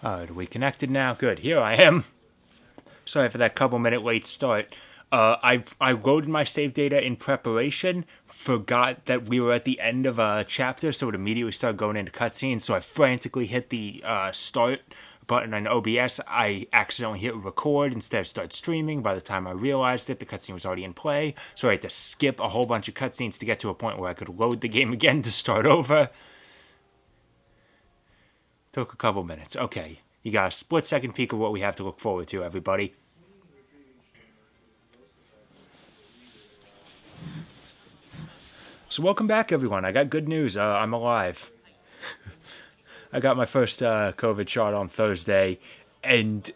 Alright, are we connected now? Good, here I am. Sorry for that couple-minute late start. I loaded my save data in preparation, forgot that we were at the end of a chapter, so it immediately started going into cutscenes, so I frantically hit the start button on OBS. I accidentally hit record instead of start streaming. By the time I realized it, the cutscene was already in play, so I had to skip a whole bunch of cutscenes to get to a point where I could load the game again to start over. Took a couple minutes. Okay, you got a split-second peek of what we have to look forward to, everybody. So welcome back, everyone. I got good news. I'm alive. I got my first COVID shot on Thursday, and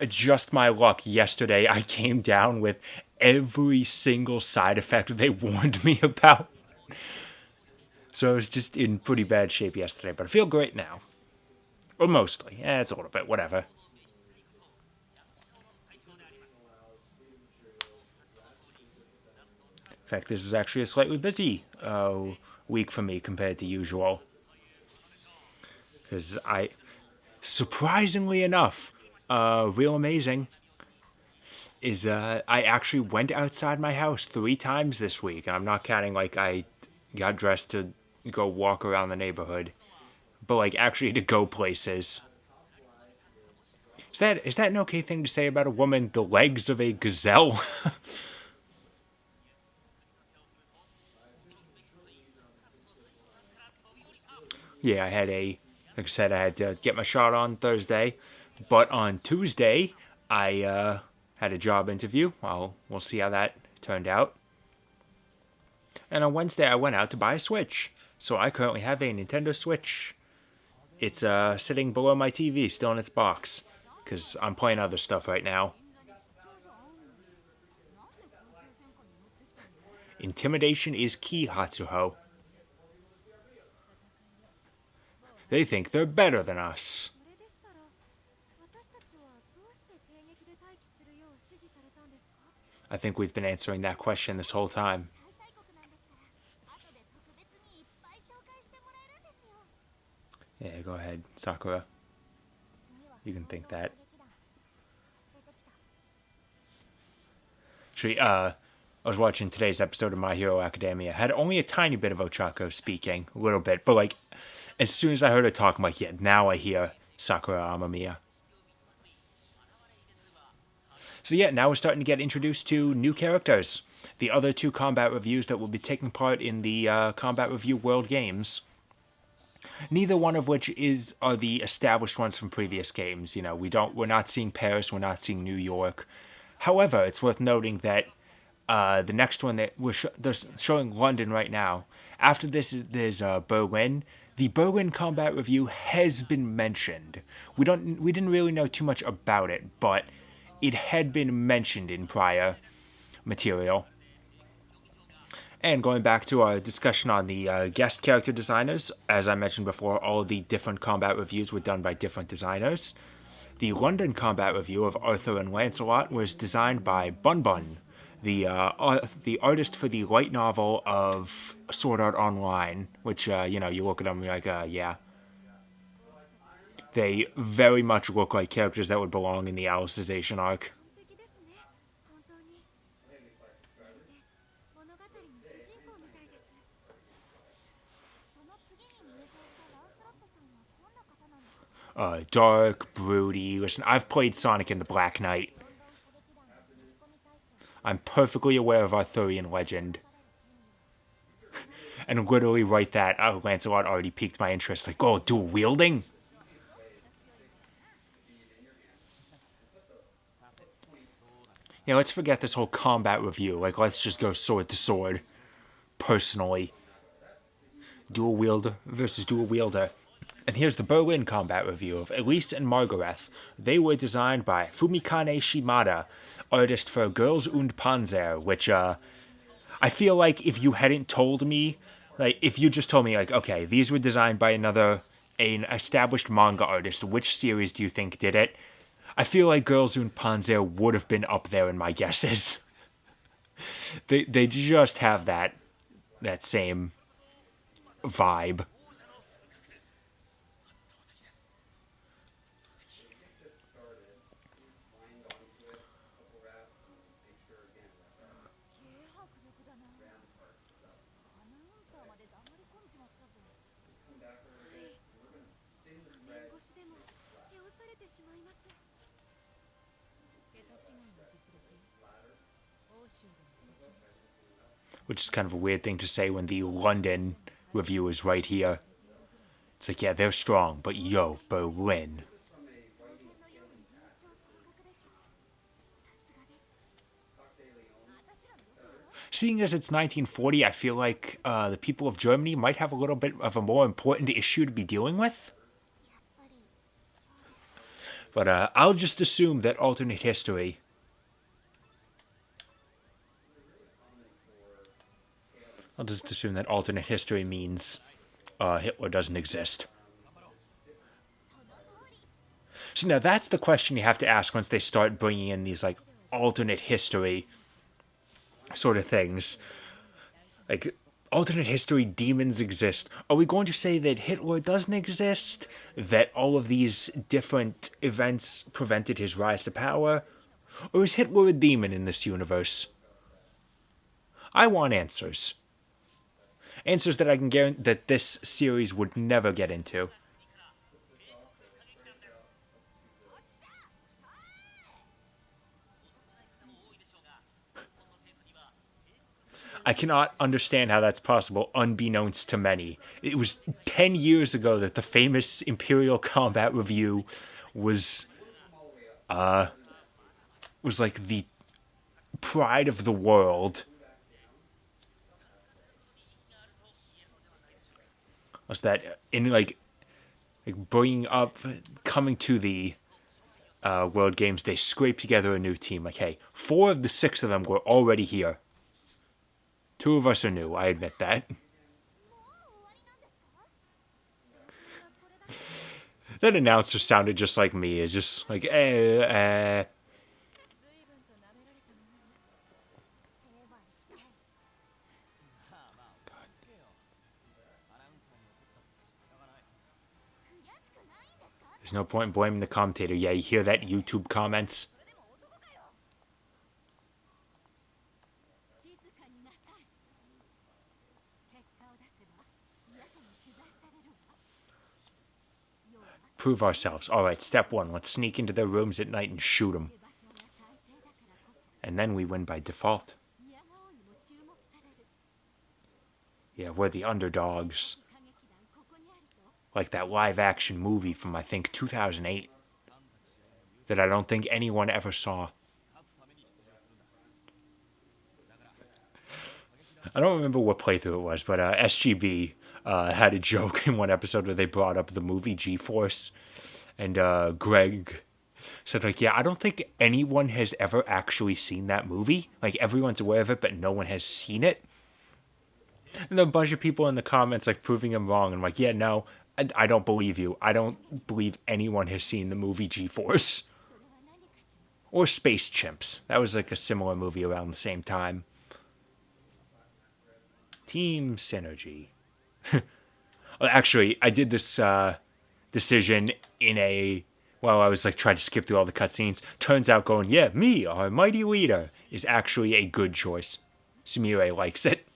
just my luck, yesterday I came down with every single side effect they warned me about. So I was just in pretty bad shape yesterday, but I feel great now. Or mostly. It's a little bit, whatever. In fact, this was actually a slightly busy week for me compared to usual. Because surprisingly enough, real amazing, is I actually went outside my house 3 times this week. And I'm not counting like I got dressed to go walk around the neighborhood, but like actually to go places. Is that an okay thing to say about a woman? The legs of a gazelle? Yeah, like I said, I had to get my shot on Thursday, but on Tuesday, I had a job interview. Well, we'll see how that turned out. And on Wednesday, I went out to buy a Switch. So I currently have a Nintendo Switch. It's sitting below my TV, still in its box, because I'm playing other stuff right now. Intimidation is key, Hatsuho. They think they're better than us. I think we've been answering that question this whole time. Yeah, go ahead, Sakura. You can think that. Actually, I was watching today's episode of My Hero Academia. Had only a tiny bit of Ochako speaking, a little bit, but like, as soon as I heard her talk, I'm like, yeah, now I hear Sakura Amamiya. So yeah, now we're starting to get introduced to new characters. The other 2 combat reviews that will be taking part in the Combat Revue World Games. Neither one of which are the established ones from previous games. You know, we're not seeing Paris, we're not seeing New York. However, it's worth noting that the next one that they're showing London right now. After this, there's Berlin. The Berlin Combat Revue has been mentioned. We didn't really know too much about it, but it had been mentioned in prior material. And going back to our discussion on the guest character designers, as I mentioned before, all of the different combat reviews were done by different designers. The London Combat Revue of Arthur and Lancelot was designed by Bun Bun, the artist for the light novel of Sword Art Online, which, you look at them and you're like, yeah. They very much look like characters that would belong in the Alicization arc. Dark, broody. Listen, I've played Sonic in the Black Knight. I'm perfectly aware of Arthurian legend. And literally right that, Lancelot already piqued my interest. Like, oh, dual wielding? Yeah, let's forget this whole combat review. Like, let's just go sword to sword. Personally. Dual wielder versus dual wielder. And here's the Berlin Combat Revue of Elise and Margareth. They were designed by Fumikane Shimada, artist for Girls und Panzer, which, I feel like if you hadn't told me, like, if you just told me, like, okay, these were designed by an established manga artist, which series do you think did it? I feel like Girls und Panzer would have been up there in my guesses. they just have that same vibe. Which is kind of a weird thing to say when the London review is right here. It's like, yeah, they're strong, but yo, Berlin. Seeing as it's 1940, I feel like the people of Germany might have a little bit of a more important issue to be dealing with. But I'll just assume that alternate history... I'll just assume that alternate history means Hitler doesn't exist. So now that's the question you have to ask once they start bringing in these, like, alternate history sort of things. Like, alternate history demons exist. Are we going to say that Hitler doesn't exist? That all of these different events prevented his rise to power? Or is Hitler a demon in this universe? I want answers. Answers that I can guarantee that this series would never get into. I cannot understand how that's possible, unbeknownst to many. It was 10 years ago that the famous Imperial Combat Revue was like the pride of the world. Was that in like bringing up, coming to the World Games, they scraped together a new team. Like, hey, 4 of the 6 of them were already here. 2 of us are new, I admit that. That announcer sounded just like me. It's just like, There's no point in blaming the commentator. Yeah, you hear that, YouTube comments? Prove ourselves. Alright, step 1. Let's sneak into their rooms at night and shoot them. And then we win by default. Yeah, we're the underdogs. Like that live-action movie from, I think, 2008. That I don't think anyone ever saw. I don't remember what playthrough it was, but SGB had a joke in one episode where they brought up the movie G-Force. And Greg said, like, yeah, I don't think anyone has ever actually seen that movie. Like, everyone's aware of it, but no one has seen it. And a bunch of people in the comments, like, proving him wrong. And I'm like, yeah, no, I don't believe you. I don't believe anyone has seen the movie G-Force. Or Space Chimps. That was, like, a similar movie around the same time. Team Synergy. Actually, I did this decision while I was like trying to skip through all the cutscenes. Turns out going, yeah, me, our mighty leader, is actually a good choice. Sumire likes it.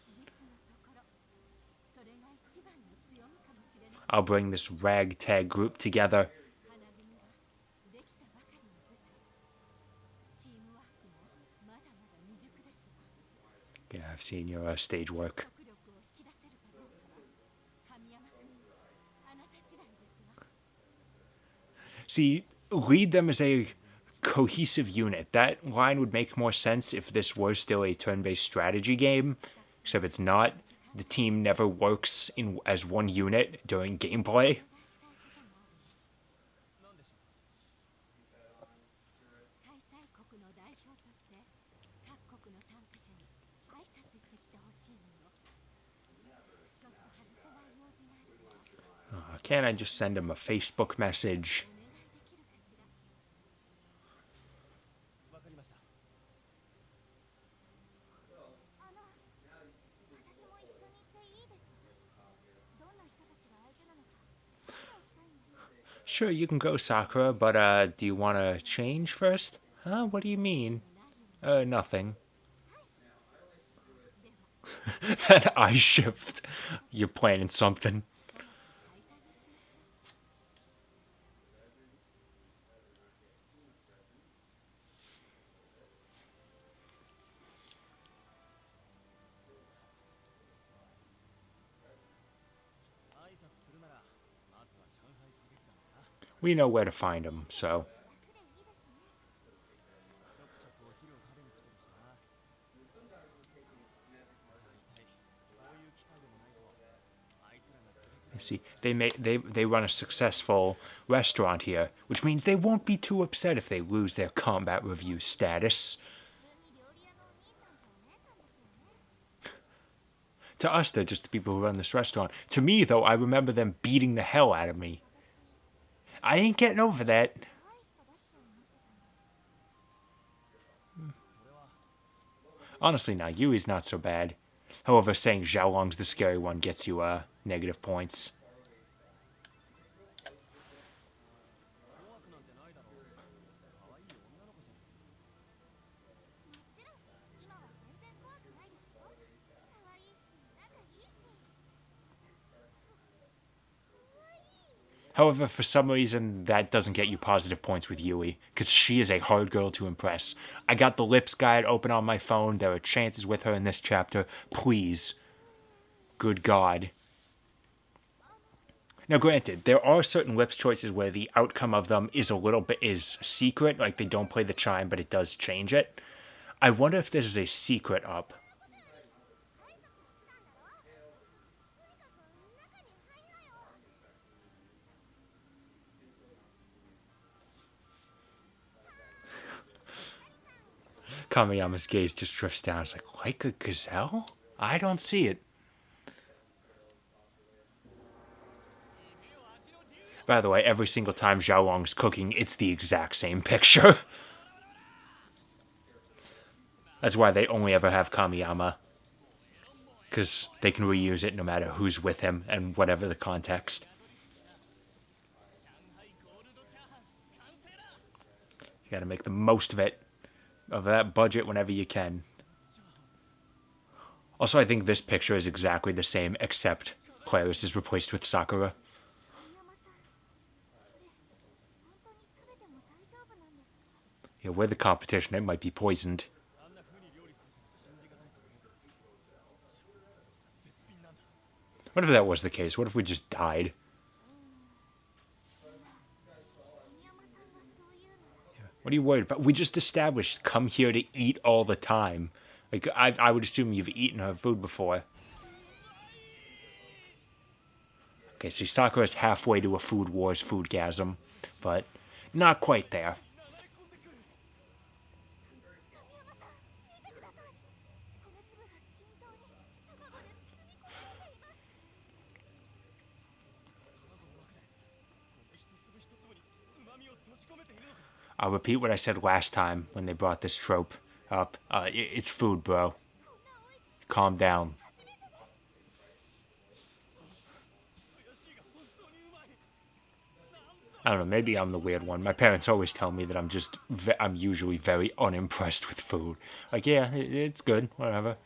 I'll bring this ragtag group together. Yeah, I've seen your stage work. See, lead them as a cohesive unit. That line would make more sense if this were still a turn-based strategy game, except it's not. The team never works as one unit during gameplay. Can't I just send him a Facebook message? Sure, you can go, Sakura, but do you want to change first? Huh? What do you mean? Nothing. That eye shift. You're planning something. We know where to find them, so. You see, they run a successful restaurant here, which means they won't be too upset if they lose their combat review status. To us, they're just the people who run this restaurant. To me, though, I remember them beating the hell out of me. I ain't getting over that. Honestly, now, Yui's not so bad. However, saying Xiaolong's the scary one gets you negative points. However, for some reason, that doesn't get you positive points with Yui, because she is a hard girl to impress. I got the lips guide open on my phone. There are chances with her in this chapter. Please. Good God. Now, granted, there are certain lips choices where the outcome of them is a little bit secret, like they don't play the chime, but it does change it. I wonder if this is a secret up. Kamiyama's gaze just drifts down. It's like a gazelle? I don't see it. By the way, every single time Xiaolong's cooking, it's the exact same picture. That's why they only ever have Kamiyama. Because they can reuse it no matter who's with him and whatever the context. You gotta make the most of it. Of that budget whenever you can. Also, I think this picture is exactly the same, except Claris is replaced with Sakura. Yeah, we're the competition. It might be poisoned. What if that was the case? What if we just died? What are you worried about? We just established come here to eat all the time. Like, I would assume you've eaten her food before. Okay, so Sakura's halfway to a Food Wars foodgasm, but not quite there. I'll repeat what I said last time when they brought this trope up. It's food, bro. Calm down. I don't know, maybe I'm the weird one. My parents always tell me that I'm usually very unimpressed with food. Like, yeah, it's good, whatever.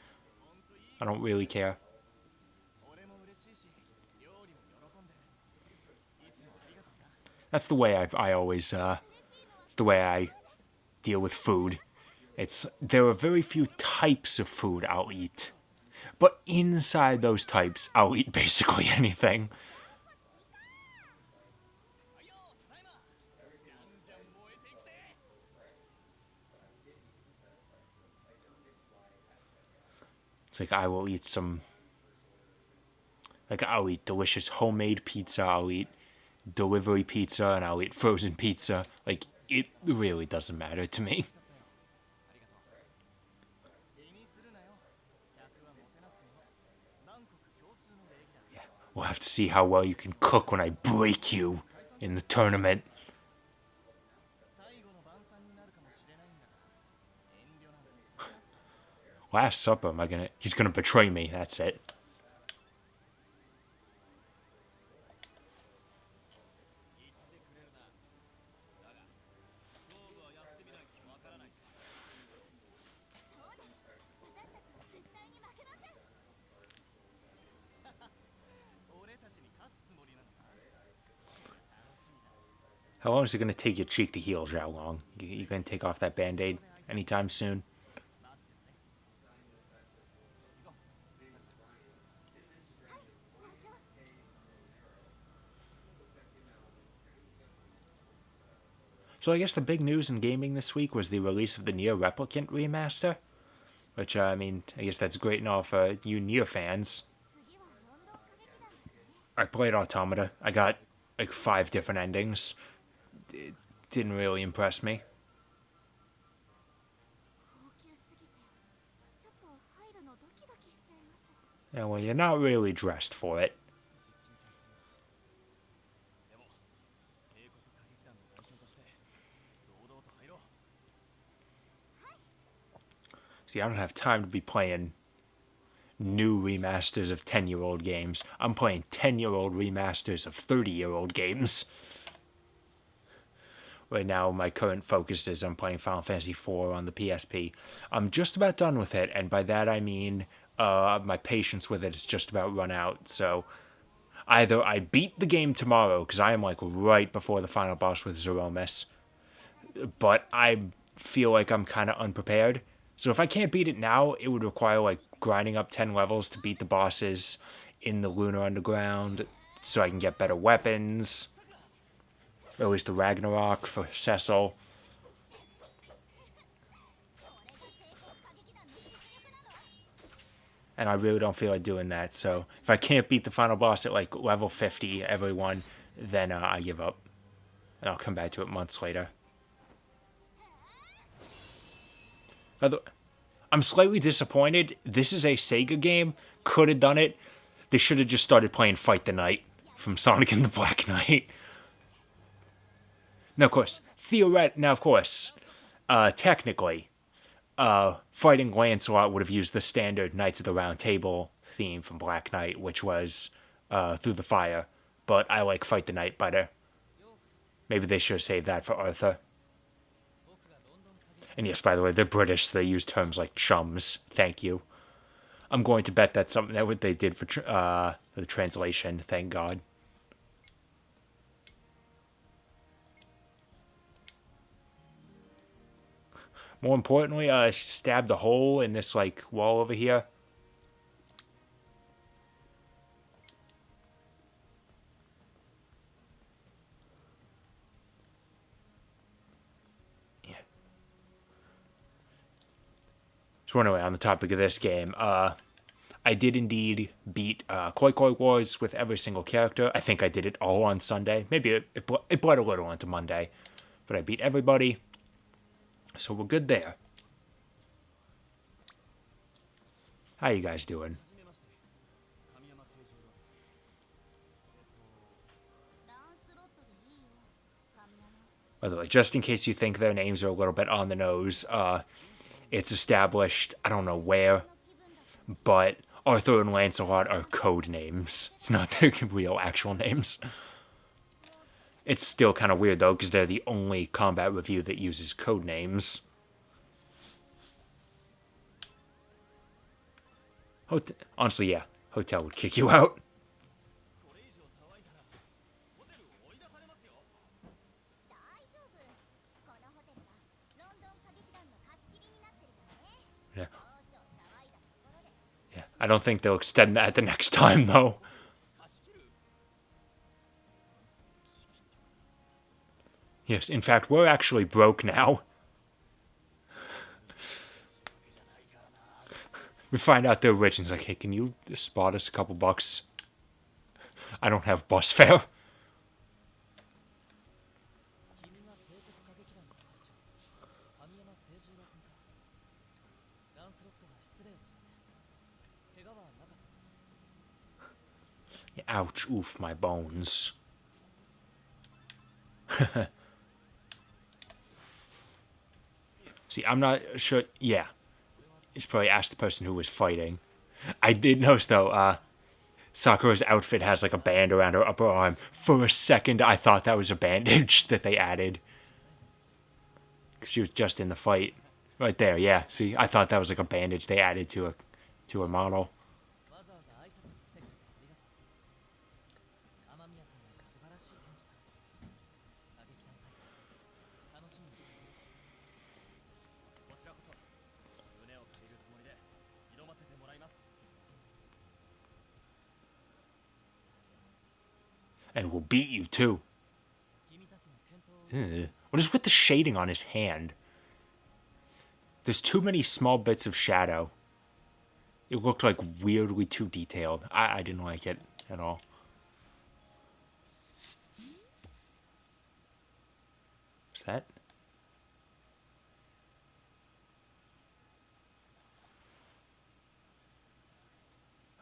I don't really care. That's the way I always, it's the way I deal with food. There are very few types of food I'll eat. But inside those types, I'll eat basically anything. It's like I will eat I'll eat delicious homemade pizza, I'll eat delivery pizza, and I'll eat frozen pizza. Like, it really doesn't matter to me. Yeah, we'll have to see how well you can cook when I break you in the tournament. Last supper, he's gonna betray me, that's it. How long is it gonna take your cheek to heal, Xiaolong? You gonna take off that band-aid anytime soon? So I guess the big news in gaming this week was the release of the Nier Replicant remaster, which, I mean, I guess that's great and all for you Nier fans. I played Automata. I got like 5 different endings. It didn't really impress me. Yeah, well, you're not really dressed for it. See, I don't have time to be playing new remasters of 10-year-old games. I'm playing 10-year-old remasters of 30-year-old games. Right now, my current focus is I'm playing Final Fantasy IV on the PSP. I'm just about done with it, and by that I mean my patience with it is just about run out. So either I beat the game tomorrow, because I am like right before the final boss with Zeromus, but I feel like I'm kind of unprepared. So if I can't beat it now, it would require like grinding up 10 levels to beat the bosses in the Lunar Underground so I can get better weapons. Or at least the Ragnarok for Cecil. And I really don't feel like doing that. So if I can't beat the final boss at like level 50, everyone, then I give up. And I'll come back to it months later. I'm slightly disappointed. This is a Sega game. Could have done it. They should have just started playing Fight the Knight from Sonic and the Black Knight. Now, of course, technically, fighting Lancelot would have used the standard Knights of the Round Table theme from Black Knight, which was Through the Fire. But I like Fight the Knight better. Maybe they should have saved that for Arthur. And yes, by the way, they're British, so they use terms like chums. Thank you. I'm going to bet that's something that they did for the translation. Thank God. More importantly, I stabbed a hole in this like wall over here. Yeah. So anyway, on the topic of this game, I did indeed beat Combat Wars with every single character. I think I did it all on Sunday. Maybe it bled a little into Monday, but I beat everybody. So we're good there. How you guys doing? By the way, just in case you think their names are a little bit on the nose, it's established, I don't know where, but Arthur and Lancelot are code names. It's not their real actual names. It's still kind of weird, though, because they're the only Combat Revue that uses code names. Honestly, yeah. Hotel would kick you out. Yeah. Yeah. I don't think they'll extend that the next time, though. Yes, in fact, we're actually broke now. We find out they're rich and it's like, hey, can you spot us a couple bucks? I don't have bus fare. Ouch, oof, my bones. See, I'm not sure. Yeah. He's probably asked the person who was fighting. I did notice, though, Sakura's outfit has like a band around her upper arm. For a second, I thought that was a bandage that they added. Because she was just in the fight. Right there, yeah. See, I thought that was like a bandage they added to her model. And we'll beat you, too. What is with the shading on his hand? There's too many small bits of shadow. It looked like weirdly too detailed. I didn't like it at all. Is that?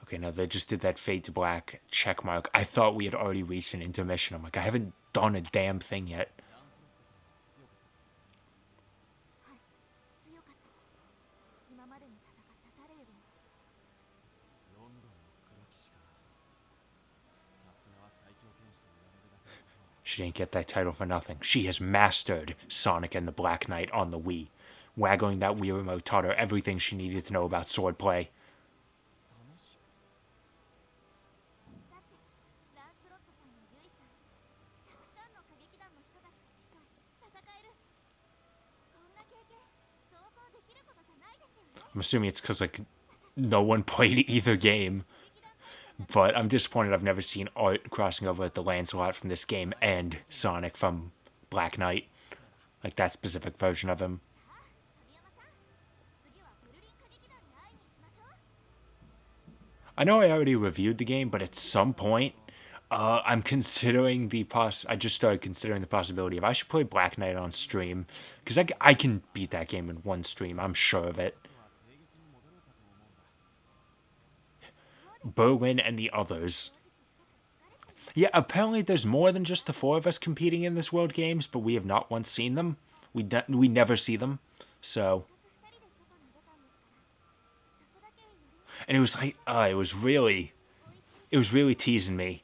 Okay, now they just did that fade to black check mark. I thought we had already reached an intermission. I'm like, I haven't done a damn thing yet. She didn't get that title for nothing. She has mastered Sonic and the Black Knight on the Wii. Waggling that Wii remote taught her everything she needed to know about swordplay. I'm assuming it's because, like, no one played either game. But I'm disappointed I've never seen art crossing over with the Lancelot from this game and Sonic from Black Knight. Like, that specific version of him. I know I already reviewed the game, but at some point, I'm considering I just started considering the possibility of I should play Black Knight on stream. Because I can beat that game in one stream, I'm sure of it. Berwin and the others. Yeah, apparently there's more than just the four of us competing in this World Games, but we have not once seen them. We never see them, so. And it was like, it was really teasing me.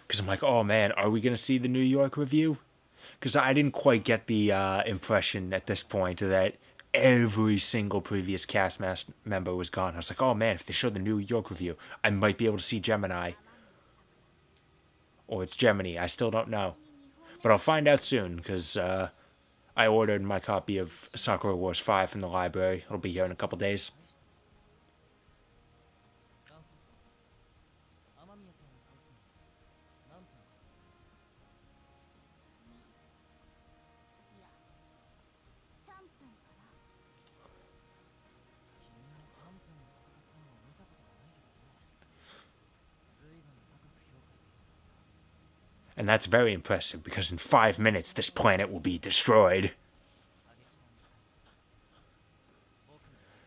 Because I'm like, oh man, are we going to see the New York review? Because I didn't quite get the impression at this point that every single previous cast member was gone. I was like, oh man, if they show the New York review, I might be able to see Gemini. Or it's Gemini, I still don't know. But I'll find out soon, because I ordered my copy of Sakura Wars 5 from the library. It'll be here in a couple days. And that's very impressive, because in 5 minutes this planet will be destroyed.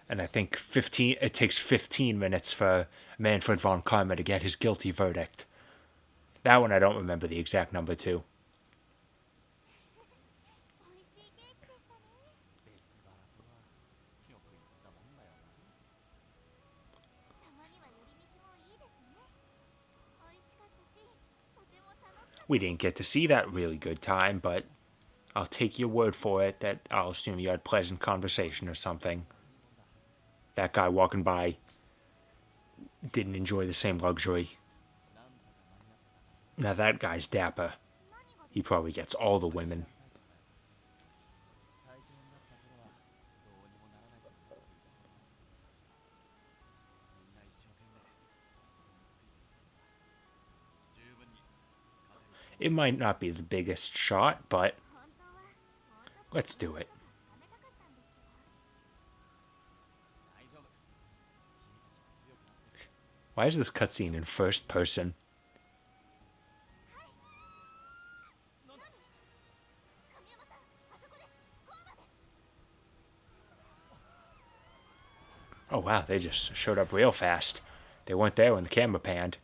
And I think it takes 15 minutes for Manfred von Karma to get his guilty verdict. That one I don't remember the exact number to. We didn't get to see that really good time, but I'll take your word for it that I'll assume you had pleasant conversation or something. That guy walking by didn't enjoy the same luxury. Now that guy's dapper. He probably gets all the women. It might not be the biggest shot, but let's do it. Why is this cutscene in first person? Oh wow, they just showed up real fast. They weren't there when the camera panned.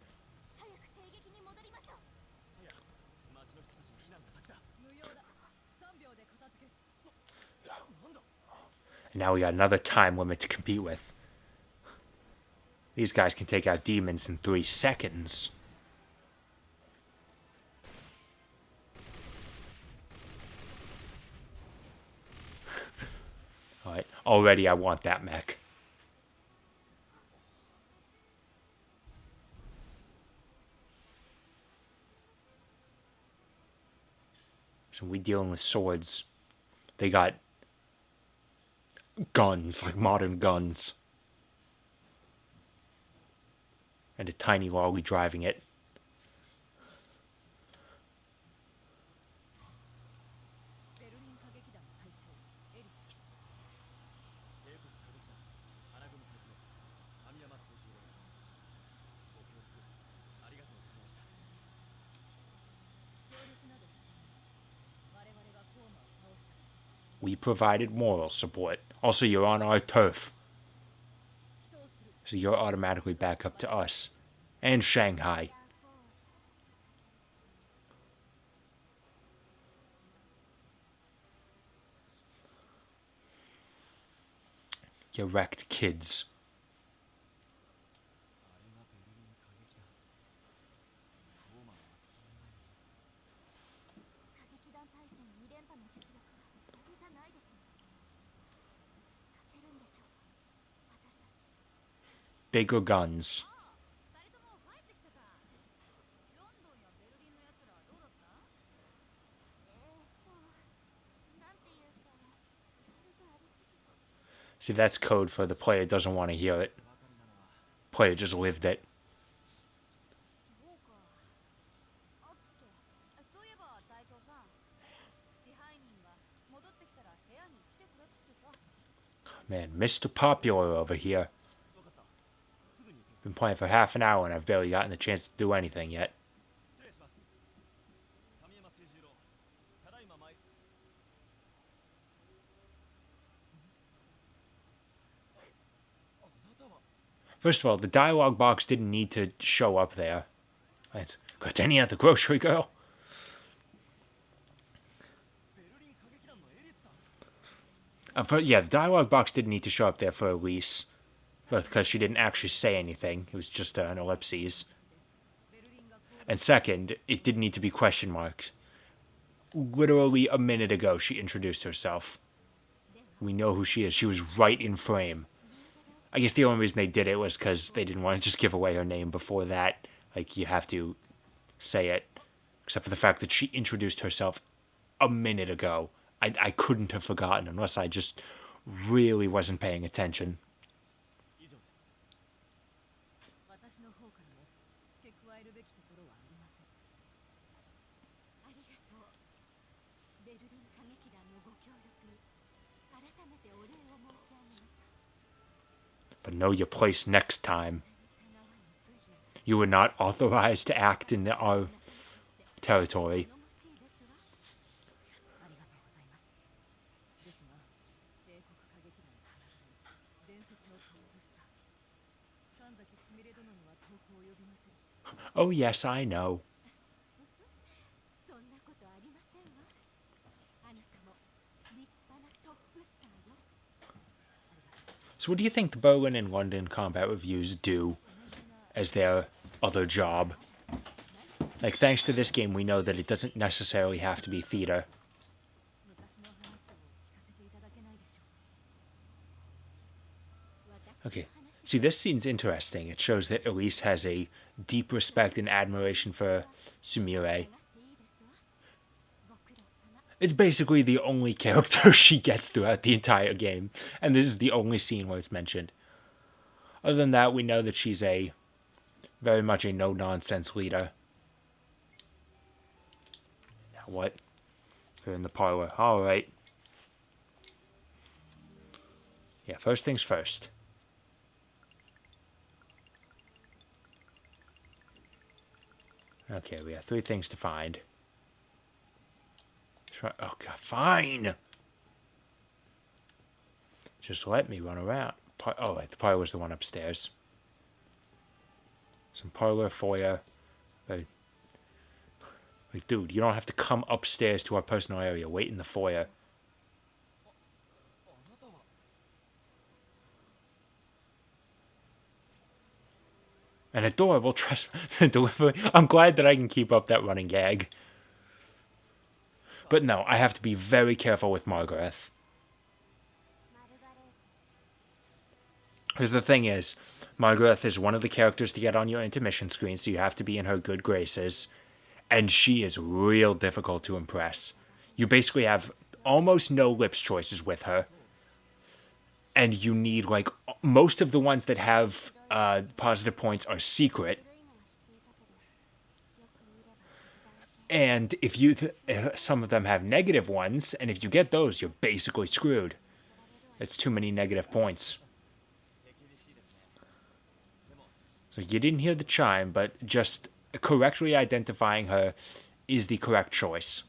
And now we got another time limit to compete with. These guys can take out demons in 3 seconds. Alright, already I want that mech. So we dealing with swords. They got guns, like modern guns. And a tiny lolly driving it. We provided moral support. Also, you're on our turf. So you're automatically back up to us. And Shanghai. You wrecked kids. Bigger guns. See, that's code for the player doesn't want to hear it. Player just lived it. Man, Mr. Popular over here. Been playing for half an hour and I've barely gotten the chance to do anything yet. First of all, the dialogue box didn't need to show up there. Got any at the grocery girl? Yeah, the dialogue box didn't need to show up there for Elise. Because she didn't actually say anything. It was just an ellipses. And second, it didn't need to be question marks. Literally a minute ago, she introduced herself. We know who she is. She was right in frame. I guess the only reason they did it was because they didn't want to just give away her name before that. Like, you have to say it. Except for the fact that she introduced herself a minute ago. I couldn't have forgotten unless I just really wasn't paying attention. But know your place next time. You were not authorized to act in our territory. Oh yes, I know. So what do you think the Berlin and London Combat Reviews do as their other job? Like, thanks to this game, we know that it doesn't necessarily have to be theater. Okay, see, this scene's interesting. It shows that Elise has a deep respect and admiration for Sumire. It's basically the only character she gets throughout the entire game, and this is the only scene where it's mentioned. Other than that, we know that she's very much a no-nonsense leader. Now what? We're in the parlor. Alright. Yeah, first things first. Okay, we have 3 things to find. Oh, God, fine! Just let me run around. Oh, wait, the parlor was the one upstairs. Some parlor, foyer. Like, dude, you don't have to come upstairs to our personal area. Wait in the foyer. An adorable delivery. I'm glad that I can keep up that running gag. But no, I have to be very careful with Margaret. Because the thing is, Margaret is one of the characters to get on your intermission screen, so you have to be in her good graces. And she is real difficult to impress. You basically have almost no lips choices with her. And you need, like, most of the ones that have positive points are secret. And if some of them have negative ones, and if you get those, you're basically screwed. It's too many negative points. So you didn't hear the chime, but just correctly identifying her is the correct choice.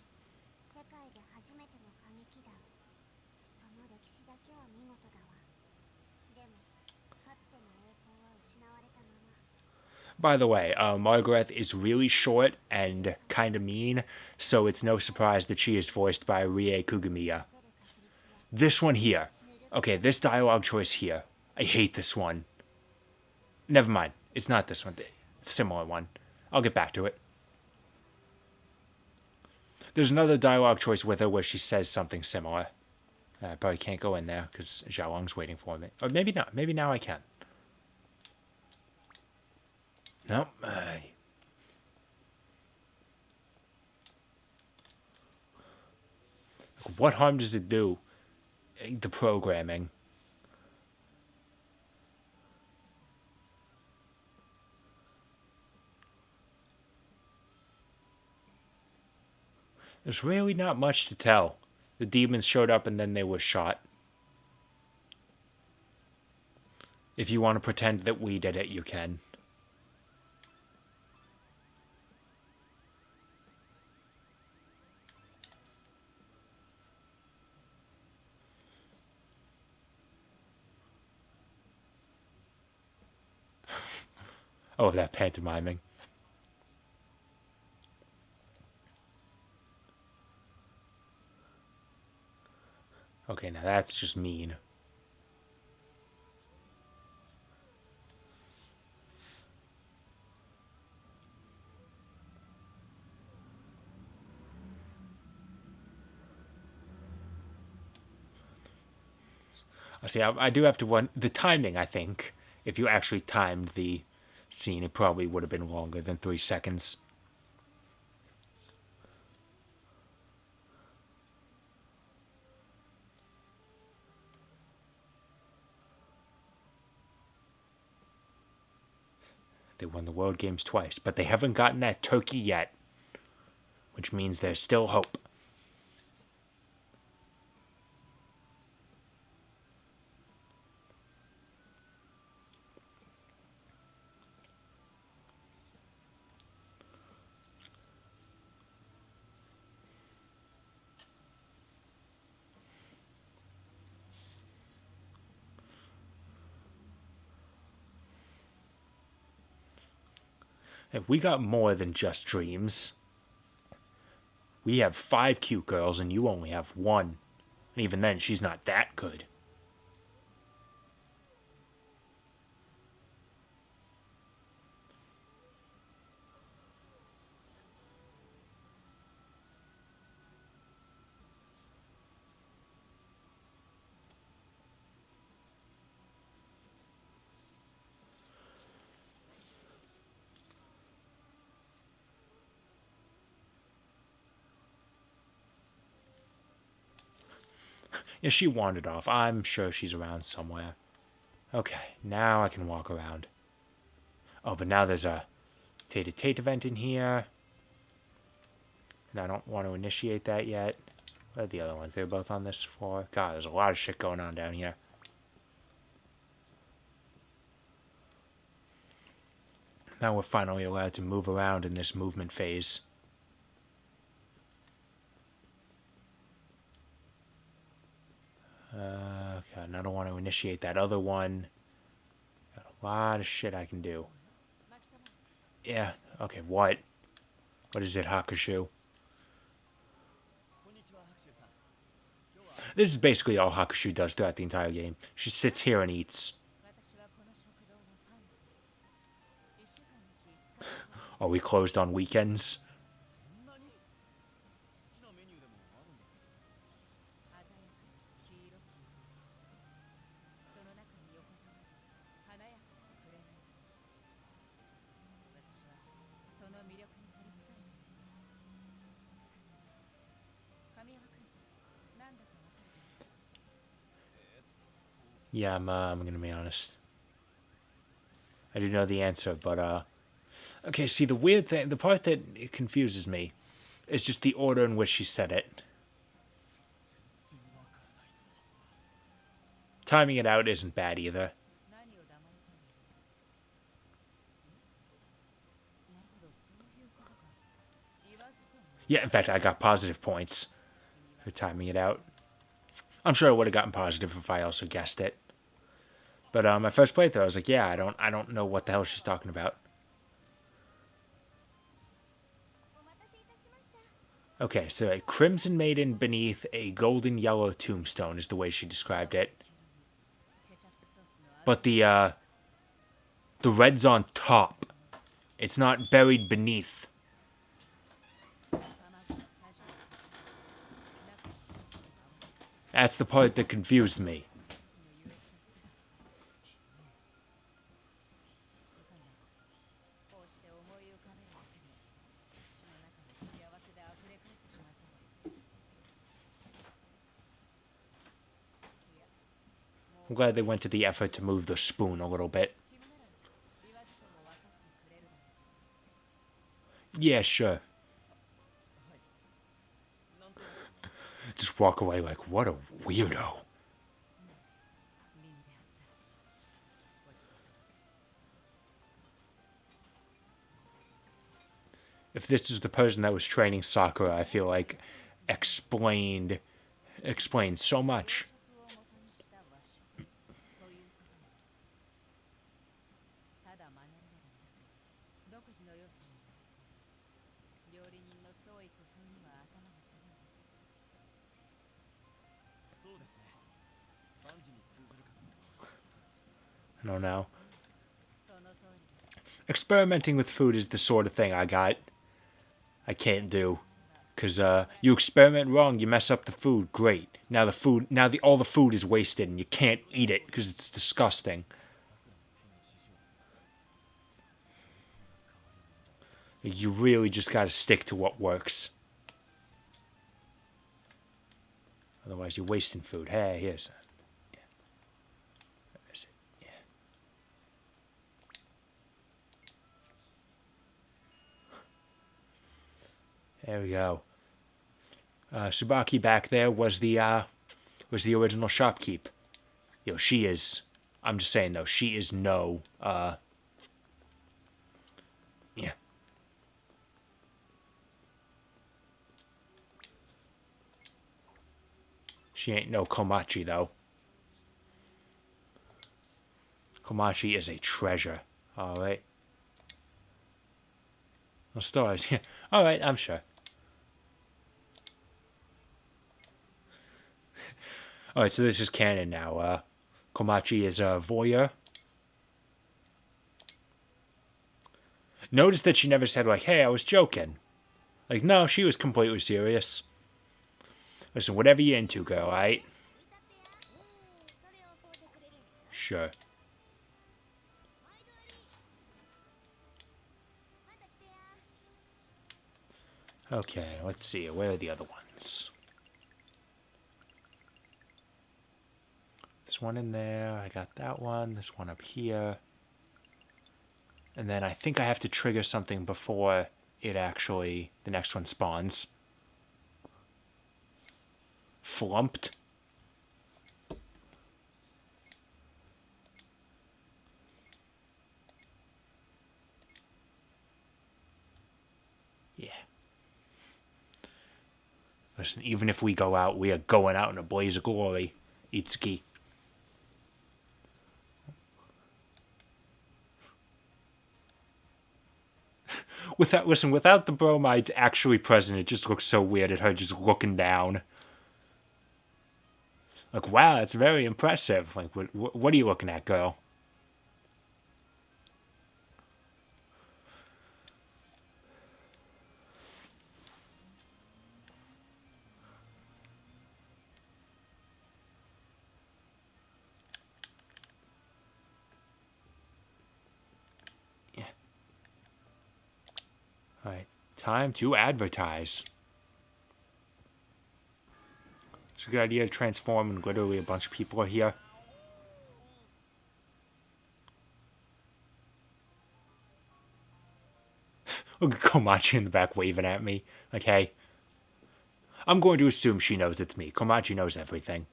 By the way, Margaret is really short and kind of mean, so it's no surprise that she is voiced by Rie Kugamiya. This one here. Okay, this dialogue choice here. I hate this one. Never mind. It's not this one. It's a similar one. I'll get back to it. There's another dialogue choice with her where she says something similar. I probably can't go in there because Xiaolong's waiting for me. Or maybe not. Maybe now I can. Nope. What harm does it do? The programming. There's really not much to tell. The demons showed up and then they were shot. If you want to pretend that we did it, you can. Oh, that pantomiming. Okay, now that's just mean. See, I do have to wonder the timing. I think if you actually timed the scene, it probably would have been longer than 3 seconds. They won the World Games twice, but they haven't gotten that turkey yet, which means there's still hope. Hey, we got more than just dreams. We have 5 cute girls and you only have 1. And even then, she's not that good. Yeah, she wandered off. I'm sure she's around somewhere. Okay, now I can walk around. Oh, but now there's a Tate event in here. And I don't want to initiate that yet. What are the other ones? They're both on this floor. God, there's a lot of shit going on down here. Now we're finally allowed to move around in this movement phase. Okay, and I don't want to initiate that other one. Got a lot of shit I can do. Yeah, okay, what? What is it, Hakushu? This is basically all Hakushu does throughout the entire game. She sits here and eats. Are we closed on weekends? Yeah, I'm gonna be honest. I do know the answer, but okay, see, the weird thing, the part that confuses me is just the order in which she said it. Timing it out isn't bad either. Yeah, in fact, I got positive points for timing it out. I'm sure I would have gotten positive if I also guessed it. But my first playthrough, I was like, yeah, I don't know what the hell she's talking about. Okay, so a crimson maiden beneath a golden yellow tombstone is the way she described it. But the red's on top. It's not buried beneath. That's the part that confused me. I'm glad they went to the effort to move the spoon a little bit. Yeah, sure. Just walk away like, what a weirdo. If this is the person that was training Sakura, I feel like explained so much. I don't know. Experimenting with food is the sort of thing I can't do. Because you experiment wrong, you mess up the food. Great. Now all the food is wasted and you can't eat it because it's disgusting. You really just gotta stick to what works. Otherwise, you're wasting food. Hey, here's yeah. Yeah. There we go. Tsubaki back there was the original shopkeep. Yo, she is. I'm just saying though, she is no. Yeah. She ain't no Komachi though. Komachi is a treasure. All right. No stars. Yeah. All right. I'm sure. All right. So this is canon now. Komachi is a voyeur. Notice that she never said like, "Hey, I was joking." Like, no, she was completely serious. Listen, whatever you're into, girl, alright? Sure. Okay, let's see. Where are the other ones? This one in there. I got that one. This one up here. And then I think I have to trigger something before the next one spawns. Flumped. Yeah. Listen, even if we go out, we are going out in a blaze of glory. Itsuki. Without the bromides actually present, it just looks so weird at her just looking down. Like, wow, that's very impressive. Like, what are you looking at, girl? Yeah. Alright, time to advertise. It's a good idea to transform and literally a bunch of people are here. Look at Komachi in the back waving at me. Like, hey. I'm going to assume she knows it's me. Komachi knows everything.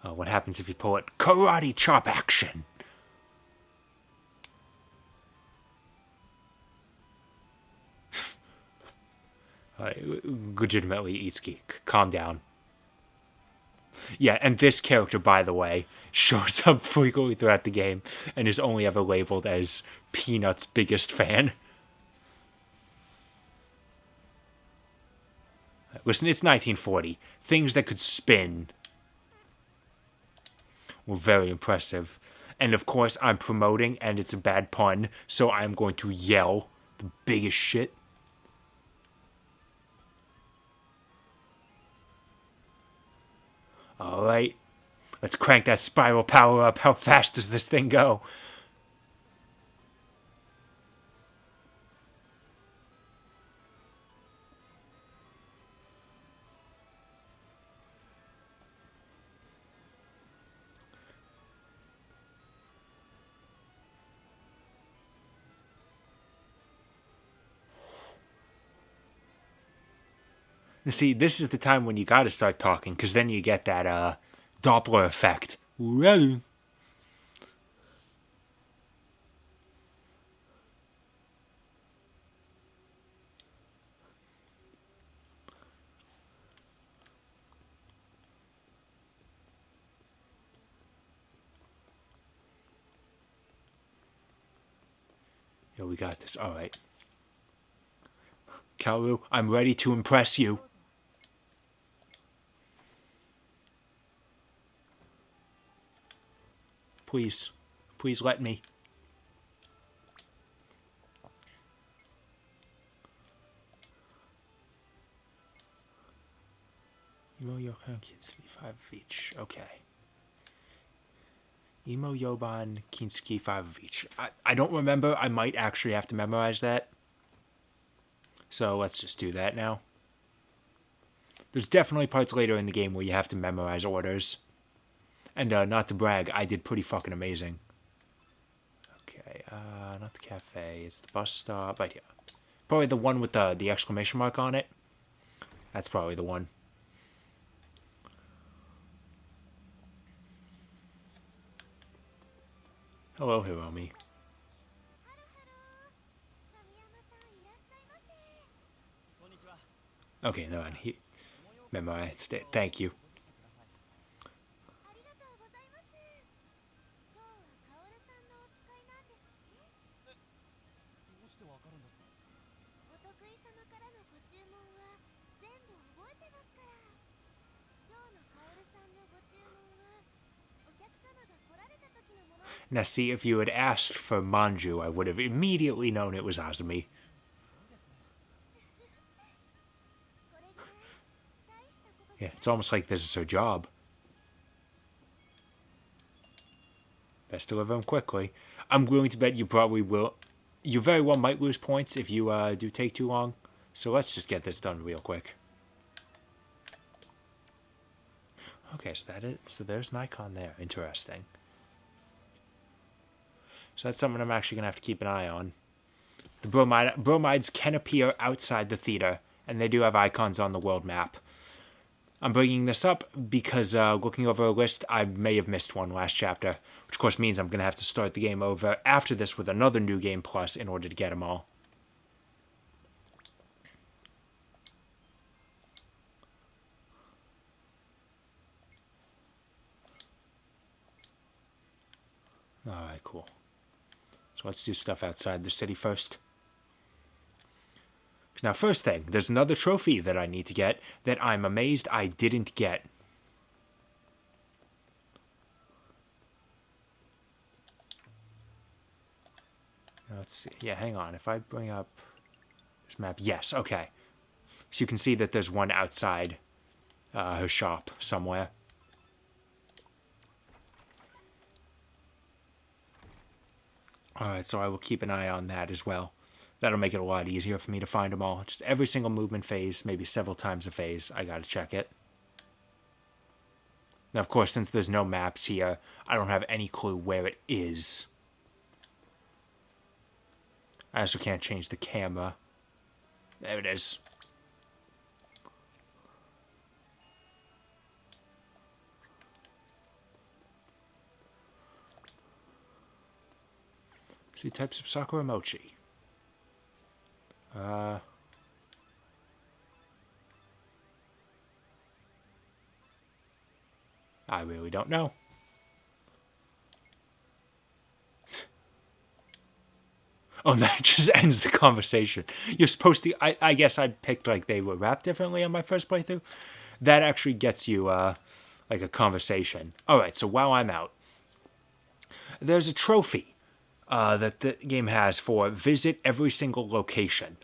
Oh, what happens if you pull it? Karate chop action! Legitimately, Itsuki, calm down. Yeah, and this character, by the way, shows up frequently throughout the game and is only ever labeled as Peanut's biggest fan. Listen, it's 1940. Things that could spin were very impressive. And of course, I'm promoting, and it's a bad pun, so I'm going to yell the biggest shit. Alright, let's crank that spiral power up. How fast does this thing go? See, this is the time when you gotta start talking, because then you get that, Doppler effect. Here we got this. Alright. Kaoru, I'm ready to impress you. Please. Please let me. Emo Yoban Kinsuki 5 of each. Okay. Emo Yoban Kinsuki 5 of each. I don't remember. I might actually have to memorize that. So let's just do that now. There's definitely parts later in the game where you have to memorize orders. And not to brag, I did pretty fucking amazing. Okay, not the cafe. It's the bus stop. Right here. Probably the one with the exclamation mark on it. That's probably the one. Hello, Hiromi. Okay, no, he memorized it. Thank you. Now, see, if you had asked for Manju, I would have immediately known it was Azumi. Yeah, it's almost like this is her job. Best deliver them quickly. I'm willing to bet you probably will. You very well might lose points if you do take too long. So let's just get this done real quick. Okay, so that is. So there's an icon there. Interesting. So that's something I'm actually going to have to keep an eye on. The bromides can appear outside the theater, and they do have icons on the world map. I'm bringing this up because looking over a list, I may have missed one last chapter, which of course means I'm going to have to start the game over after this with another New Game Plus in order to get them all. Alright, cool. So let's do stuff outside the city first. Now, first thing, there's another trophy that I need to get that I'm amazed I didn't get. Let's see. Yeah, hang on. If I bring up this map. Yes, okay. So you can see that there's one outside her shop somewhere. Alright, so I will keep an eye on that as well. That'll make it a lot easier for me to find them all. Just every single movement phase, maybe several times a phase, I gotta check it. Now, of course, since there's no maps here, I don't have any clue where it is. I also can't change the camera. There it is. See types of Sakura mochi. I really don't know. Oh, that just ends the conversation. You're supposed to... I guess I picked, like, they were wrapped differently on my first playthrough. That actually gets you, like, a conversation. Alright, so while I'm out, there's a trophy that the game has for visit every single location.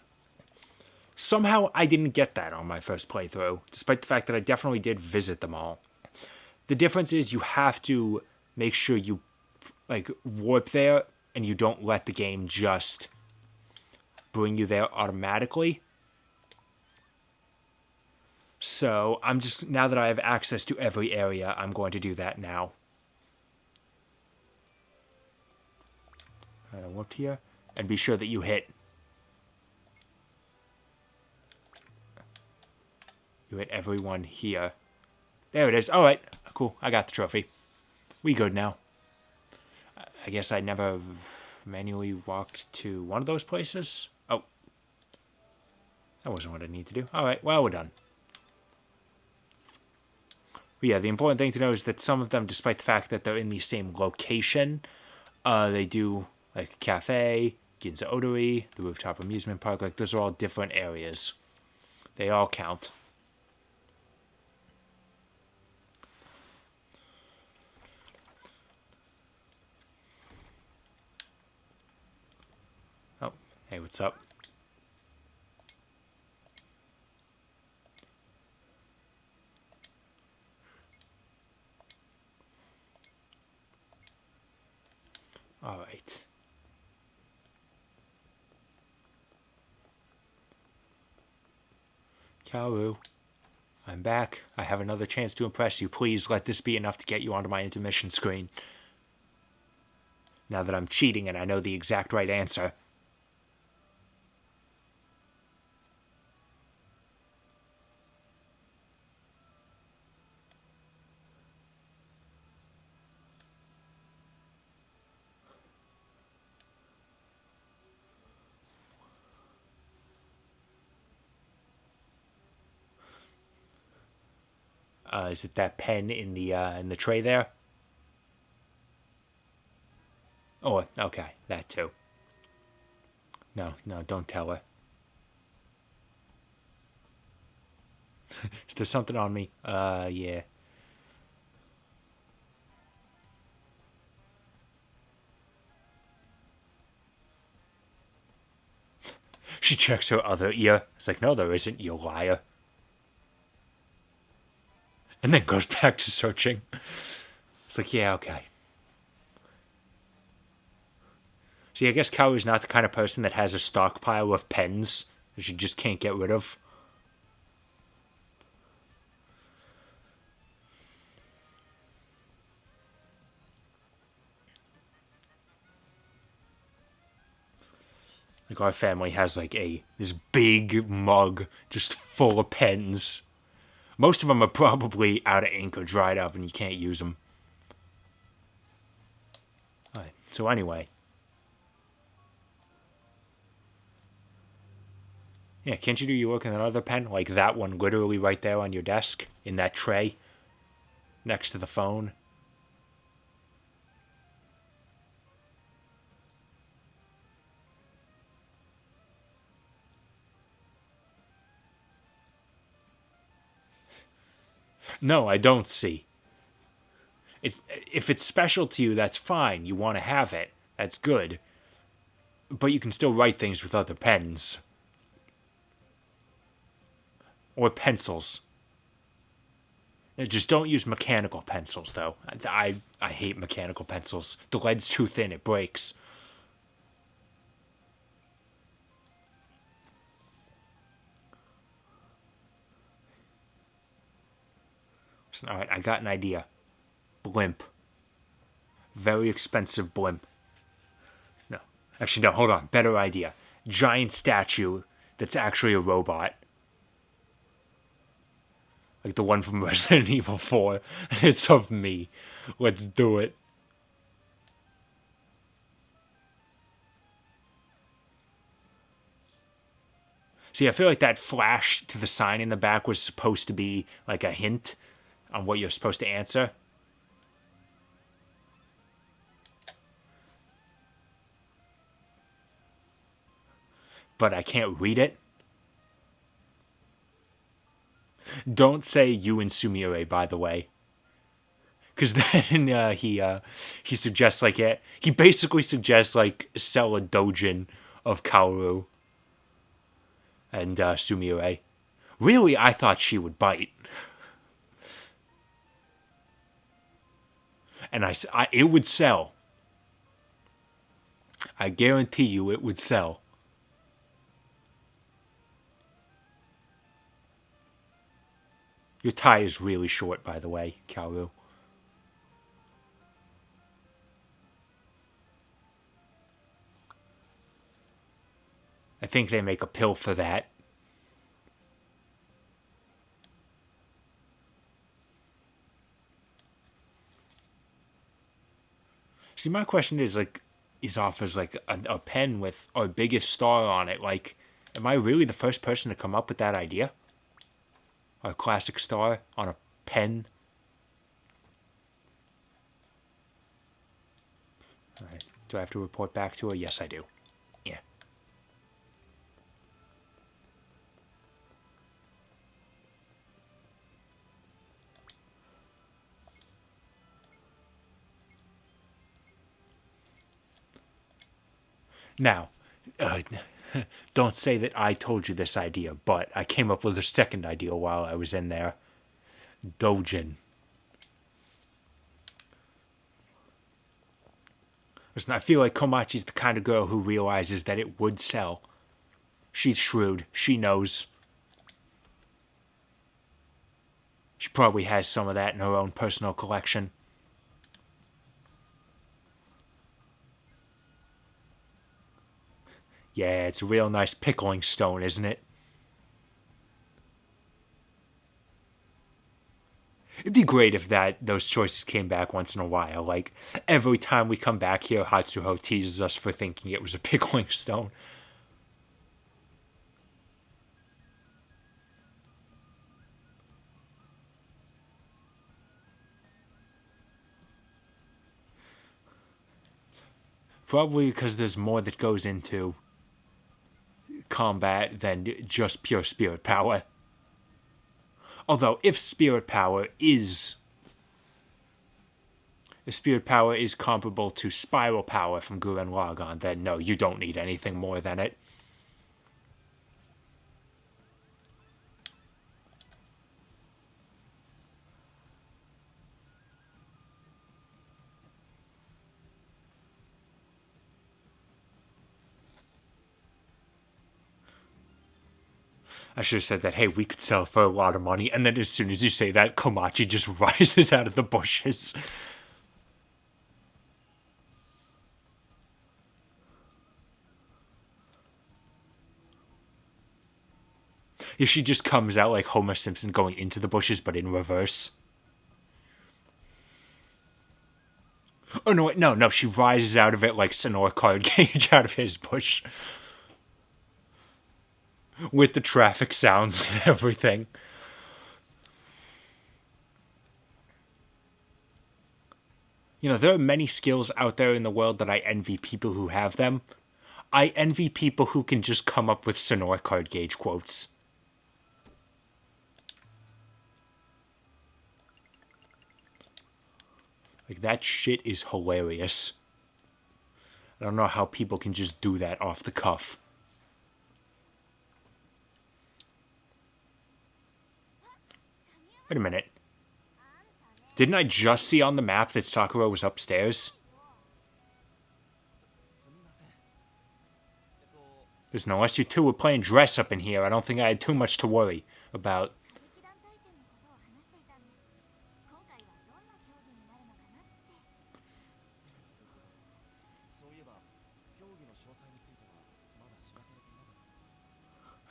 Somehow I didn't get that on my first playthrough, despite the fact that I definitely did visit them all. The difference is you have to make sure you, like, warp there and you don't let the game just bring you there automatically. So I'm just, now that I have access to every area, I'm going to do that now. I warped here, and be sure that you hit. You hit everyone here. There it is. All right, cool. I got the trophy. We good now. I guess I never manually walked to one of those places. Oh, that wasn't what I need to do. All right, well, we're done. But yeah, the important thing to know is that some of them, despite the fact that they're in the same location, they do, like, cafe, Ginza Odori, the rooftop amusement park. Like, those are all different areas. They all count. Oh, hey, what's up? All right. Kaoru, I'm back. I have another chance to impress you. Please let this be enough to get you onto my intermission screen. Now that I'm cheating and I know the exact right answer. Is it that pen in the tray there? Oh, okay, that too. No, don't tell her. Is there something on me? Yeah. She checks her other ear. It's like, no, there isn't, you liar. And then goes back to searching. It's like, yeah, okay. See, I guess Kaoru's not the kind of person that has a stockpile of pens that she just can't get rid of. Like, our family has, like, this big mug just full of pens. Most of them are probably out of ink or dried up and you can't use them. Alright, so anyway. Yeah, can't you do your work in another pen? Like that one literally right there on your desk, in that tray, next to the phone. No, I don't see. If it's special to you, that's fine. You want to have it. That's good. But you can still write things with other pens. Or pencils. Just don't use mechanical pencils, though. I hate mechanical pencils. The lead's too thin, it breaks. Alright, I got an idea. Blimp. Very expensive blimp. No. Actually, no, hold on. Better idea. Giant statue that's actually a robot. Like the one from Resident Evil 4. And it's of me. Let's do it. See, I feel like that flash to the sign in the back was supposed to be like a hint on what you're supposed to answer. but I can't read it. Don't say you and Sumire, by the way. Because then he suggests, like, he basically suggests, like, sell a dojin of Kaoru and Sumire. Really, I thought she would bite. And it would sell. I guarantee you it would sell. Your tie is really short, by the way, Kaoru. I think they make a pill for that. See, my question is, like, is offers, like, a pen with our biggest star on it. Like, am I really the first person to come up with that idea? Our classic star on a pen? Alright, do I have to report back to her? Yes, I do. Yeah. Now, don't say that I told you this idea, but I came up with a second idea while I was in there. Dojin. Listen, I feel like Komachi's the kind of girl who realizes that it would sell. She's shrewd. She knows. She probably has some of that in her own personal collection. Yeah, it's a real nice pickling stone, isn't it? It'd be great if those choices came back once in a while. Like, every time we come back here, Hatsuho teases us for thinking it was a pickling stone. Probably because there's more that goes into combat than just pure spirit power. Although, if spirit power is comparable to spiral power from Gurren Lagann, then no, you don't need anything more than it. I should have said that, hey, we could sell for a lot of money, and then as soon as you say that, Komachi just rises out of the bushes. Yeah, she just comes out like Homer Simpson going into the bushes, but in reverse. Oh, no, wait, no, she rises out of it like Sonora Card Gauge out of his bush. With the traffic sounds and everything. You know, there are many skills out there in the world that I envy people who have them. I envy people who can just come up with Sonora Card Gauge quotes. Like, that shit is hilarious. I don't know how people can just do that off the cuff. Wait a minute. Didn't I just see on the map that Sakura was upstairs? Listen, unless you two were playing dress up in here, I don't think I had too much to worry about.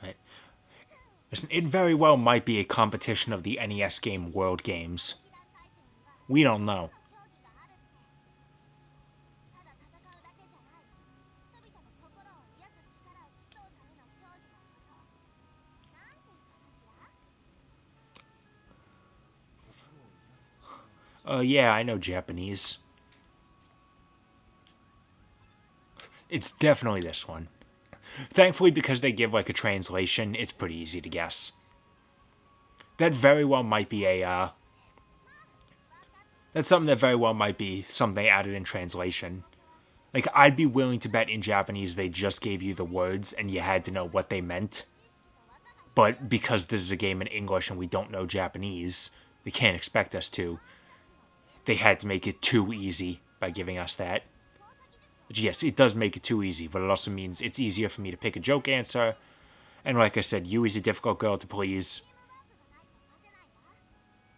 Right. Listen, it very well might be a competition of the NES game World Games. We don't know. Yeah, I know Japanese. It's definitely this one. Thankfully, because they give like a translation, it's pretty easy to guess. That very well might be that's something that very well might be something they added in translation. Like, I'd be willing to bet in Japanese they just gave you the words and you had to know what they meant. But because this is a game in English and we don't know Japanese, they can't expect us to. They had to make it too easy by giving us that. But yes, it does make it too easy, but it also means it's easier for me to pick a joke answer. And like I said, Yui's a difficult girl to please.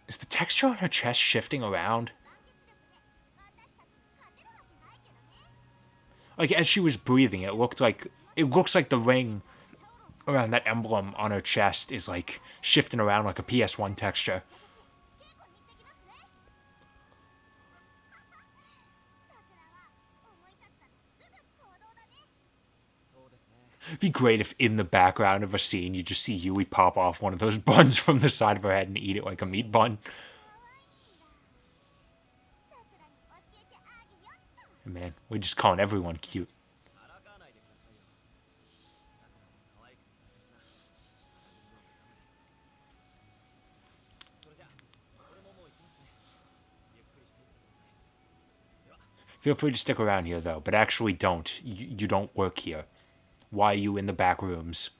Is the texture on her chest shifting around? Like, as she was breathing, it looks like the ring around that emblem on her chest is like shifting around like a PS1 texture. It'd be great if in the background of a scene you just see Yui pop off one of those buns from the side of her head and eat it like a meat bun. Man, we're just calling everyone cute. Feel free to stick around here, though, but actually don't. You don't work here. Why are you in the back rooms?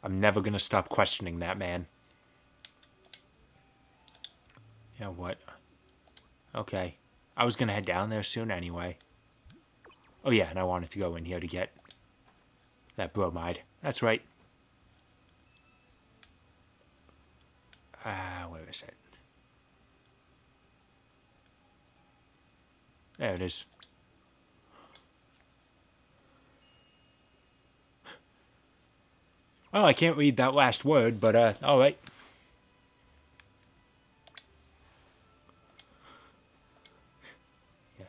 I'm never gonna stop questioning that man. Yeah, what? Okay. I was gonna head down there soon anyway. Oh yeah, and I wanted to go in here to get that bromide. That's right. Where is it? There it is. Well, I can't read that last word, but alright. Yeah.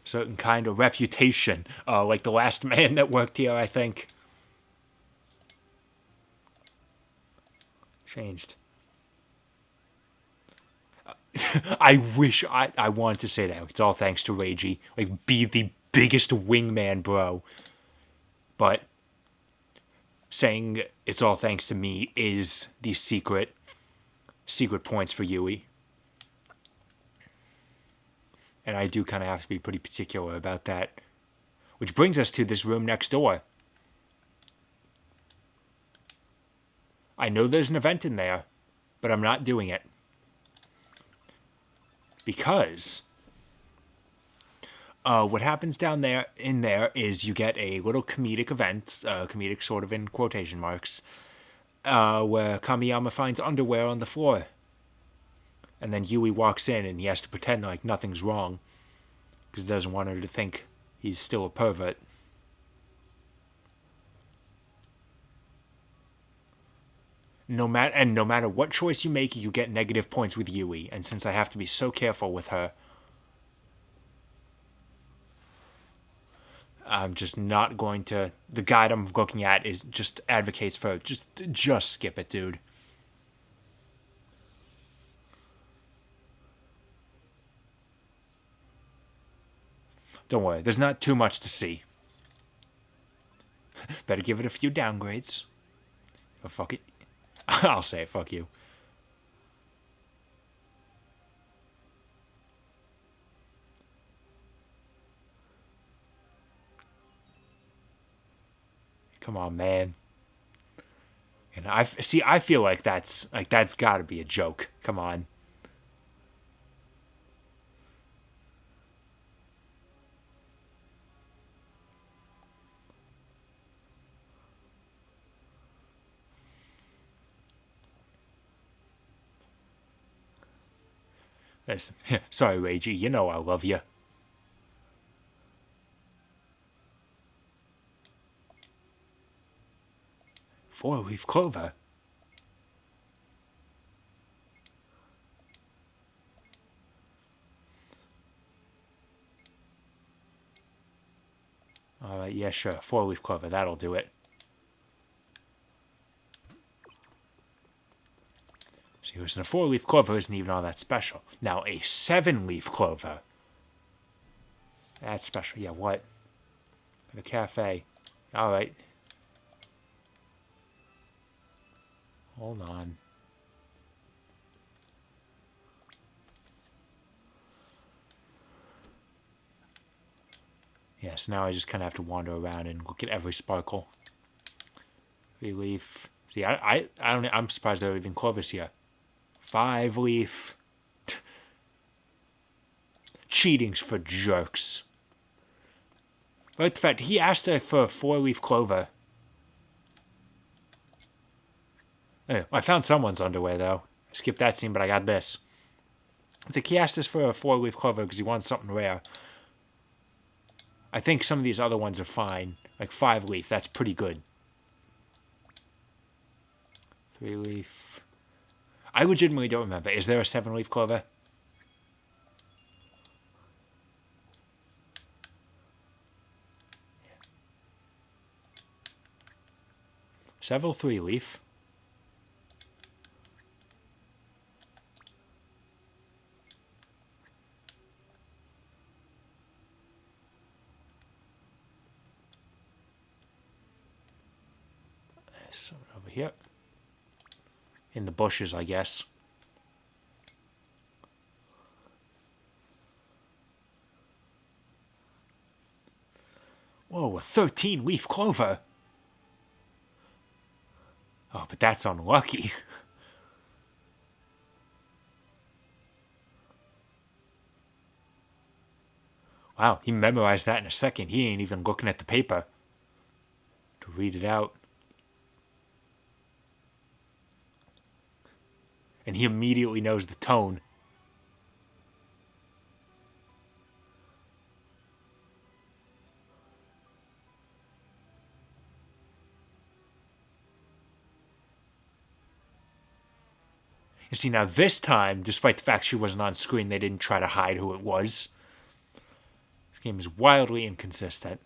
Certain kind of reputation, like the last man that worked here, I think. Changed. I wish I wanted to say that. It's all thanks to Reiji. Like, be the biggest wingman, bro. But saying it's all thanks to me is the secret points for Yui. And I do kind of have to be pretty particular about that. Which brings us to this room next door. I know there's an event in there, but I'm not doing it. Because what happens down there is you get a little comedic event, comedic sort of in quotation marks, where Kamiyama finds underwear on the floor. And then Yui walks in and he has to pretend like nothing's wrong because he doesn't want her to think he's still a pervert. No matter what choice you make, you get negative points with Yui. And since I have to be so careful with her, I'm just not going to. The guide I'm looking at is just advocates for just skip it, dude. Don't worry, there's not too much to see. Better give it a few downgrades. Oh, fuck it. I'll say it, fuck you. Come on, man. And I feel like that's got to be a joke. Come on. Listen, sorry, Reiji, you know I love you. Four-leaf clover. Alright, yeah, sure. Four-leaf clover, that'll do it. See, listen, a four-leaf clover isn't even all that special. Now, a seven-leaf clover. That's special. Yeah, what? At a cafe. Alright. Hold on. Yes, now I just kind of have to wander around and look at every sparkle. Relief. See, I don't. I'm surprised there are even clovers here. 5 leaf. Cheating's for jerks. Right, the fact he asked her for a 4-leaf clover. Hey, I found someone's underwear though. I skipped that scene, but I got this. It's like he asked us for a 4-leaf clover because he wants something rare. I think some of these other ones are fine. Like 5-leaf, that's pretty good. 3-leaf. I legitimately don't remember. Is there a 7-leaf clover? Several 3-leaf. There's someone over here. In the bushes, I guess. Whoa, a 13-leaf clover. Oh, but that's unlucky. Wow, he memorized that in a second. He ain't even looking at the paper to read it out. And he immediately knows the tone. You see, now this time, despite the fact she wasn't on screen, they didn't try to hide who it was. This game is wildly inconsistent.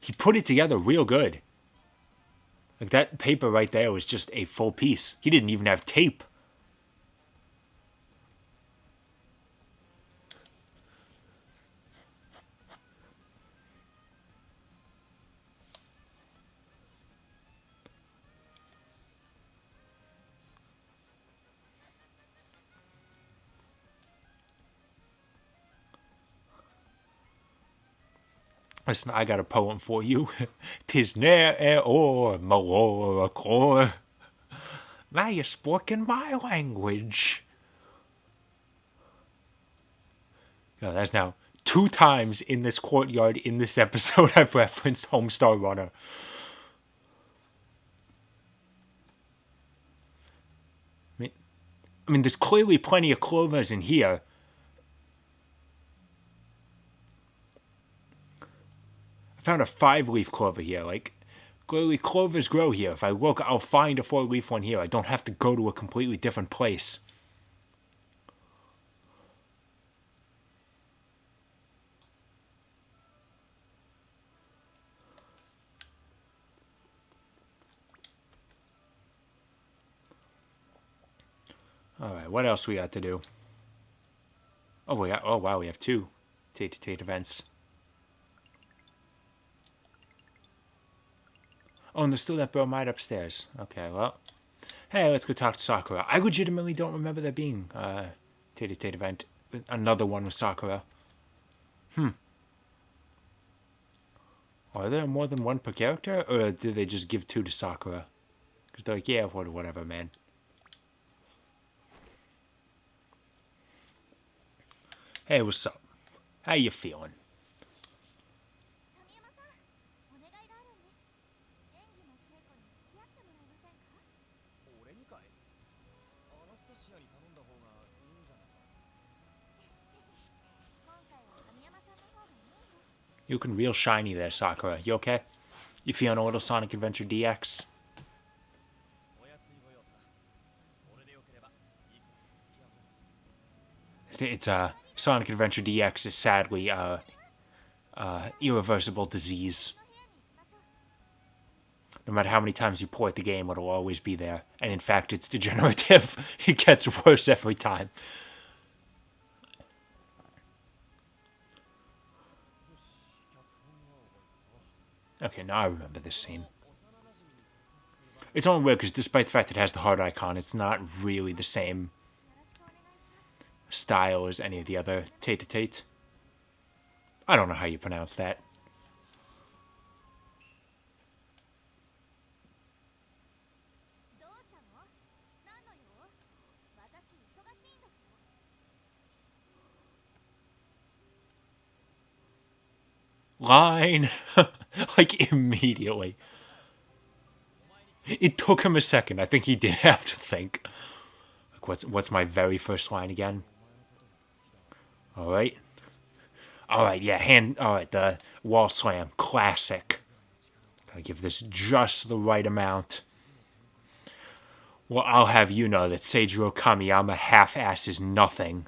He put it together real good. Like, that paper right there was just a full piece. He didn't even have tape. Listen, I got a poem for you. 'Tis ne'er or malor core. Now you're speaking my language. Oh, that's now 2 times in this courtyard in this episode I've referenced Homestar Runner. I mean, there's clearly plenty of clovers in here. I found a 5-leaf clover here. Like, clearly clovers grow here. If I look, I'll find a 4-leaf one here. I don't have to go to a completely different place. Alright, what else we got to do? Oh, wow, we have 2 Tate events. Oh, and there's still that bromide upstairs. Okay, well. Hey, let's go talk to Sakura. I legitimately don't remember there being a Tate event. Another one with Sakura. Are there more than 1 per character? Or do they just give 2 to Sakura? Because they're like, yeah, whatever, man. Hey, what's up? How you feeling? You looking real shiny there, Sakura. You okay? You feeling a little Sonic Adventure DX? It's Sonic Adventure DX is sadly irreversible disease. No matter how many times you port the game, it'll always be there. And in fact, it's degenerative. It gets worse every time. Okay, now I remember this scene. It's only weird because despite the fact that it has the heart icon, it's not really the same style as any of the other tete-a-tete. I don't know how you pronounce that. Line! Like, immediately. It took him a second. I think he did have to think. Like, what's my very first line again? Alright. Alright, yeah, alright, the wall slam. Classic. Gotta give this just the right amount. Well, I'll have you know that Seijiro Kamiyama half-ass is nothing.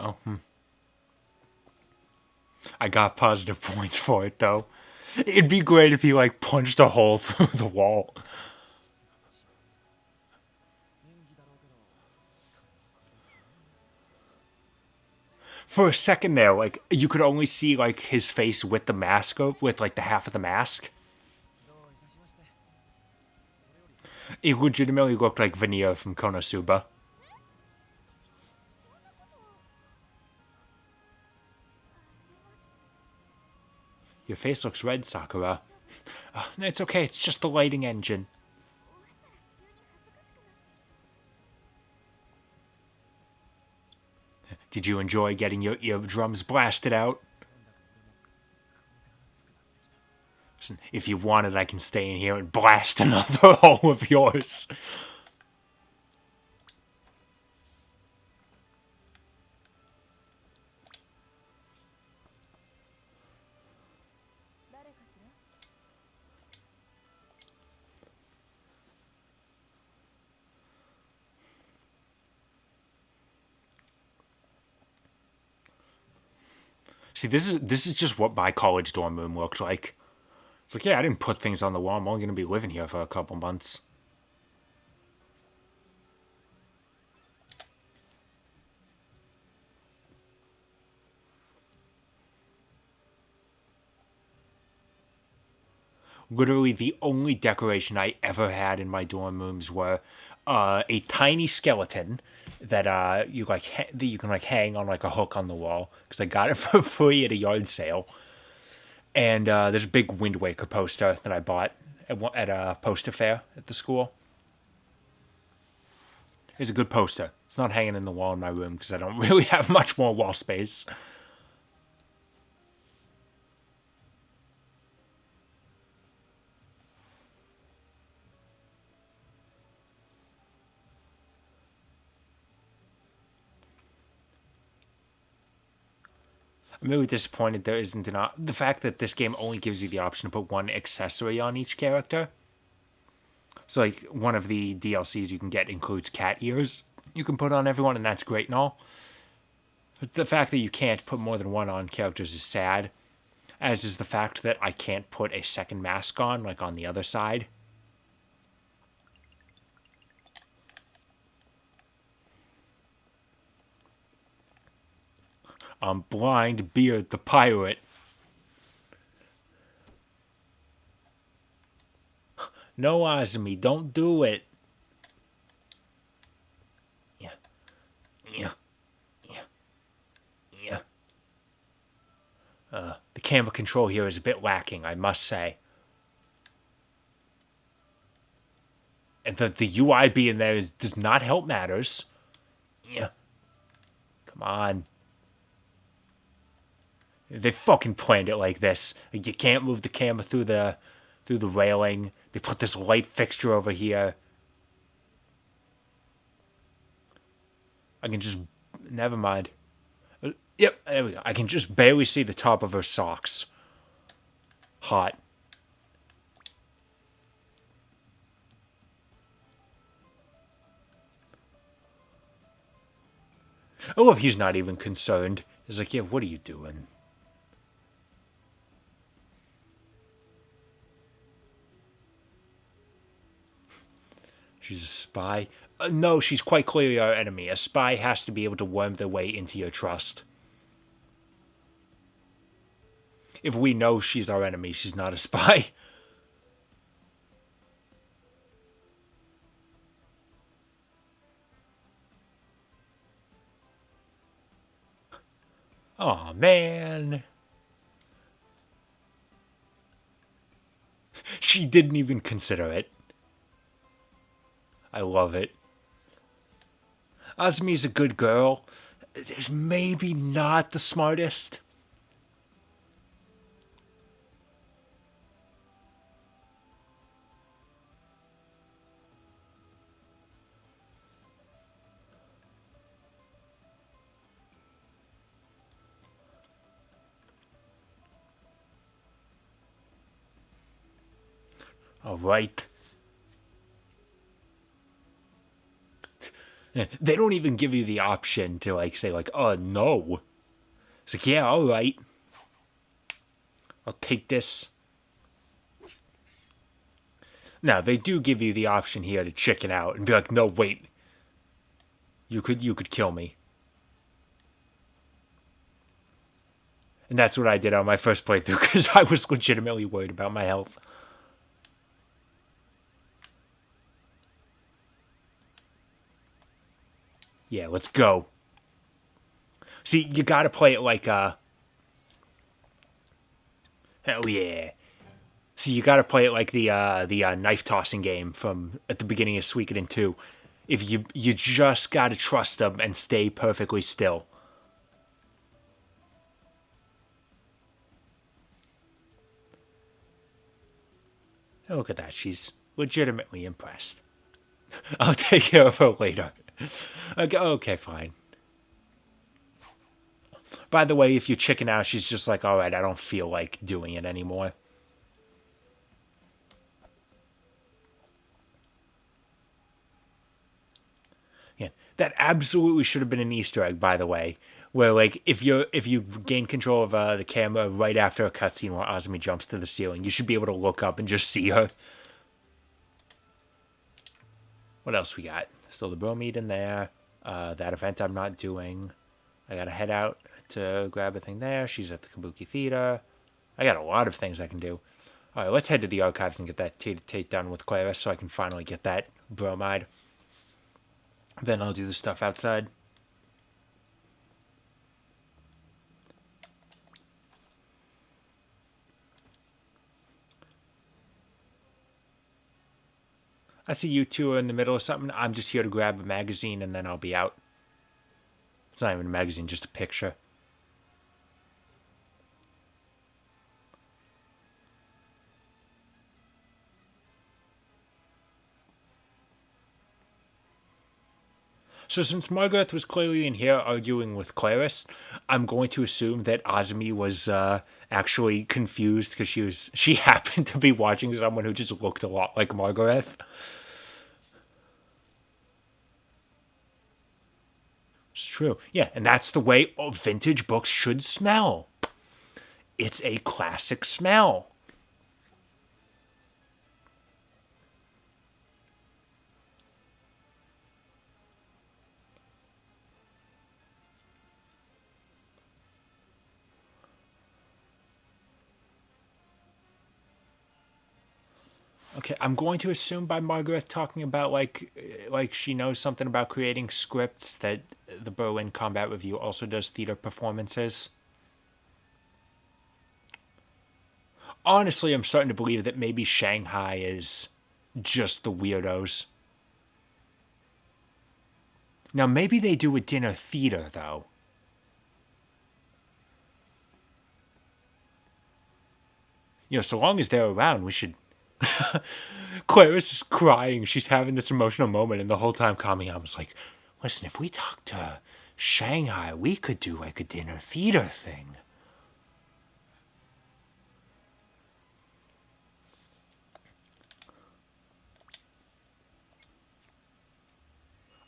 Oh, I got positive points for it, though. It'd be great if he, like, punched a hole through the wall. For a second there, like, you could only see, like, his face with the mask, with, like, the half of the mask. It legitimately looked like Veneer from Konosuba. Your face looks red, Sakura. It's okay, it's just the lighting engine. Did you enjoy getting your eardrums blasted out? If you wanted, I can stay in here and blast another hole of yours. See, this is just what my college dorm room looked like. It's like, yeah, I didn't put things on the wall. I'm only going to be living here for a couple months. Literally, the only decoration I ever had in my dorm rooms were a tiny skeleton that you can like hang on like a hook on the wall because I got it for free at a yard sale. And there's a big Wind Waker poster that I bought at a poster fair at the school. It's a good poster. It's not hanging in the wall in my room because I don't really have much more wall space. I'm really disappointed there isn't the fact that this game only gives you the option to put one accessory on each character. So, like, one of the DLCs you can get includes cat ears you can put on everyone, and that's great and all. But the fact that you can't put more than one on characters is sad, as is the fact that I can't put a second mask on, like, on the other side. I'm Blind Beard the Pirate. No, Azumi, don't do it. Yeah. Yeah. Yeah. Yeah. The camera control here is a bit lacking, I must say. And the UI being there does not help matters. Yeah. Come on. They fucking planned it like this. You can't move the camera through the railing. They put this light fixture over here. I can just... Never mind. Yep, there we go. I can just barely see the top of her socks. Hot. I love he's not even concerned. He's like, yeah, what are you doing? She's a spy? No, she's quite clearly our enemy. A spy has to be able to worm their way into your trust. If we know she's our enemy, she's not a spy. Aw, man. She didn't even consider it. I love it. Azmi's a good girl. There's maybe not the smartest. Alright. They don't even give you the option to like say like, oh no. It's like, yeah, alright. I'll take this. Now they do give you the option here to chicken out and be like, no, wait. You could kill me. And that's what I did on my first playthrough because I was legitimately worried about my health. Yeah, let's go. See, you gotta play it like hell yeah. See, you gotta play it like the knife tossing game from at the beginning of Suikoden 2. If you just gotta trust them and stay perfectly still. And look at that, she's legitimately impressed. I'll take care of her later. Okay, fine. By the way, if you chicken out, she's just like, alright, I don't feel like doing it anymore. Yeah, that absolutely should have been an Easter egg, by the way. Where like if you gain control of the camera right after a cutscene where Azumi jumps to the ceiling, you should be able to look up and just see her. What else we got? Still the bromide in there. That event I'm not doing. I gotta head out to grab a thing there. She's at the Kabuki Theater. I got a lot of things I can do. All right, let's head to the archives and get that Tate done with Clara so I can finally get that bromide. Then I'll do the stuff outside. I see you two are in the middle of something. I'm just here to grab a magazine and then I'll be out. It's not even a magazine, just a picture. So since Margaret was clearly in here arguing with Clarice, I'm going to assume that Azumi was actually confused because she happened to be watching someone who just looked a lot like Margaret. It's true. Yeah, and that's the way vintage books should smell. It's a classic smell. Okay, I'm going to assume by Margaret talking about like she knows something about creating scripts that the Berlin Combat Revue also does theater performances. Honestly, I'm starting to believe that maybe Shanghai is just the weirdos. Now, maybe they do a dinner theater, though. You know, so long as they're around, we should. Clarice is crying. She's having this emotional moment, and the whole time Kami was like, listen, if we talk to Shanghai, we could do like a dinner theater thing.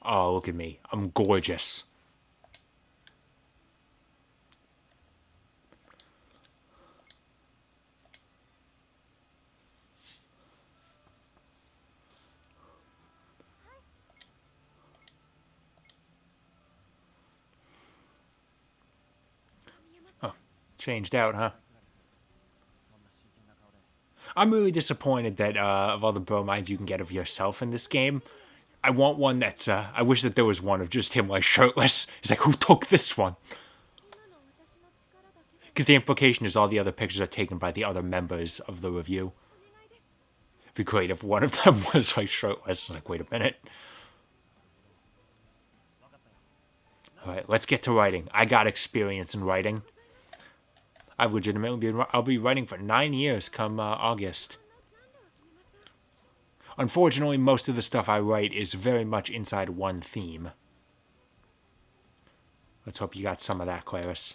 Oh, look at me. I'm gorgeous. Changed out, huh? I'm really disappointed that of all the bromides you can get of yourself in this game, I want one that's, I wish that there was one of just him, like, shirtless. He's like, who took this one? Because the implication is all the other pictures are taken by the other members of the review. It'd be great if one of them was, like, shirtless. Like, wait a minute. Alright, let's get to writing. I got experience in writing. I've legitimately I'll be writing for 9 years come August. Unfortunately, most of the stuff I write is very much inside one theme. Let's hope you got some of that, Claris.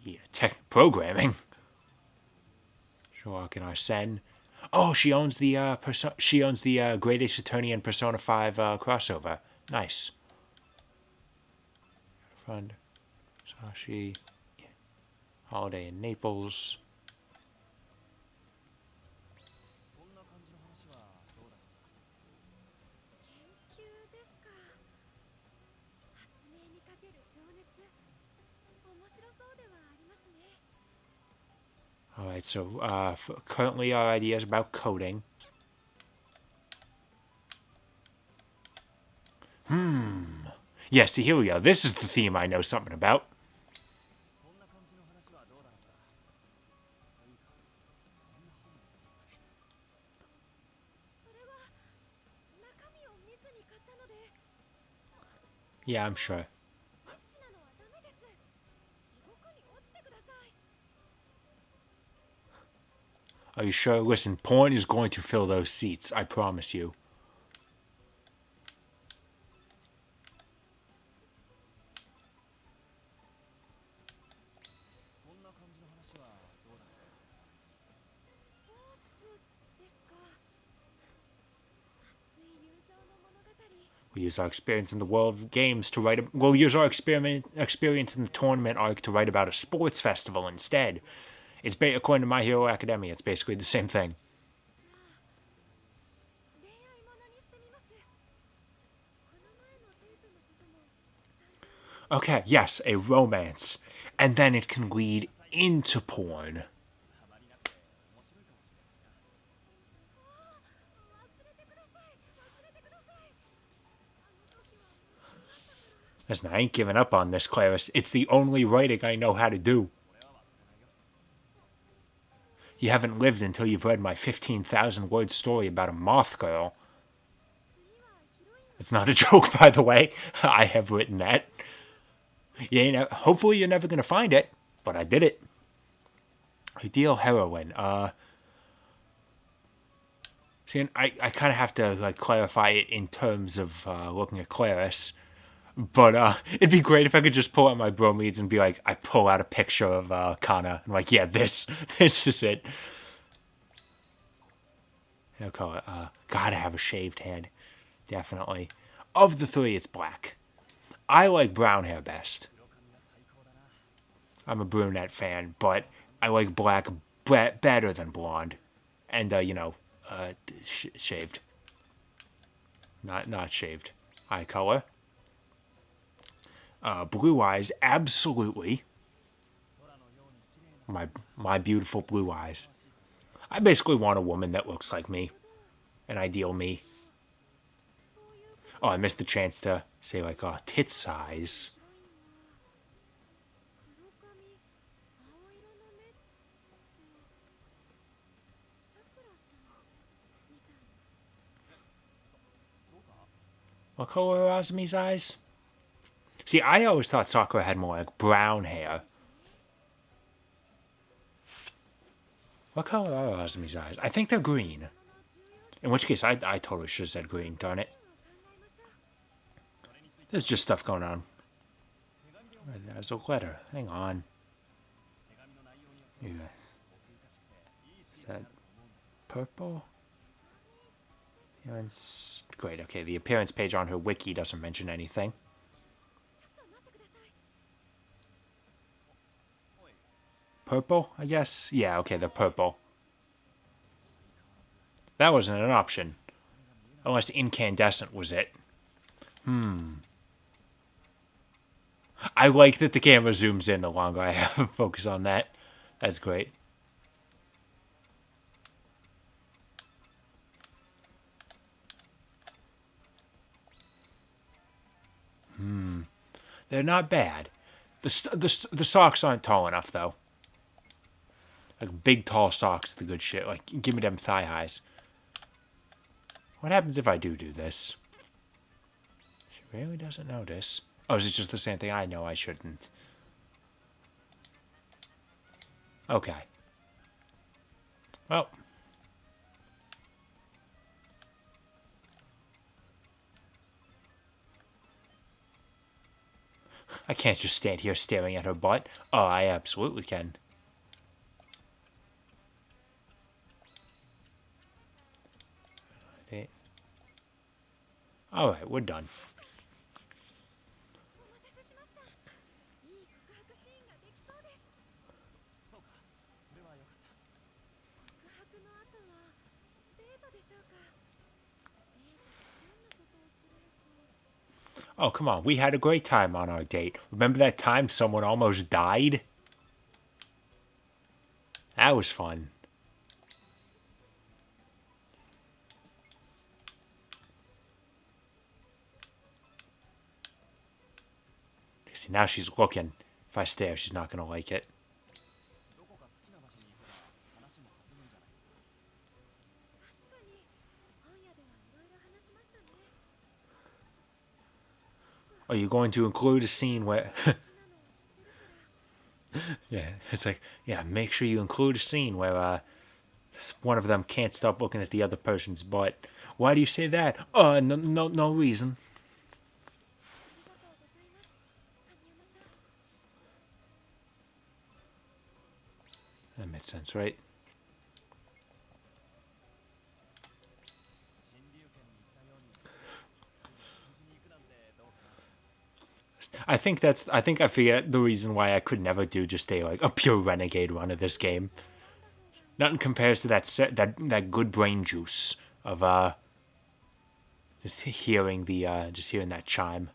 Yeah, tech programming. Sherlock and Arsene. Oh, she owns the Great Ace Attorney and Persona 5 crossover. Nice. Friend, Sashi, Holiday in Naples. Alright, so currently our idea is about coding. Yeah, see, here we go. This is the theme I know something about. Yeah, I'm sure. Are you sure? Listen, porn is going to fill those seats, I promise you. We use our experience in the world of games to write. We'll use our experience in the tournament arc to write about a sports festival instead. It's according to My Hero Academia. It's basically the same thing. Okay, yes, a romance, and then it can lead into porn. Listen, I ain't giving up on this, Claris. It's the only writing I know how to do. You haven't lived until you've read my 15,000-word story about a moth girl. It's not a joke, by the way. I have written that. Hopefully you're never going to find it, but I did it. Ideal heroine. See, I kind of have to clarify it in terms of looking at Claris. But it'd be great if I could just pull out my bromides and be like, I pull out a picture of Kana. I'm like, yeah, this is it. I'll call it, gotta have a shaved head. Definitely. Of the three, it's black. I like brown hair best. I'm a brunette fan, but I like black better than blonde. And, shaved. Not shaved. Eye color. Blue eyes, absolutely. My beautiful blue eyes. I basically want a woman that looks like me. An ideal me. Oh, I missed the chance to say, tit size. What color are Azumi's eyes? See, I always thought Sakura had more brown hair. What color are Azumi's eyes? I think they're green. In which case, I totally should have said green, darn it. There's just stuff going on. There's a letter. Hang on. Yeah. Is that purple? Great, okay. The appearance page on her wiki doesn't mention anything. Purple, I guess? Yeah, okay, they're purple. That wasn't an option. Unless incandescent was it. I like that the camera zooms in the longer I have focus on that. That's great. They're not bad. The socks aren't tall enough, though. Like, big, tall socks, the good shit. Like, give me them thigh highs. What happens if I do this? She really doesn't notice. Oh, is it just the same thing? I know I shouldn't. Okay. Well. I can't just stand here staring at her butt. Oh, I absolutely can. Alright, we're done. Oh, come on. We had a great time on our date. Remember that time someone almost died? That was fun. See, now she's looking. If I stare, she's not going to like it. Are you going to include a scene where... yeah, it's like, yeah, make sure you include a scene where one of them can't stop looking at the other person's butt. Why do you say that? No reason. That makes sense, right? I think I forget the reason why I could never do just a pure renegade run of this game. Nothing compares to that good brain juice of just hearing that chime.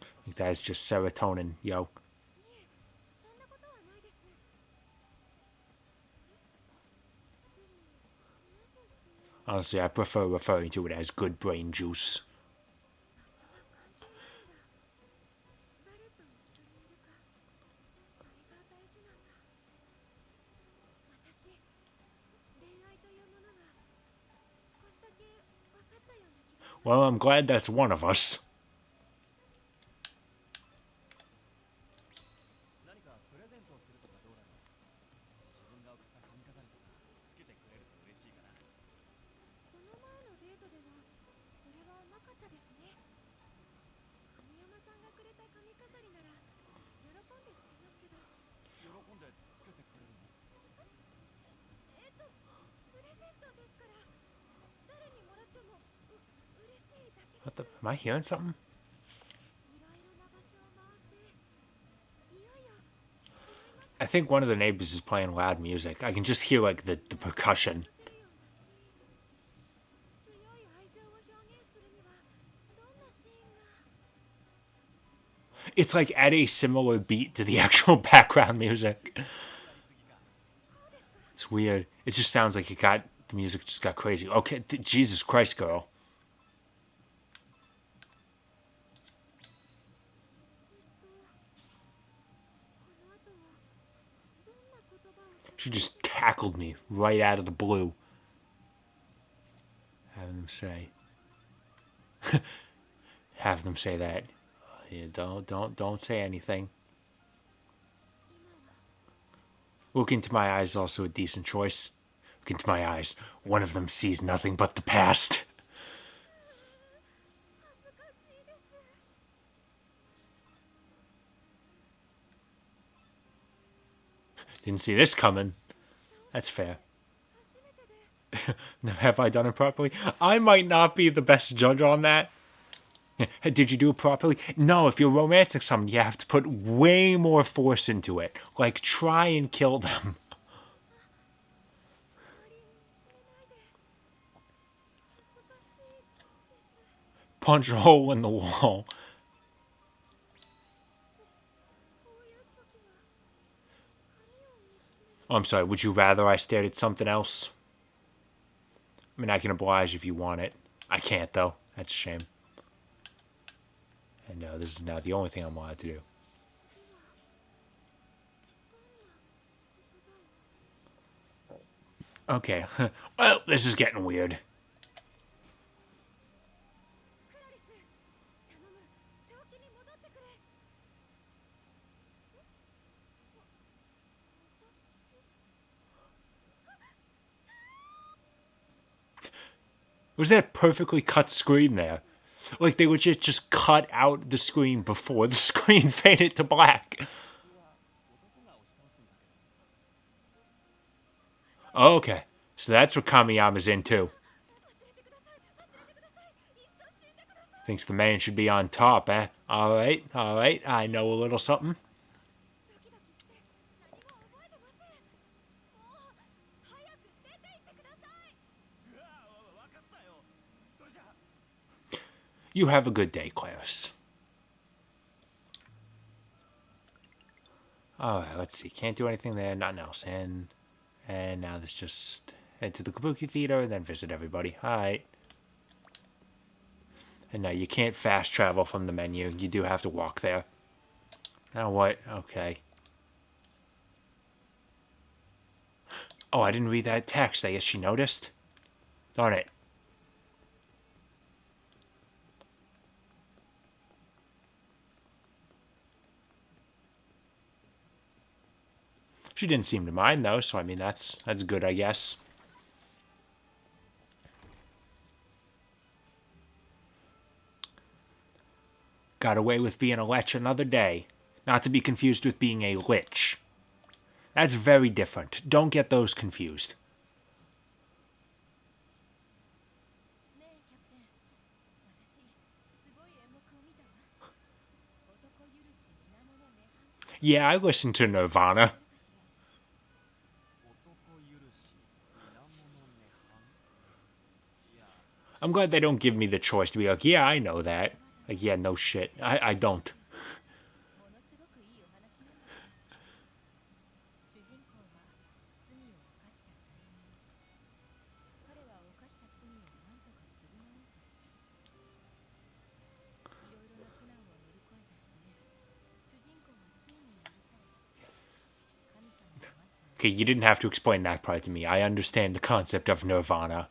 I think that is just serotonin, yo. Honestly, I prefer referring to it as good brain juice. Well, I'm glad that's one of us. What the? Am I hearing something? I think one of the neighbors is playing loud music. I can just hear like the percussion. It's like at a similar beat to the actual background music. It's weird. It just sounds like the music just got crazy. Okay, Jesus Christ, girl. She just tackled me right out of the blue. Having them say. Have them say that. Yeah, don't say anything. Look into my eyes is also a decent choice. Look into my eyes. One of them sees nothing but the past. Didn't see this coming. That's fair. Have I done it properly? I might not be the best judge on that. Did you do it properly? No, if you're romancing someone, you have to put way more force into it. Like, try and kill them. punch a hole in the wall. Oh, I'm sorry, would you rather I stared at something else? I mean, I can oblige if you want it. I can't, though. That's a shame. And no, this is not the only thing I'm allowed to do. Okay, well, this is getting weird. Was that perfectly cut screen there? Like they would just cut out the screen before the screen faded to black. Oh, okay, so that's what Kamiyama's into. Thinks the man should be on top, eh? Alright, I know a little something. You have a good day, Claris. Alright, let's see. Can't do anything there, nothing else. And now let's just head to the Kabuki Theater and then visit everybody. Alright. And now you can't fast travel from the menu. You do have to walk there. Now what? Okay. Oh, I didn't read that text. I guess she noticed. Darn it. She didn't seem to mind, though, so I mean, that's good, I guess. Got away with being a lech another day. Not to be confused with being a lich. That's very different. Don't get those confused. Yeah, I listened to Nirvana. I'm glad they don't give me the choice to be like, yeah, I know that. Like, yeah, no shit. I don't. Okay, you didn't have to explain that part to me. I understand the concept of Nirvana.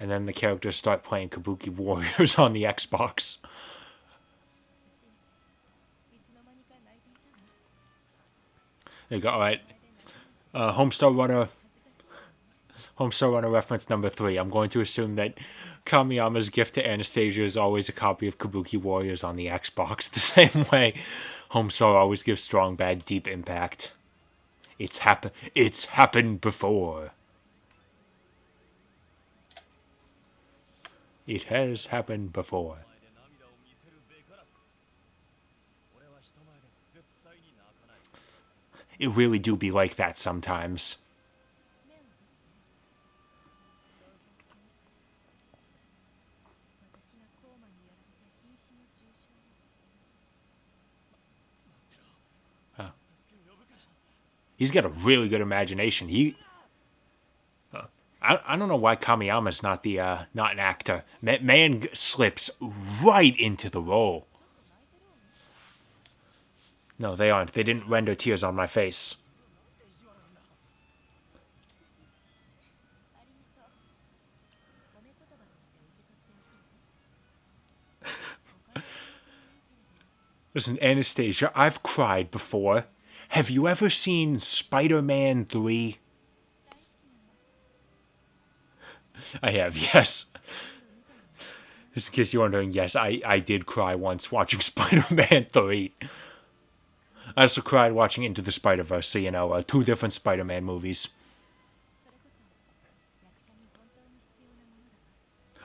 And then the characters start playing Kabuki Warriors on the Xbox. There you go, alright. Homestar Runner reference number 3. I'm going to assume that Kamiyama's gift to Anastasia is always a copy of Kabuki Warriors on the Xbox, the same way Homestar always gives Strong Bad Deep Impact. It's happened before. It has happened before. It really do be like that sometimes. He's got a really good imagination. I don't know why Kamiyama's not an actor. Man slips right into the role. No, they aren't. They didn't render tears on my face. Listen, Anastasia, I've cried before. Have you ever seen Spider-Man 3? I have, yes. Just in case you're wondering, yes, I did cry once watching Spider-Man 3. I also cried watching Into the Spider-Verse, so, you know, 2 different Spider-Man movies.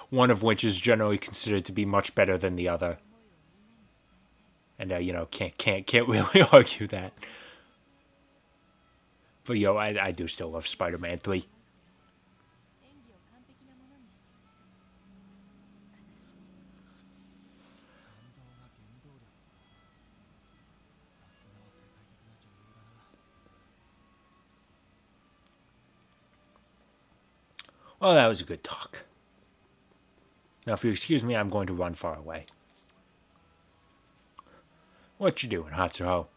One of which is generally considered to be much better than the other. And you know, can't really argue that. But yo, I do still love Spider-Man 3. Well, that was a good talk. Now, if you excuse me, I'm going to run far away. What you doing, Hatsuho?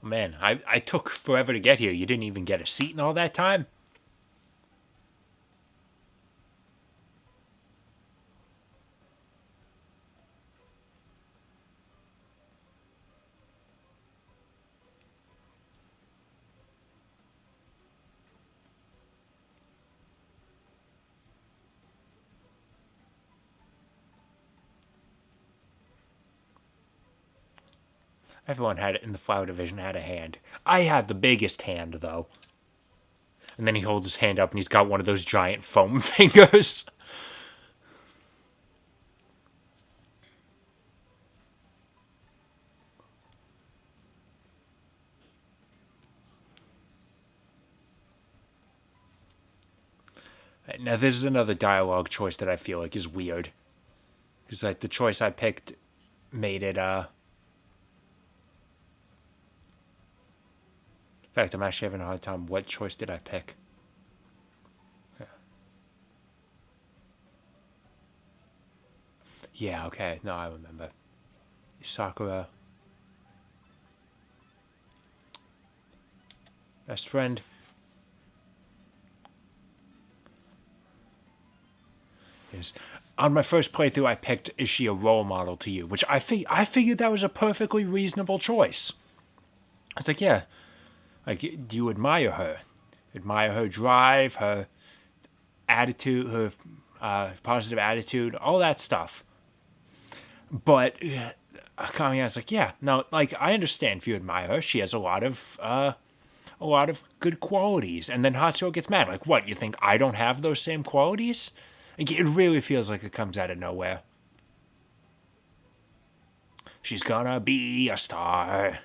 Man, I took forever to get here. You didn't even get a seat in all that time? Everyone had it in the flower division had a hand. I had the biggest hand, though. And then he holds his hand up and he's got one of those giant foam fingers. Now, this is another dialogue choice that I feel like is weird. Because, like, the choice I picked made it, In fact, I'm actually having a hard time. What choice did I pick? Yeah, okay. No, I remember. Sakura. Best friend. Yes. On my first playthrough, I picked, is she a role model to you? Which I figured that was a perfectly reasonable choice. I was like, yeah. Like, do you admire her? Admire her drive, her attitude, her positive attitude, all that stuff. But I was like, yeah, no, like I understand if you admire her, she has a lot of good qualities. And then Hatsuho gets mad, like, what? You think I don't have those same qualities? Like, it really feels like it comes out of nowhere. She's gonna be a star.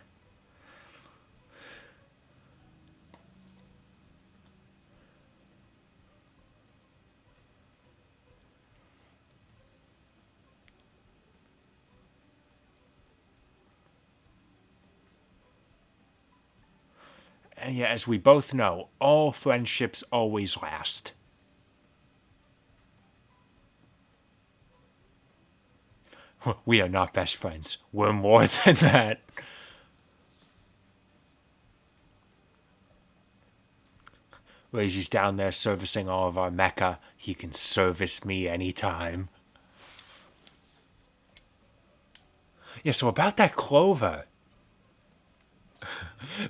And yeah, as we both know, all friendships always last. We are not best friends. We're more than that. Reiji's down there servicing all of our mecha. He can service me anytime. Yeah, so about that clover.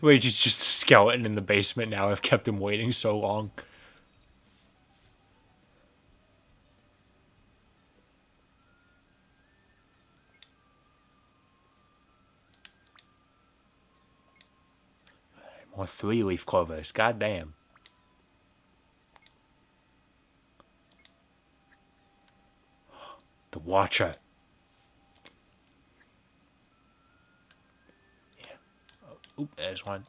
Reiji's just a skeleton in the basement now. I've kept him waiting so long. More 3-leaf clovers. Goddamn. The Watcher. Yeah. Oh, oop, there's one.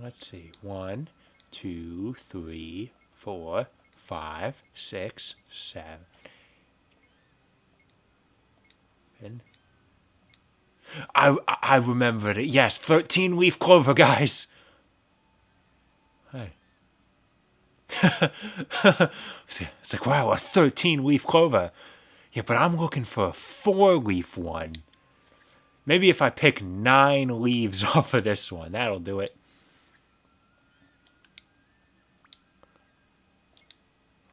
Let's see. 1, 2, 3, 4, 5, 6, 7. I remembered it. Yes, 13-leaf clover, guys. Hey. It's like, wow, a 13-leaf clover. Yeah, but I'm looking for a 4-leaf one. Maybe if I pick 9 leaves off of this one, that'll do it.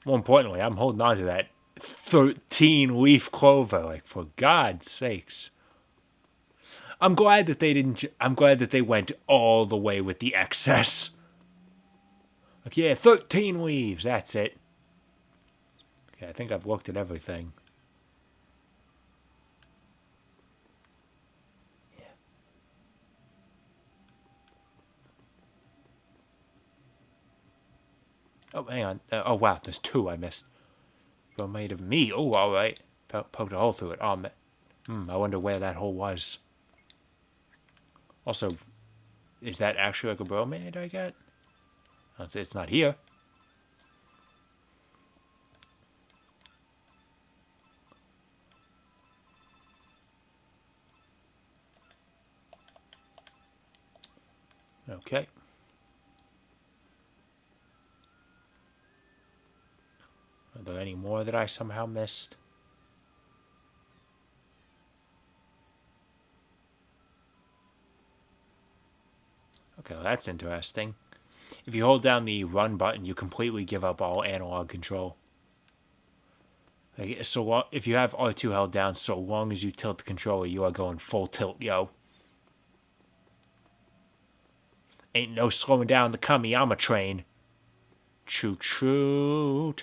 More importantly, I'm holding on to that 13-leaf clover. Like, for God's sakes. I'm glad that they didn't. I'm glad that they went all the way with the excess. Like, yeah, 13 leaves. That's it. Okay, I think I've looked at everything. Oh, hang on. Oh, wow. There's two I missed. Well, made of me. Oh, all right. Poked a hole through it. Oh, man. I wonder where that hole was. Also, is that actually like a bromade I get? It's not here. Okay. Are there any more that I somehow missed? Okay, well, that's interesting. If you hold down the run button, you completely give up all analog control. Like, so if you have R2 held down, so long as you tilt the controller, you are going full tilt, yo. Ain't no slowing down the Kamiyama train. Choot choot.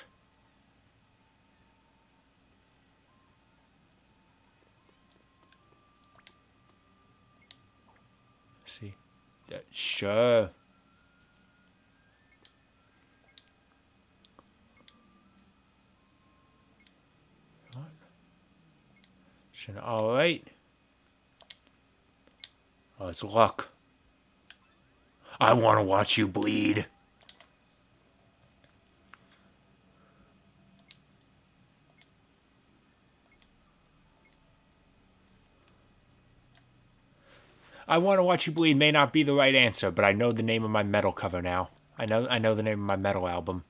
See, sure. All right. Oh, it's luck. I want to watch you bleed. I want to watch you bleed may not be the right answer, but I know the name of my metal cover now. I know the name of my metal album.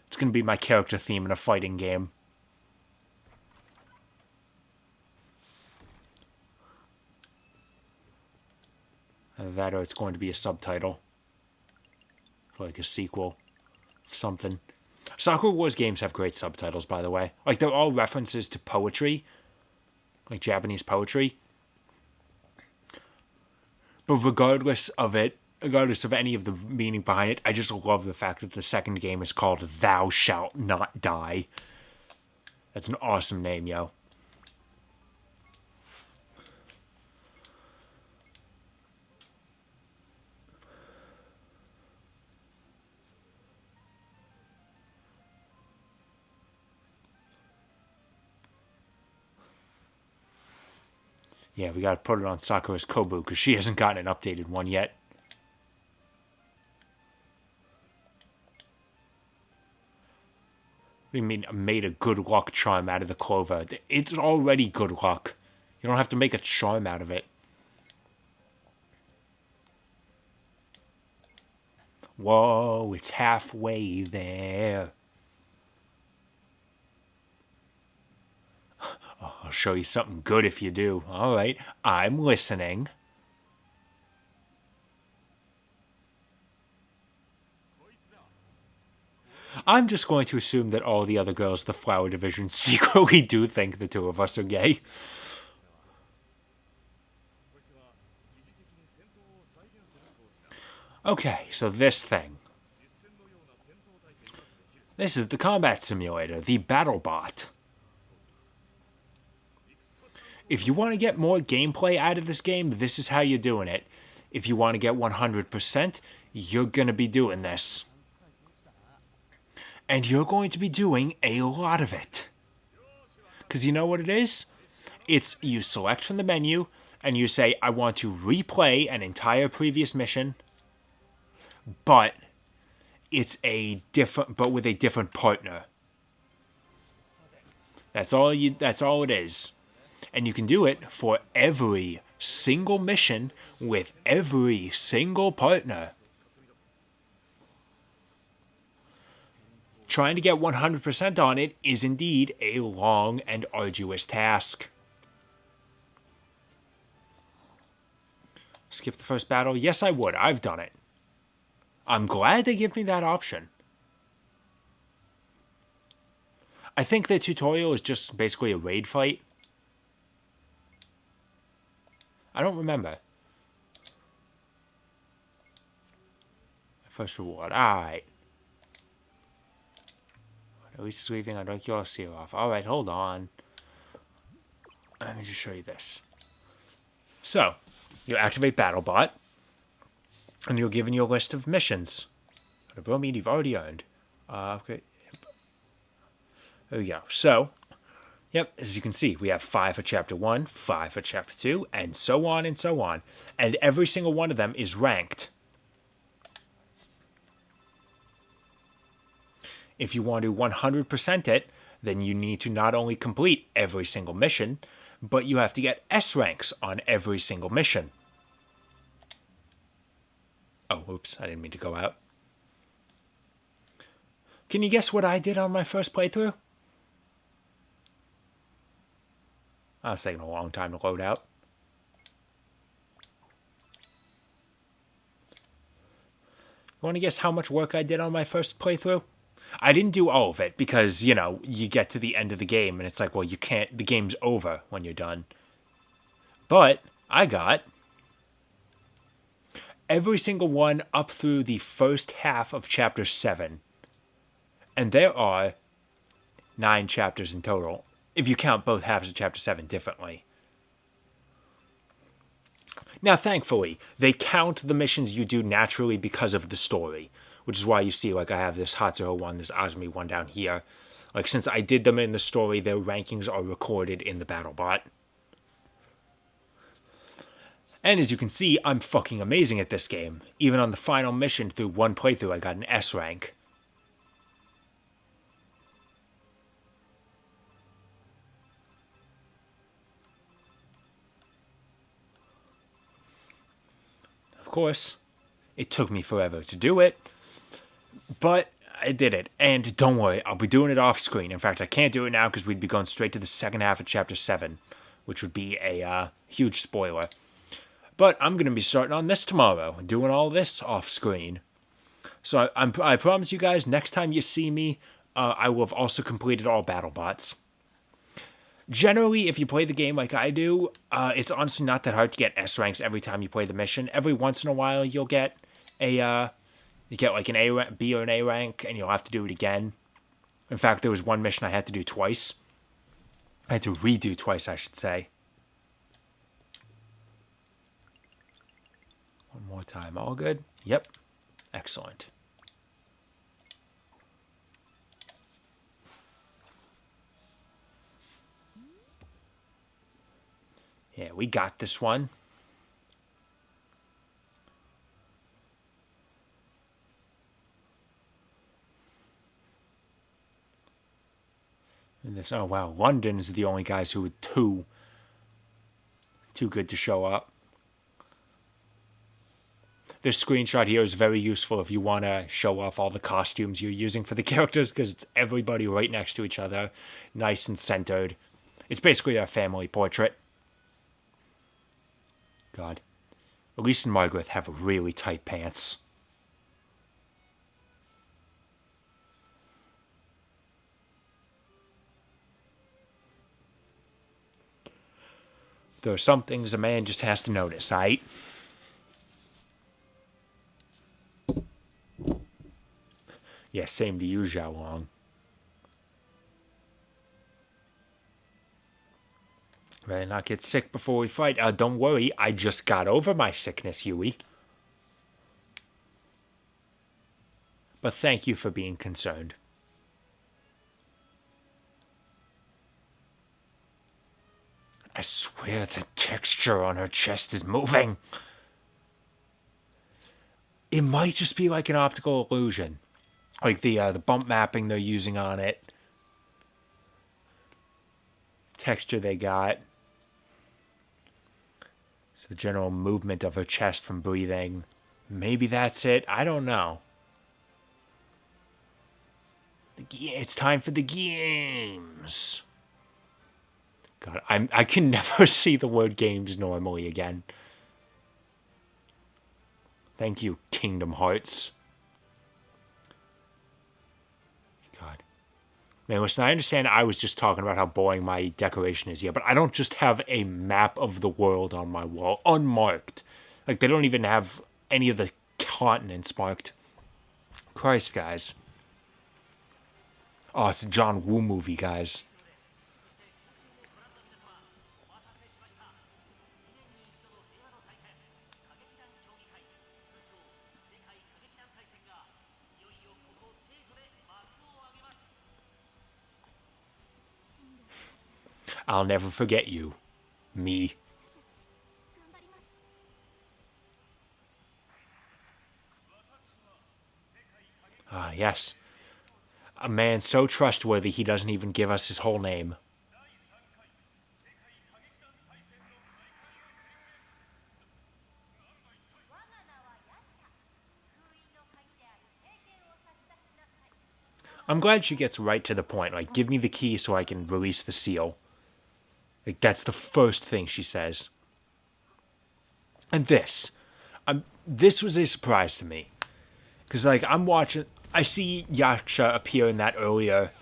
It's gonna be my character theme in a fighting game. That or it's going to be a subtitle. Like a sequel. Something. Sakura Wars games have great subtitles, by the way. Like, they're all references to poetry. Like Japanese poetry. But regardless of any of the meaning behind it, I just love the fact that the second game is called Thou Shalt Not Die. That's an awesome name, yo. Yeah, we gotta put it on Sakura's Kobu, because she hasn't gotten an updated one yet. What do you mean, made a good luck charm out of the clover? It's already good luck. You don't have to make a charm out of it. Whoa, it's halfway there. Oh, I'll show you something good if you do. All right, I'm listening. I'm just going to assume that all the other girls in the Flower Division secretly do think the two of us are gay. Okay, so this thing. This is the combat simulator, the BattleBot. If you want to get more gameplay out of this game, this is how you're doing it. If you want to get 100%, you're going to be doing this. And you're going to be doing a lot of it. Because you know what it is? It's you select from the menu and you say, I want to replay an entire previous mission, but it's but with a different partner. That's all it is. And you can do it for every single mission with every single partner. Trying to get 100% on it is indeed a long and arduous task. Skip the first battle? Yes, I would. I've done it. I'm glad they give me that option. I think the tutorial is just basically a raid fight. I don't remember. First reward. Alright. At least it's leaving a regular seal off. Alright, hold on. Let me just show you this. So, you activate BattleBot. And you're given your list of missions. A bromine you've already earned. Okay. There we go. So, yep, as you can see, we have 5 for Chapter 1, 5 for Chapter 2, and so on and so on. And every single one of them is ranked. If you want to 100% it, then you need to not only complete every single mission, but you have to get S ranks on every single mission. Oh, oops, I didn't mean to go out. Can you guess what I did on my first playthrough? I was taking a long time to load out. You want to guess how much work I did on my first playthrough? I didn't do all of it because, you know, you get to the end of the game and it's like, well, you can't, the game's over when you're done. But I got every single one up through the first half of Chapter 7. And there are 9 chapters in total, if you count both halves of Chapter 7 differently. Now, thankfully, they count the missions you do naturally because of the story, which is why you see, like, I have this Hatsuho one, this Azumi one down here. Like, since I did them in the story, their rankings are recorded in the BattleBot. And as you can see, I'm fucking amazing at this game. Even on the final mission through one playthrough, I got an S rank. Of course, it took me forever to do it, but I did it. And don't worry, I'll be doing it off screen. In fact, I can't do it now because we'd be going straight to the second half of Chapter 7, which would be a huge spoiler. But I'm going to be starting on this tomorrow, doing all this off screen. So I promise you guys, next time you see me, I will have also completed all BattleBots. Generally, if you play the game like I do, it's honestly not that hard to get S ranks every time you play the mission. Every once in a while, you'll get you get like an A rank, B or an A rank, and you'll have to do it again. In fact, there was one mission I had to do twice. I had to redo twice, I should say. One more time. All good? Yep. Excellent. Yeah, we got this one. And this, oh wow, London's the only guys who were too good to show up. This screenshot here is very useful if you want to show off all the costumes you're using for the characters, because it's everybody right next to each other, nice and centered. It's basically a family portrait. God. Elise and Margaret have really tight pants. There are some things a man just has to notice, right? Yeah, same to you, Zhao Long. Better not get sick before we fight. Don't worry, I just got over my sickness, Yui. But thank you for being concerned. I swear the texture on her chest is moving. It might just be like an optical illusion. Like the bump mapping they're using on it. Texture they got. It's the general movement of her chest from breathing. Maybe that's it. I don't know. It's time for the games. God, I can never see the word games normally again. Thank you, Kingdom Hearts. God. Man, listen, I understand I was just talking about how boring my decoration is here, but I don't just have a map of the world on my wall, unmarked. Like, they don't even have any of the continents marked. Christ, guys. Oh, it's a John Woo movie, guys. I'll never forget you. Me. Ah, yes. A man so trustworthy he doesn't even give us his whole name. I'm glad she gets right to the point. Like, give me the key so I can release the seal. Like, that's the first thing she says. And this was a surprise to me. Because, like, I'm watching, I see Yaksha appear in that earlier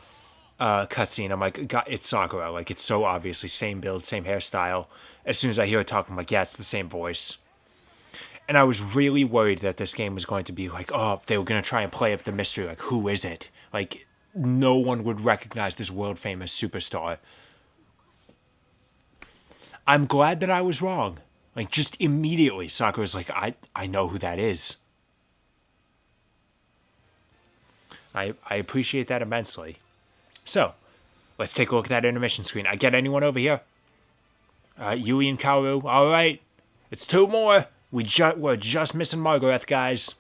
cutscene. I'm like, God, it's Sakura. Like, it's so obviously same build, same hairstyle. As soon as I hear her talk, I'm like, yeah, it's the same voice. And I was really worried that this game was going to be like, oh, they were going to try and play up the mystery. Like, who is it? Like, no one would recognize this world famous superstar. I'm glad that I was wrong. Like, just immediately, Sakura's like, I know who that is. I appreciate that immensely. So, let's take a look at that intermission screen. I get anyone over here? Yui and Kaoru. All right. It's two more. We're just missing Margaret, guys.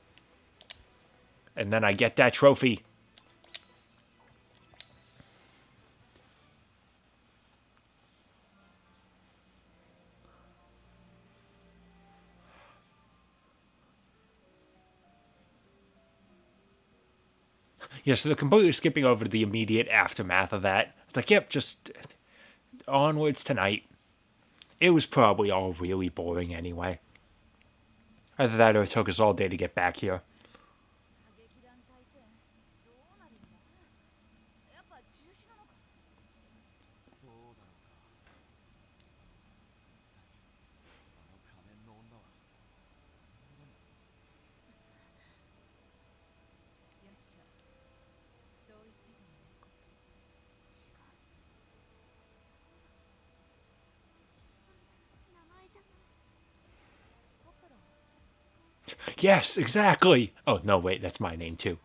And then I get that trophy. Yeah, so they're completely skipping over to the immediate aftermath of that. It's like, yep, just onwards tonight. It was probably all really boring anyway. Either that or it took us all day to get back here. Yes, exactly. Oh, no, wait, that's my name too.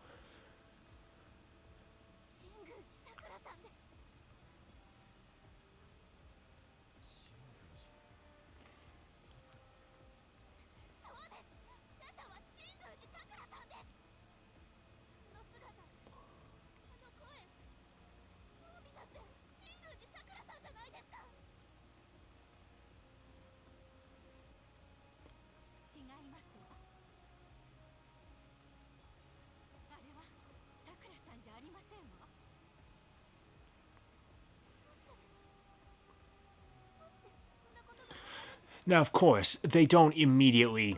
Now, of course, they don't immediately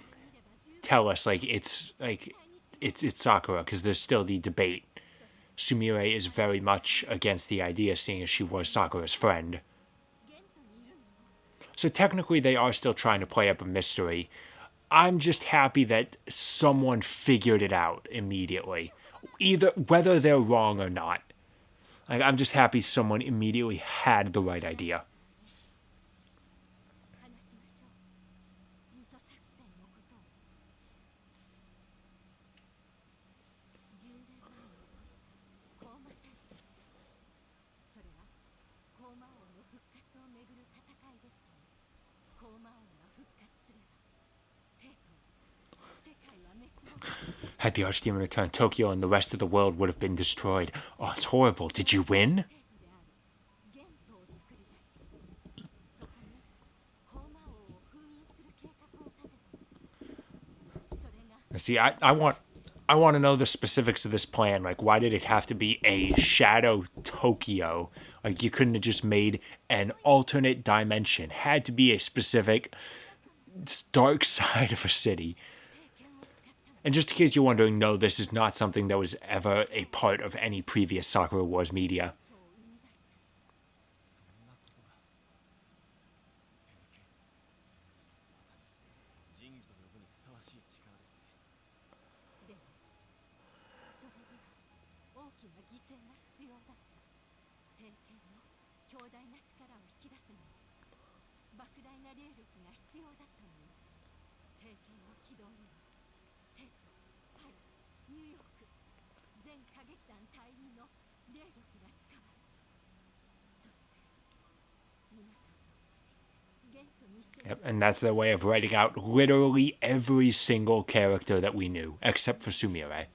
tell us it's Sakura because there's still the debate. Sumire is very much against the idea, seeing as she was Sakura's friend. So technically, they are still trying to play up a mystery. I'm just happy that someone figured it out immediately, either whether they're wrong or not. Like, I'm just happy someone immediately had the right idea. Had the Archdemon returned, Tokyo and the rest of the world would have been destroyed. Oh, it's horrible. Did you win? See, I want to know the specifics of this plan. Like, why did it have to be a shadow Tokyo? Like, you couldn't have just made an alternate dimension. Had to be a specific dark side of a city. And just in case you're wondering, no, this is not something that was ever a part of any previous Sakura Wars media. Yep, and that's their way of writing out literally every single character that we knew, except for Sumire.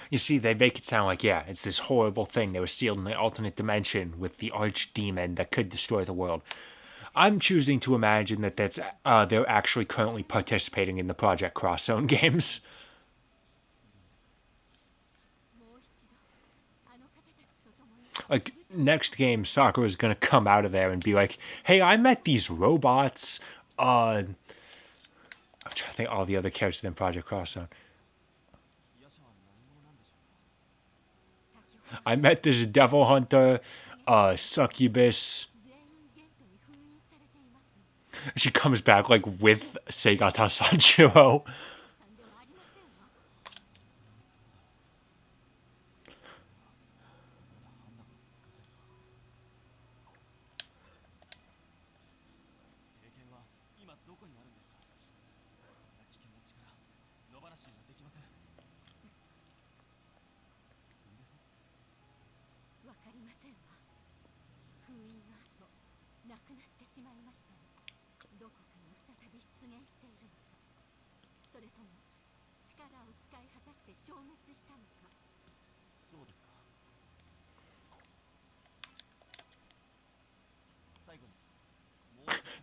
You see, they make it sound like, yeah, it's this horrible thing that was sealed in the alternate dimension with the archdemon that could destroy the world. I'm choosing to imagine that they're actually currently participating in the Project Cross Zone games. Like, next game, Sakura is going to come out of there and be like, hey, I met these robots. I'm trying to think all the other characters in Project Cross Zone. I met this devil hunter, succubus. She comes back like with Seigata Sanjiro.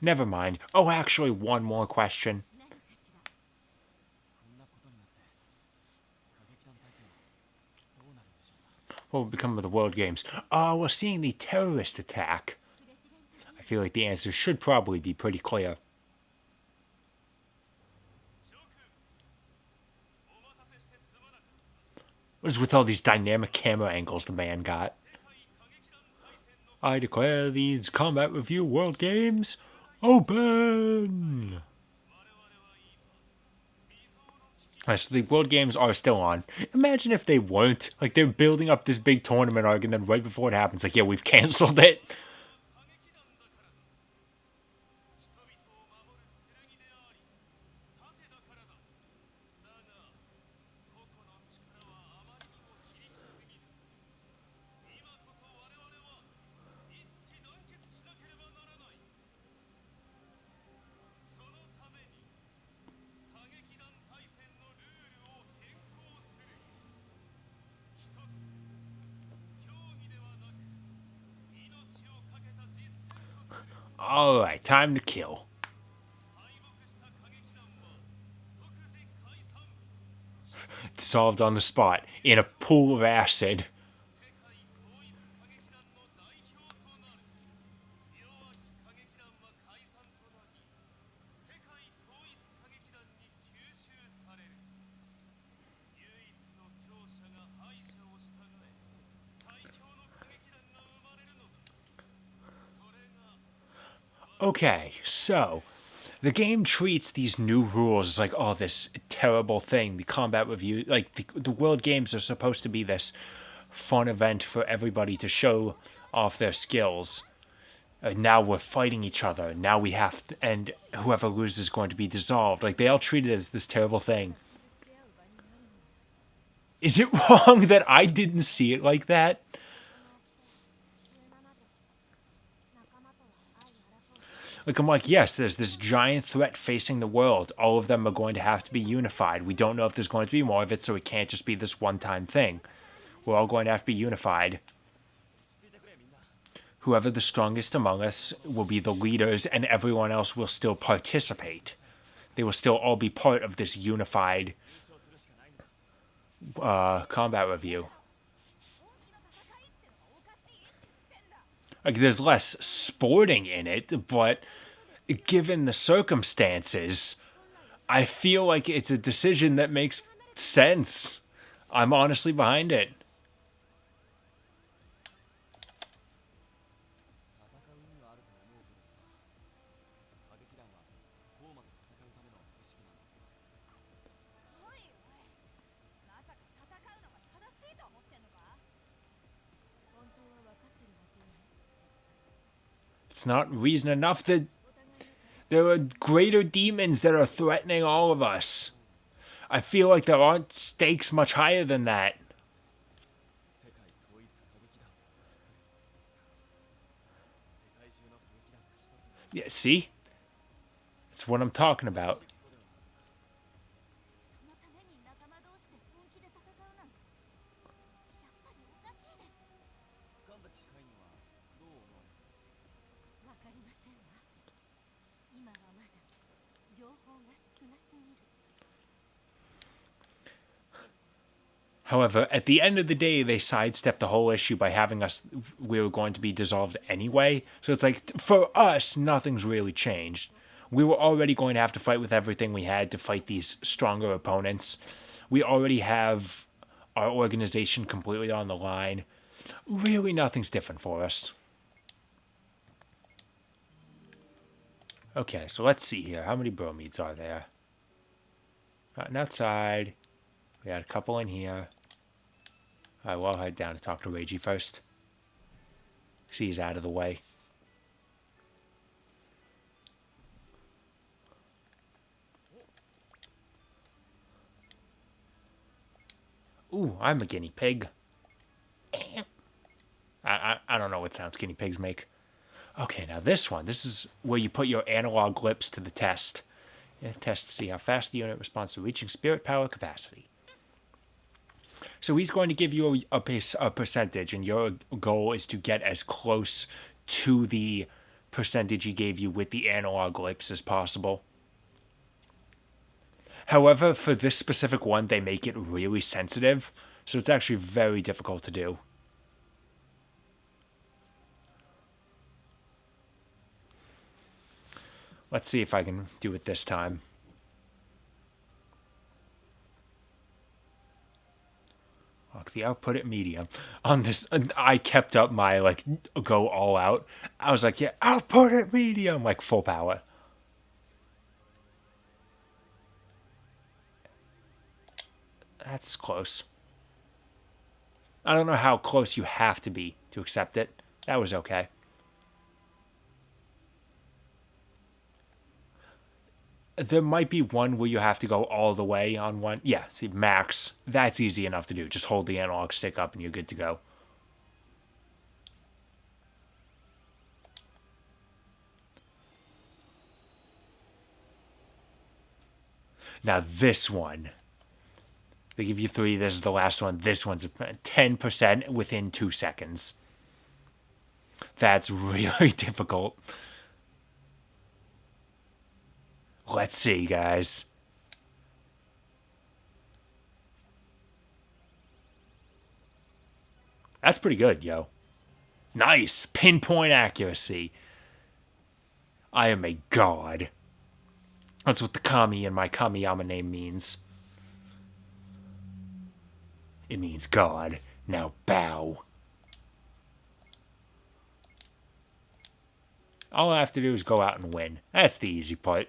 Never mind. Oh, actually, one more question. What will become of the World Games? We're seeing the terrorist attack. I feel like the answer should probably be pretty clear. What is with all these dynamic camera angles the man got? I declare these Combat Revue World Games open! Right, so the World Games are still on. Imagine if they weren't. Like, they're building up this big tournament arc, and then right before it happens, like, yeah, we've canceled it. Alright, time to kill. Solved on the spot, in a pool of acid. Okay, so the game treats these new rules as like, oh, this terrible thing. The Combat Revue, like the World Games are supposed to be this fun event for everybody to show off their skills. Now we're fighting each other. Now we have to, and whoever loses is going to be dissolved. Like, they all treat it as this terrible thing. Is it wrong that I didn't see it like that? Like, I'm like, yes, there's this giant threat facing the world. All of them are going to have to be unified. We don't know if there's going to be more of it, so it can't just be this one-time thing. We're all going to have to be unified. Whoever the strongest among us will be the leaders, and everyone else will still participate. They will still all be part of this unified combat review. Like, there's less sporting in it, but given the circumstances, I feel like it's a decision that makes sense. I'm honestly behind it. That's not reason enough. There are greater demons that are threatening all of us. I feel like there aren't stakes much higher than that. Yeah, see? That's what I'm talking about. However, at the end of the day, they sidestepped the whole issue by having us, we were going to be dissolved anyway. So it's like, for us, nothing's really changed. We were already going to have to fight with everything we had to fight these stronger opponents. We already have our organization completely on the line. Really, nothing's different for us. Okay, so let's see here. How many bromides are there? Nothing outside. We got a couple in here. Alright, well, I'll head down to talk to Reiji first. See, he's out of the way. Ooh, I'm a guinea pig. I don't know what sounds guinea pigs make. Okay, now this one. This is where you put your analog lips to the test. Test to see how fast the unit responds to reaching spirit power capacity. So he's going to give you a percentage, and your goal is to get as close to the percentage he gave you with the analog lips as possible. However, for this specific one, they make it really sensitive, so it's actually very difficult to do. Let's see if I can do it this time. Look, the output at medium. On this, I kept up my, like, go all out. I was like, yeah, output at medium, like, full power. That's close. I don't know how close you have to be to accept it. That was okay. There might be one where you have to go all the way on one. Yeah, see, max. That's easy enough to do. Just hold the analog stick up and you're good to go. Now this one. They give you 3. This is the last one. This one's 10% within 2 seconds. That's really difficult. Let's see, guys. That's pretty good, yo. Nice. Pinpoint accuracy. I am a god. That's what the kami in my Kamiyama name means. It means god. Now bow. All I have to do is go out and win. That's the easy part.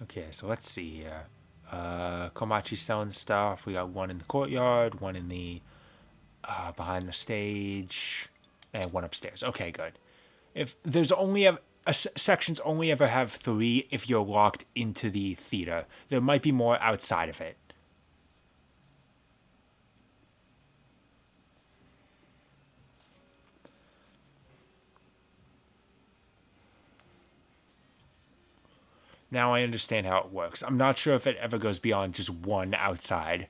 Okay, so let's see here. Komachi selling stuff. We got one in the courtyard, one in the behind the stage, and one upstairs. Okay, good. If there's only sections only ever have 3 if you're locked into the theater. There might be more outside of it. Now I understand how it works. I'm not sure if it ever goes beyond just 1 outside.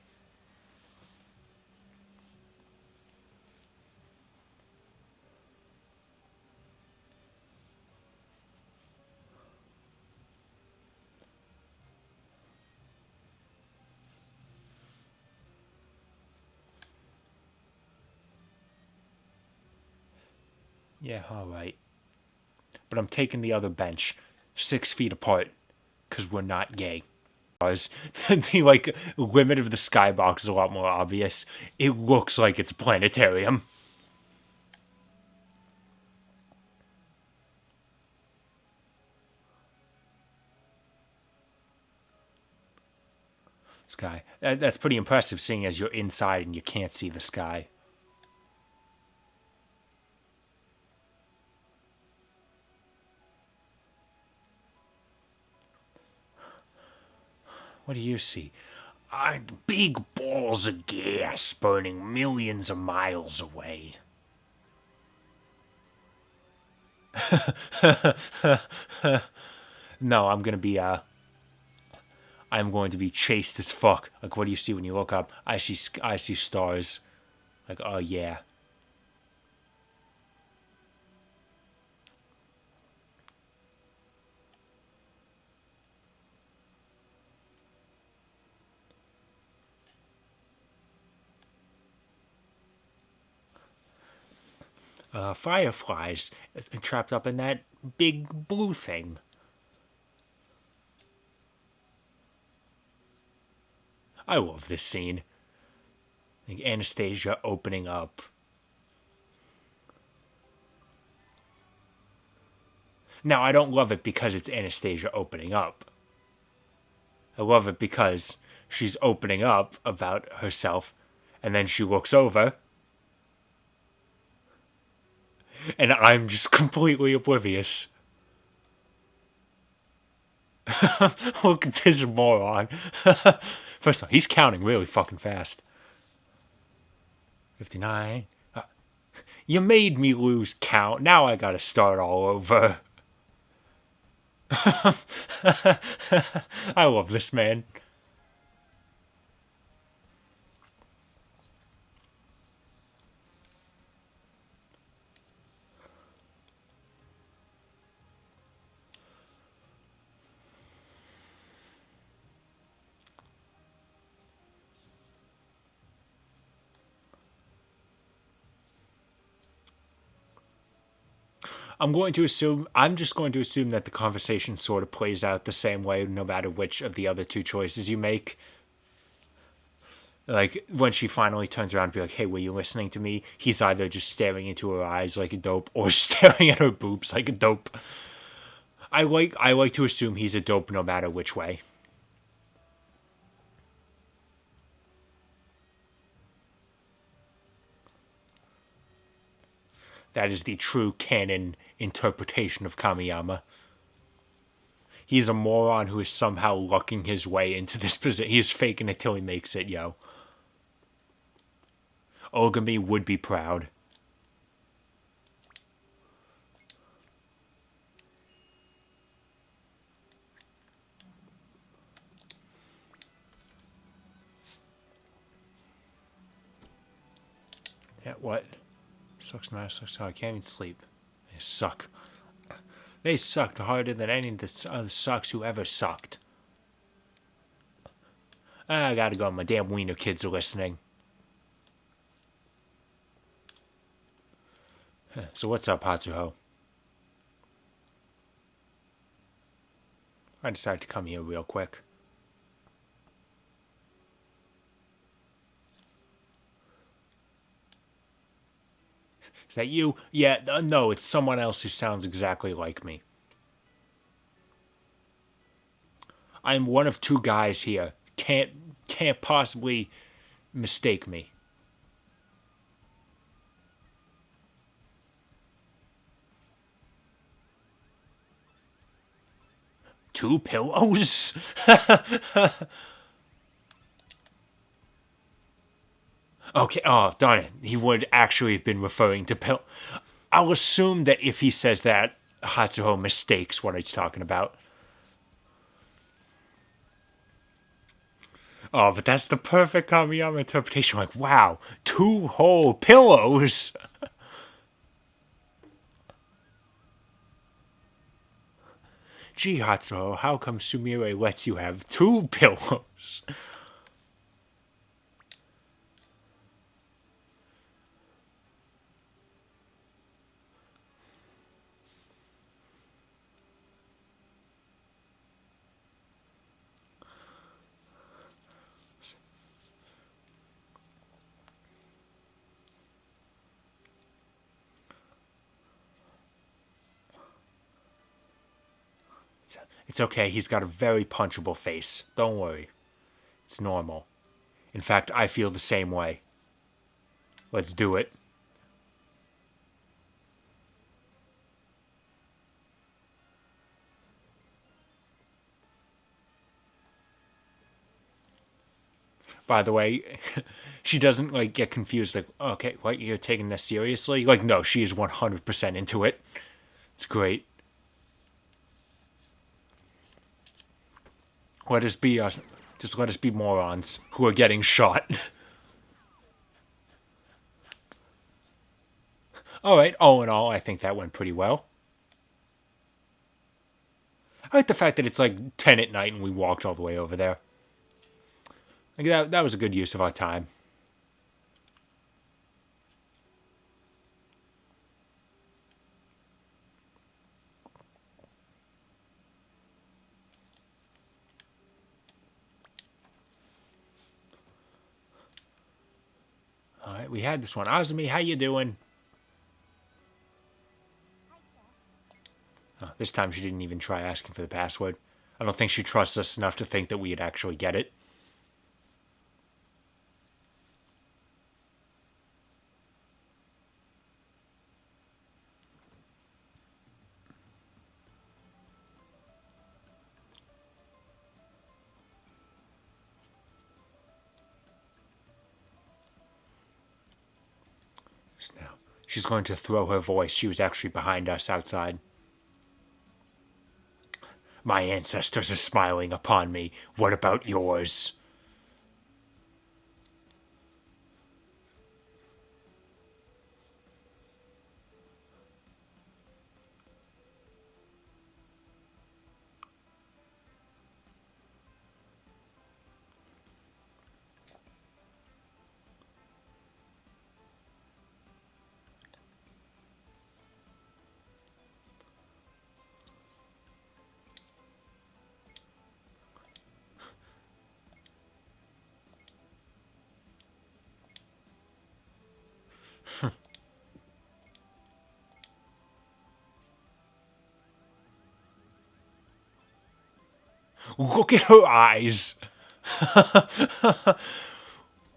Yeah, alright. But I'm taking the other bench 6 feet apart. Because we're not gay. The, like, limit of the skybox is a lot more obvious. It looks like it's a planetarium. Sky. That's pretty impressive, seeing as you're inside and you can't see the sky. What do you see? Big balls of gas burning millions of miles away. No, I'm going to be chased as fuck. Like, what do you see when you look up? I see stars. Like, oh yeah. Fireflies trapped up in that big blue thing. I love this scene. Like Anastasia opening up. Now, I don't love it because it's Anastasia opening up. I love it because she's opening up about herself, and then she looks over, and I'm just completely oblivious. Look at this moron. First of all, he's counting really fucking fast. 59. You made me lose count. Now I gotta start all over. I love this man. I'm just going to assume that the conversation sort of plays out the same way no matter which of the other two choices you make. Like, when she finally turns around and be like, hey, were you listening to me? He's either just staring into her eyes like a dope or staring at her boobs like a dope. I like to assume he's a dope no matter which way. That is the true canon interpretation of Kamiyama. He's a moron who is somehow lucking his way into this position. He is faking it till he makes it, yo. Ogami would be proud. Yeah, what? Sucks, man. Sucks. I can't even sleep. They suck. They sucked harder than any of the other sucks who ever sucked. I gotta go. My damn wiener kids are listening. So what's up, Hatsuho? I decided to come here real quick. Is that you? Yeah, no, it's someone else who sounds exactly like me. I'm one of two guys here. Can't possibly mistake me. Two pillows? Okay, oh, darn it. He would actually have been referring to pill. I'll assume that if he says that, Hatsuho mistakes what he's talking about. Oh, but that's the perfect Kamiyama interpretation. Like, wow, two whole pillows. Gee, Hatsuho, how come Sumire lets you have two pillows? It's okay, he's got a very punchable face. Don't worry. It's normal. In fact, I feel the same way. Let's do it. By the way, she doesn't like get confused like, okay, what, you're taking this seriously? Like, no, she is 100% into it. It's great. Let us be us. Just let us be morons who are getting shot. Alright, all in all, I think that went pretty well. I like the fact that it's like 10 at night and we walked all the way over there. Like that was a good use of our time. Alright, we had this one. Azumi, how you doing? Oh, this time she didn't even try asking for the password. I don't think she trusts us enough to think that we'd actually get it. Now, she's going to throw her voice. She was actually behind us outside. My ancestors are smiling upon me. What about yours? Look at her eyes.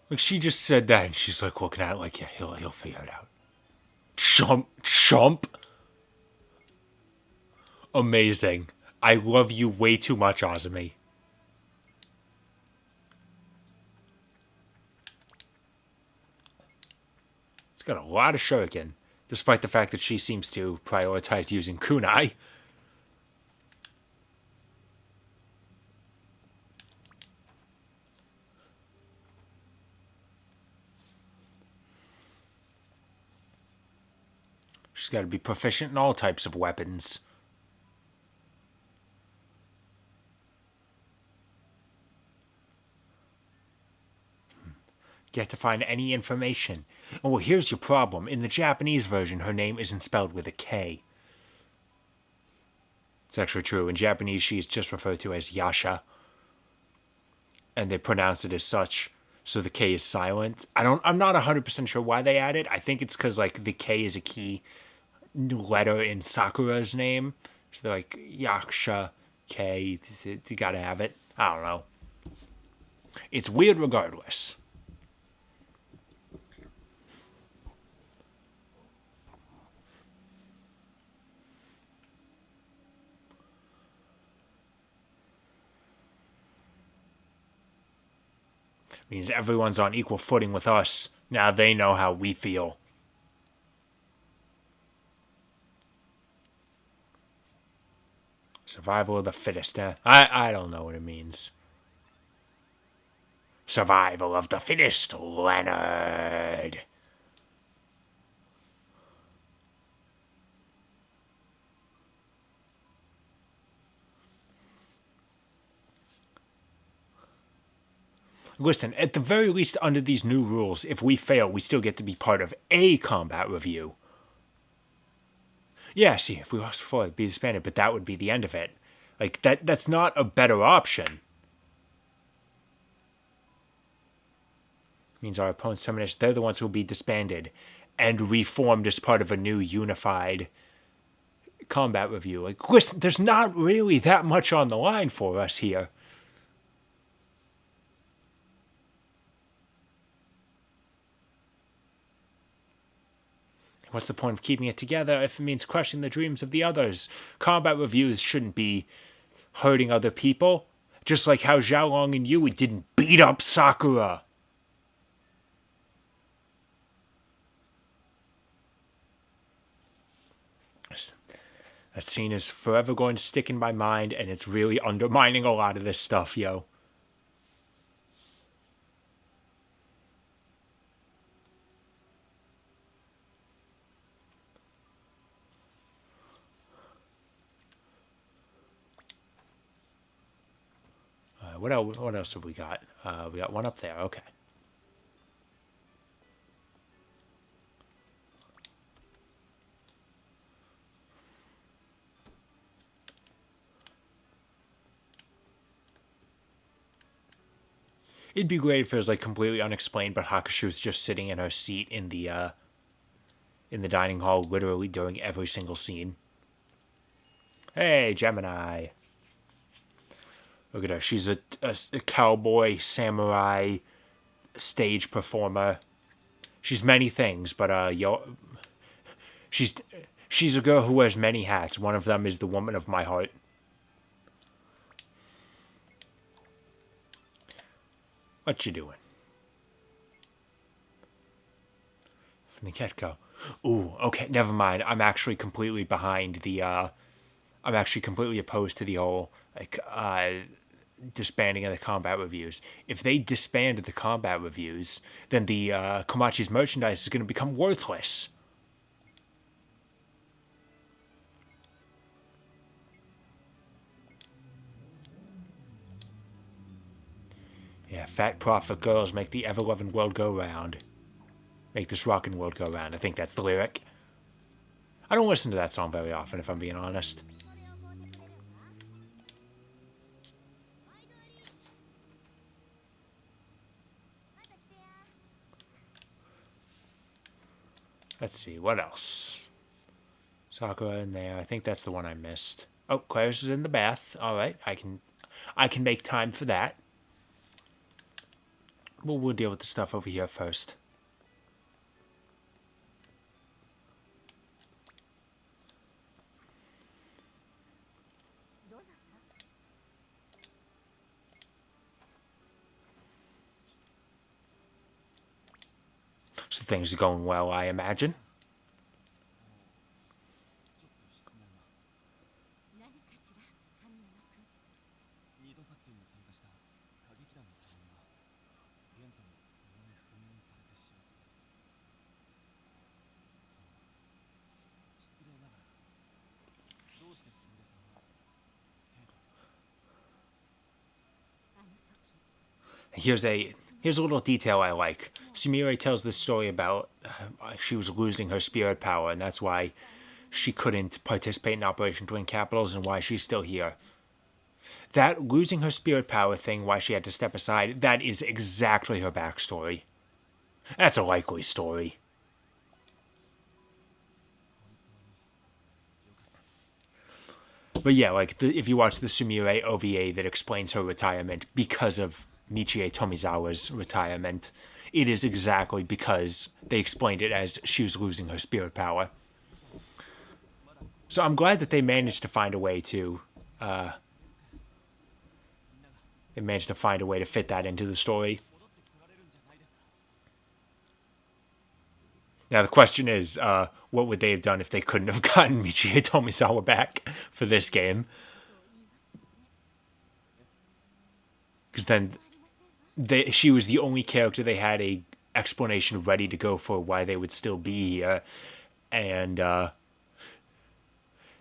Like she just said that and she's like looking at it like, yeah, he'll figure it out. Chump. Amazing. I love you way too much, Azumi. It's got a lot of shuriken, despite the fact that she seems to prioritize using kunai. She's got to be proficient in all types of weapons. Get to find any information. Oh, well, here's your problem. In the Japanese version, her name isn't spelled with a K. It's actually true. In Japanese, she's just referred to as Yasha. And they pronounce it as such. So the K is silent. I'm not 100% sure why they added. I think it's because like the K is a key letter in Sakura's name. So they're like, Yaksha, K, you gotta have it. I don't know. It's weird regardless. Means everyone's on equal footing with us. Now they know how we feel. Survival of the fittest, eh? I don't know what it means. Survival of the fittest, Leonard. Listen, at the very least, under these new rules, if we fail, we still get to be part of a combat review. Yeah, see, if we lost before, it'd be disbanded, but that would be the end of it. Like, that's not a better option. It means our opponent's termination, they're the ones who will be disbanded and reformed as part of a new unified combat review. Like, listen, there's not really that much on the line for us here. What's the point of keeping it together if it means crushing the dreams of the others? Combat reviews shouldn't be hurting other people. Just like how Xiaolong and Yui didn't beat up Sakura. That scene is forever going to stick in my mind, and it's really undermining a lot of this stuff, yo. What else have we got? We got one up there, okay. It'd be great if it was like completely unexplained, but Hakusho's just sitting in her seat in the dining hall, literally during every single scene. Hey, Gemini. Look at her. She's a cowboy, samurai, stage performer. She's many things, but she's a girl who wears many hats. One of them is the woman of my heart. What you doing? From the get-go. Ooh, okay, never mind. I'm actually completely behind the, I'm actually completely opposed to the whole, like, disbanding of the combat reviews. If they disbanded the combat reviews, then the Komachi's merchandise is going to become worthless. Yeah, fat profit girls make the ever-loving world go round. Make this rockin' world go round. I think that's the lyric. I don't listen to that song very often, if I'm being honest. Let's see, what else? Sakura in there. I think that's the one I missed. Oh, Claire's is in the bath. Alright, I can make time for that. Well, we'll deal with the stuff over here first. So things are going well, I imagine. Here's a little detail I like. Sumire tells this story about she was losing her spirit power, and that's why she couldn't participate in Operation Twin Capitals and why she's still here. That losing her spirit power thing, why she had to step aside, that is exactly her backstory. That's a likely story. But yeah, like, if you watch the Sumire OVA that explains her retirement because of Michie Tomizawa's retirement, it is exactly because they explained it as she was losing her spirit power. So I'm glad that they managed to find a way to fit that into the story. Now the question is, what would they have done if they couldn't have gotten Michie Tomizawa back for this game? Because then she was the only character they had a explanation ready to go for why they would still be here, and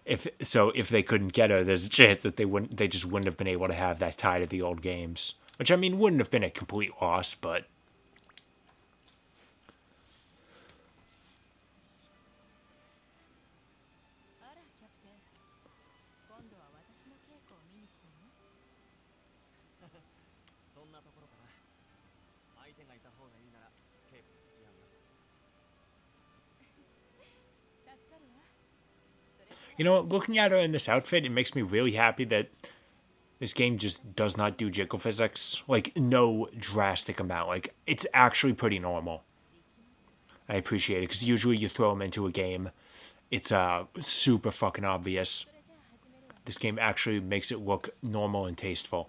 if they couldn't get her, there's a chance that they just wouldn't have been able to have that tie to the old games, which I mean wouldn't have been a complete loss, but. You know, looking at her in this outfit, it makes me really happy that this game just does not do jiggle physics. Like, no drastic amount. Like, it's actually pretty normal. I appreciate it, because usually you throw them into a game, it's super fucking obvious. This game actually makes it look normal and tasteful.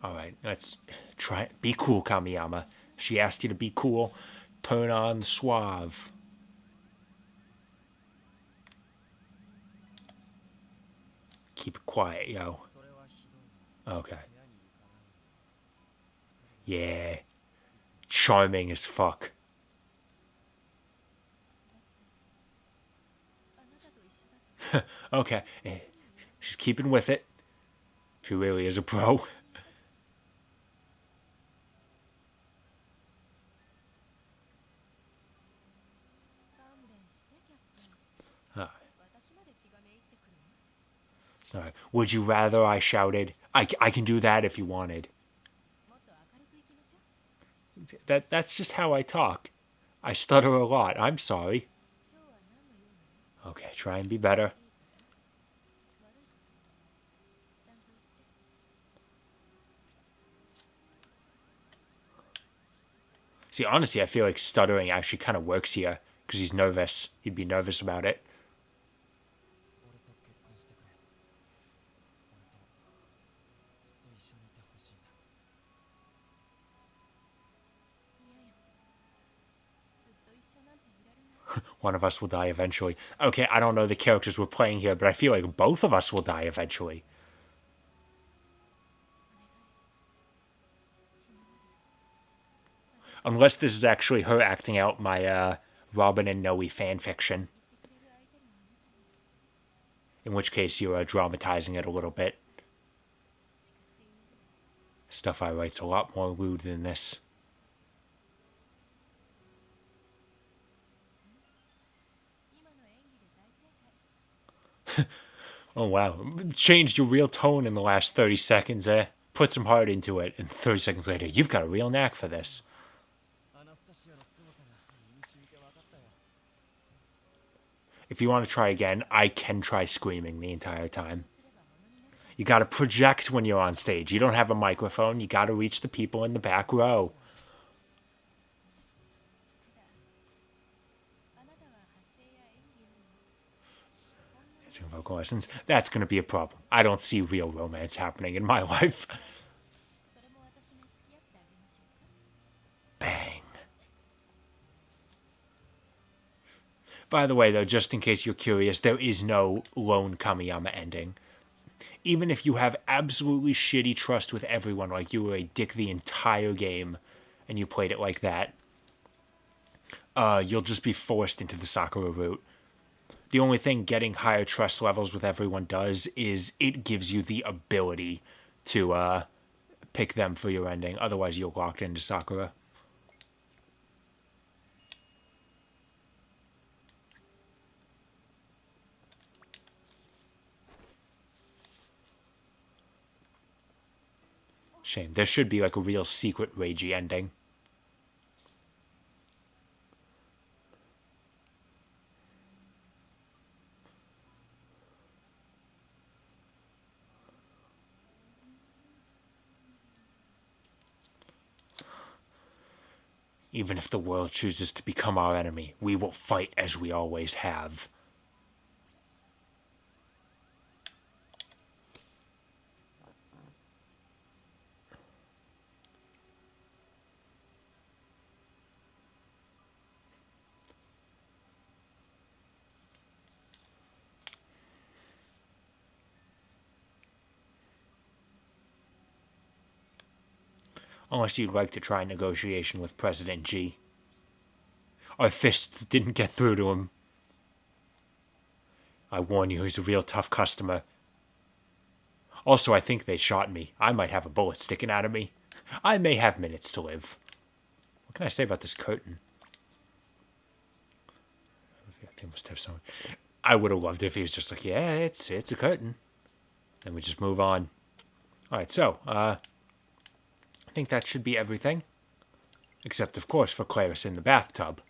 Alright, let's try it. Be cool, Kamiyama. She asked you to be cool. Turn on suave. Keep it quiet, yo. Okay. Yeah. Charming as fuck. Okay. She's keeping with it. She really is a pro. Sorry. Would you rather I shouted? I can do that if you wanted. That's just how I talk. I stutter a lot. I'm sorry. Okay, try and be better. See, honestly, I feel like stuttering actually kind of works here because he's nervous. He'd be nervous about it. One of us will die eventually. Okay, I don't know the characters we're playing here, but I feel like both of us will die eventually. Unless this is actually her acting out my Robin and Noe fanfiction. In which case you're dramatizing it a little bit. Stuff I write's a lot more lewd than this. Oh wow, changed your real tone in the last 30 seconds, eh? Put some heart into it, and 30 seconds later, you've got a real knack for this. If you want to try again, I can try screaming the entire time. You gotta project when you're on stage. You don't have a microphone, you gotta reach the people in the back row. Vocal lessons. That's going to be a problem. I don't see real romance happening in my life. Bang. By the way, though, just in case you're curious, there is no lone Kamiyama ending. Even if you have absolutely shitty trust with everyone, like you were a dick the entire game, and you played it like that, you'll just be forced into the Sakura route. The only thing getting higher trust levels with everyone does is it gives you the ability to pick them for your ending. Otherwise, you're locked into Sakura. Shame. There should be like a real secret ragey ending. Even if the world chooses to become our enemy, we will fight as we always have. Unless you'd like to try negotiation with President G. Our fists didn't get through to him. I warn you, he's a real tough customer. Also, I think they shot me. I might have a bullet sticking out of me. I may have minutes to live. What can I say about this curtain? They must have some. I would have loved it if he was just like, yeah, it's a curtain. And we just move on. Alright, so, I think that should be everything. Except, of course, for Claris in the bathtub.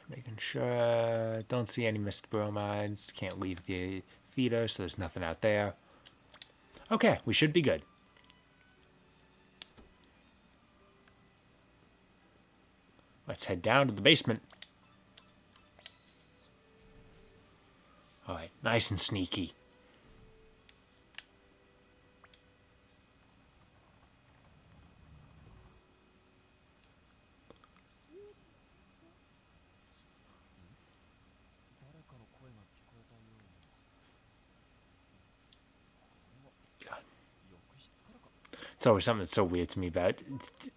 Making sure... Don't see any missed bromides. Can't leave the theater, so there's nothing out there. Okay, we should be good. let's head down to the basement. Alright, nice and sneaky. It's always something that's so weird to me about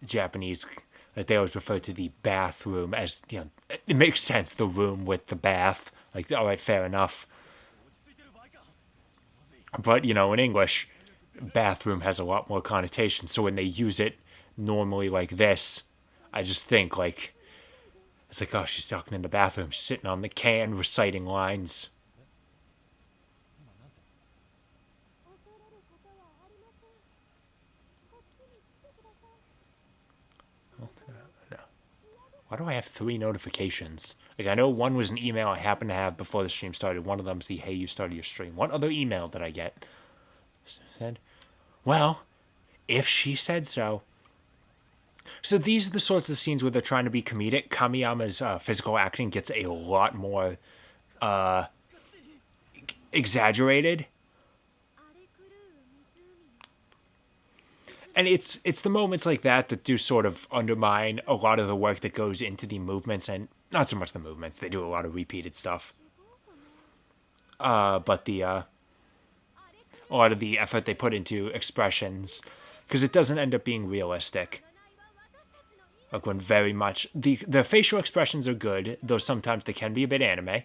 Japanese, that they always refer to the bathroom as, you know, it makes sense, the room with the bath. Like, alright, fair enough. But, you know, in English, bathroom has a lot more connotation, so when they use it normally like this, I just think, like, it's like, oh, she's talking in the bathroom, she's sitting on the can, reciting lines. Why do I have 3 notifications? Like, I know one was an email I happened to have before the stream started. One of them's the, hey, you started your stream. What other email did I get? Said, well, if she said so. So these are the sorts of scenes where they're trying to be comedic. Kamiyama's physical acting gets a lot more exaggerated. And it's the moments like that that do sort of undermine a lot of the work that goes into the movements, and not so much the movements. They do a lot of repeated stuff. But a lot of the effort they put into expressions, because it doesn't end up being realistic. Like, when very much the facial expressions are good, though sometimes they can be a bit anime.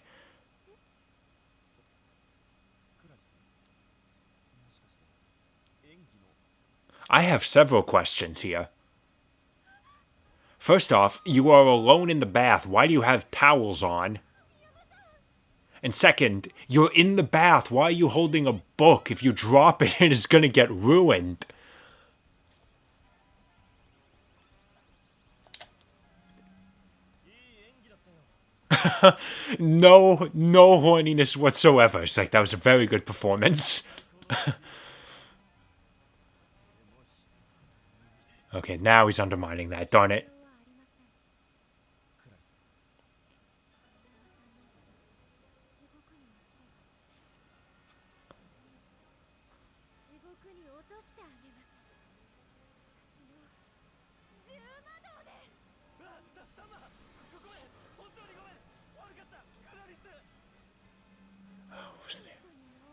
I have several questions here. First off, you are alone in the bath. Why do you have towels on? And second, you're in the bath. Why are you holding a book? If you drop it, it is going to get ruined. No horniness whatsoever. It's like, that was a very good performance. Okay, now he's undermining that, darn it.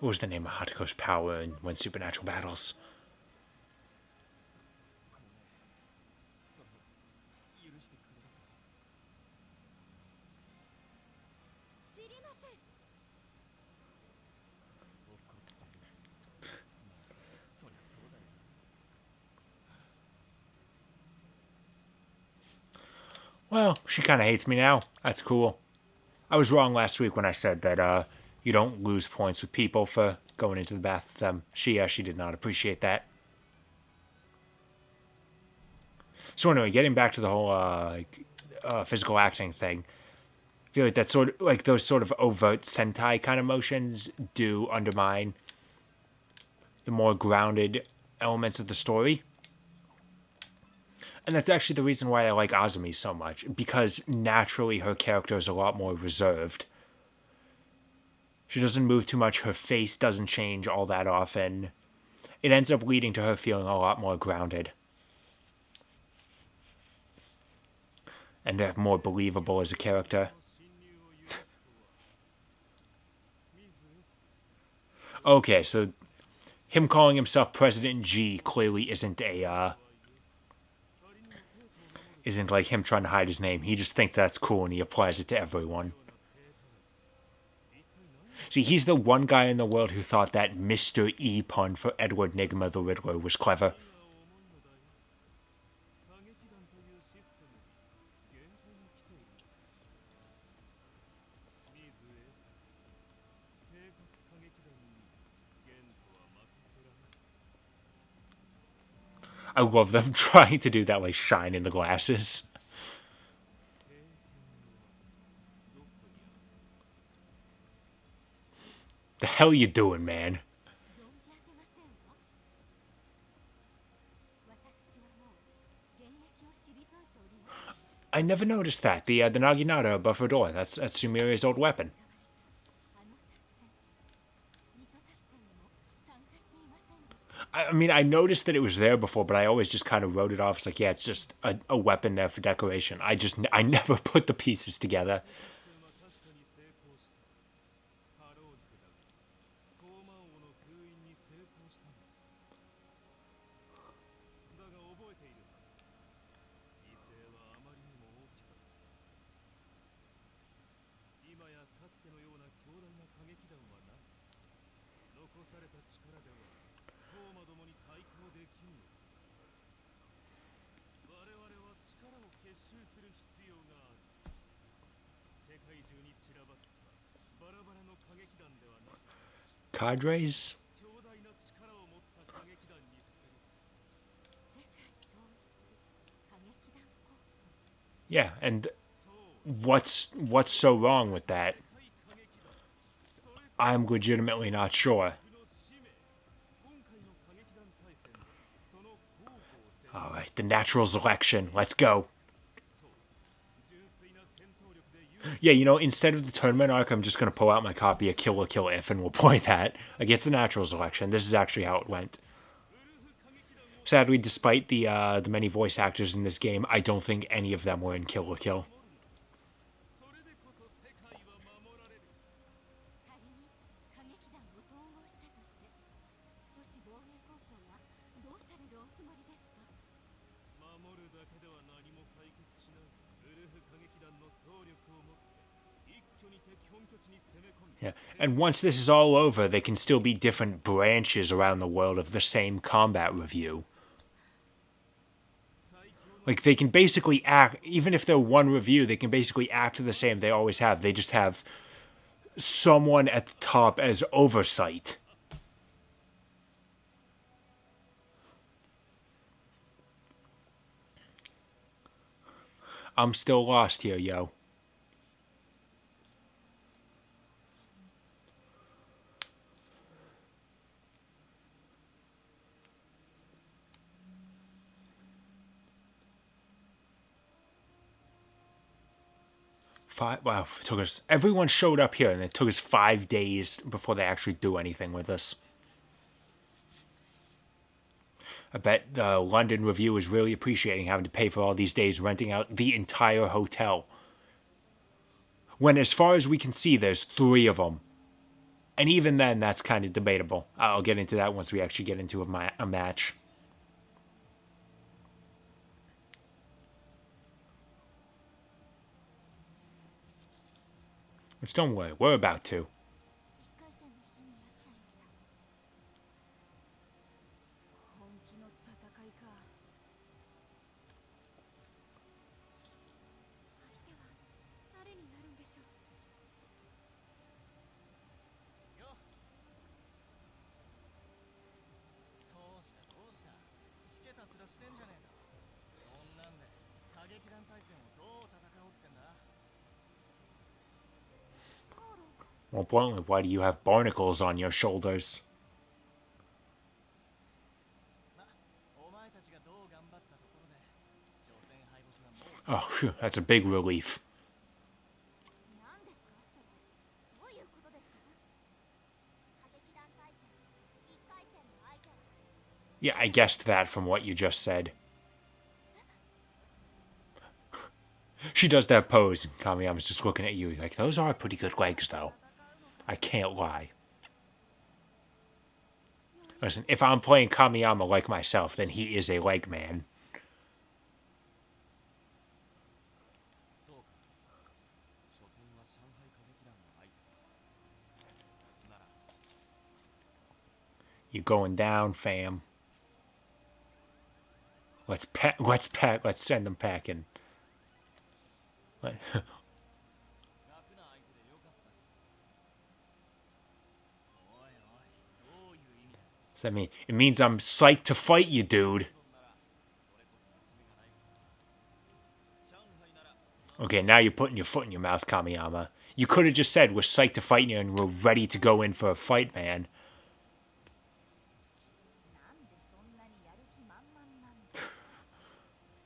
What was the name of Hatako's power in When Supernatural Battles? Well, she kind of hates me now. That's cool. I was wrong last week when I said that you don't lose points with people for going into the bath with them. She did not appreciate that. So anyway, getting back to the whole physical acting thing, I feel like that sort of, like, those sort of overt Sentai kind of motions do undermine the more grounded elements of the story. And that's actually the reason why I like Azumi so much, because naturally her character is a lot more reserved. She doesn't move too much, her face doesn't change all that often. It ends up leading to her feeling a lot more grounded. And more believable as a character. Okay, so him calling himself President G clearly isn't like him trying to hide his name. He just thinks that's cool and he applies it to everyone. See, he's the one guy in the world who thought that Mr. E pun for Edward Nygma the Riddler was clever. I love them trying to do that, like, shine in the glasses. The hell you doing, man? I never noticed that. The Naginata above her door. That's Sumeria's old weapon. I mean, I noticed that it was there before, but I always just kind of wrote it off. It's like, yeah, it's just a weapon there for decoration. I never put the pieces together. Cadres? Yeah, and what's so wrong with that? I'm legitimately not sure. Alright, the natural selection. Let's go. Yeah, you know, instead of the tournament arc, I'm just going to pull out my copy of Kill la Kill If and we'll play that. Against the natural selection. This is actually how it went. Sadly, despite the many voice actors in this game, I don't think any of them were in Kill la Kill. Yeah, and once this is all over, they can still be different branches around the world of the same combat review. Like, they can basically act, even if they're one review, they can basically act the same they always have. They just have someone at the top as oversight. I'm still lost here, yo. Wow, it took us. Everyone showed up here, and it took us 5 days before they actually do anything with us. I bet the London Revue is really appreciating having to pay for all these days renting out the entire hotel. When, as far as we can see, there's 3 of them. And even then, that's kind of debatable. I'll get into that once we actually get into a match. Which, don't worry, we're about to. More bluntly, why do you have barnacles on your shoulders? Oh, phew, that's a big relief. Yeah, I guessed that from what you just said. She does that pose, and Kamiyama's just looking at you like, those are pretty good legs, though. I can't lie. Listen, if I'm playing Kamiyama like myself, then he is a leg man. You going down, fam. Let's send them packing. Does that mean? It means I'm psyched to fight you, dude. Okay, now you're putting your foot in your mouth, Kamiyama. You could have just said, we're psyched to fight you and we're ready to go in for a fight, man.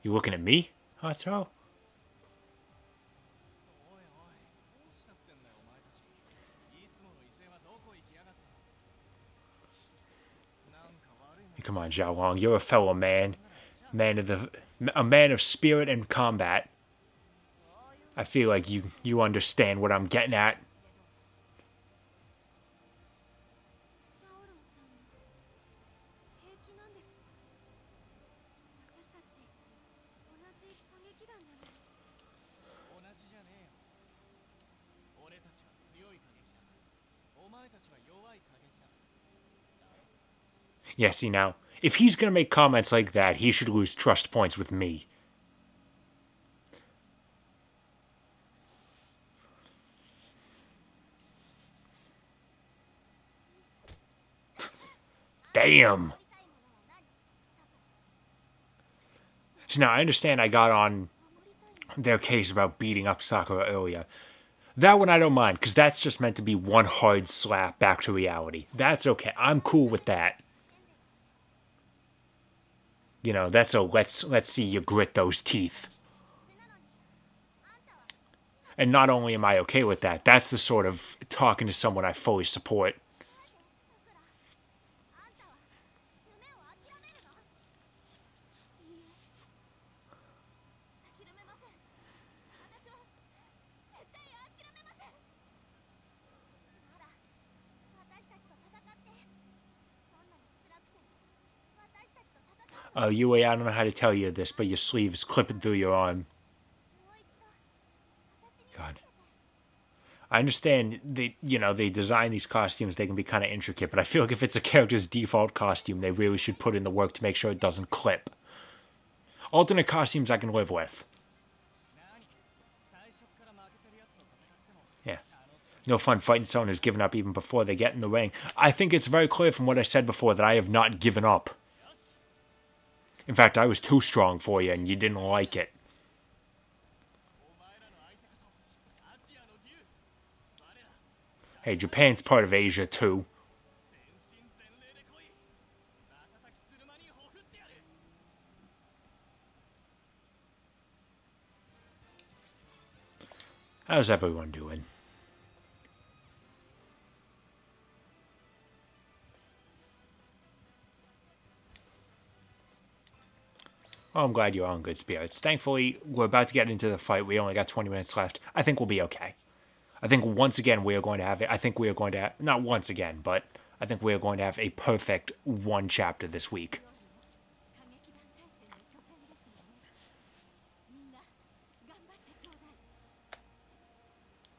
You looking at me, Hatsuo? on, Xiaolong. You're a fellow man. A man of spirit and combat. I feel like you understand what I'm getting at. Yeah, see now, if he's gonna make comments like that, he should lose trust points with me. Damn! So now, I understand I got on their case about beating up Sakura earlier. That one I don't mind, because that's just meant to be one hard slap back to reality. That's okay. I'm cool with that. You know, that's a let's see you grit those teeth. And not only am I okay with that, that's the sort of talking to someone I fully support. Yue, I don't know how to tell you this, but your sleeve is clipping through your arm. God. I understand they design these costumes, they can be kind of intricate, but I feel like if it's a character's default costume, they really should put in the work to make sure it doesn't clip. Alternate costumes I can live with. Yeah. No fun fighting someone who's given up even before they get in the ring. I think it's very clear from what I said before that I have not given up. In fact, I was too strong for you and you didn't like it. Hey, Japan's part of Asia too. How's everyone doing? Oh, I'm glad you're on good spirits. Thankfully, we're about to get into the fight. We only got 20 minutes left. I think we'll be okay. I think once again we are going to have it. I think we are going to have, not once again, but I think we are going to have a perfect one chapter this week.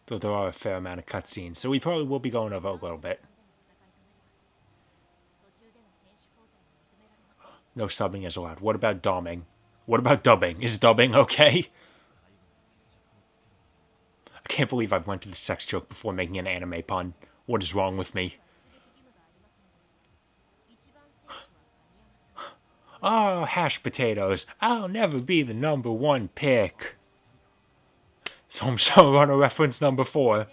Though there are a fair amount of cutscenes, so we probably will be going over a little bit. No subbing is allowed. What about dubbing? What about dubbing? Is dubbing okay? I can't believe I've went to the sex joke before making an anime pun. What is wrong with me? Oh, hashed potatoes. I'll never be the #1 pick. So I'm sure on a reference number 4.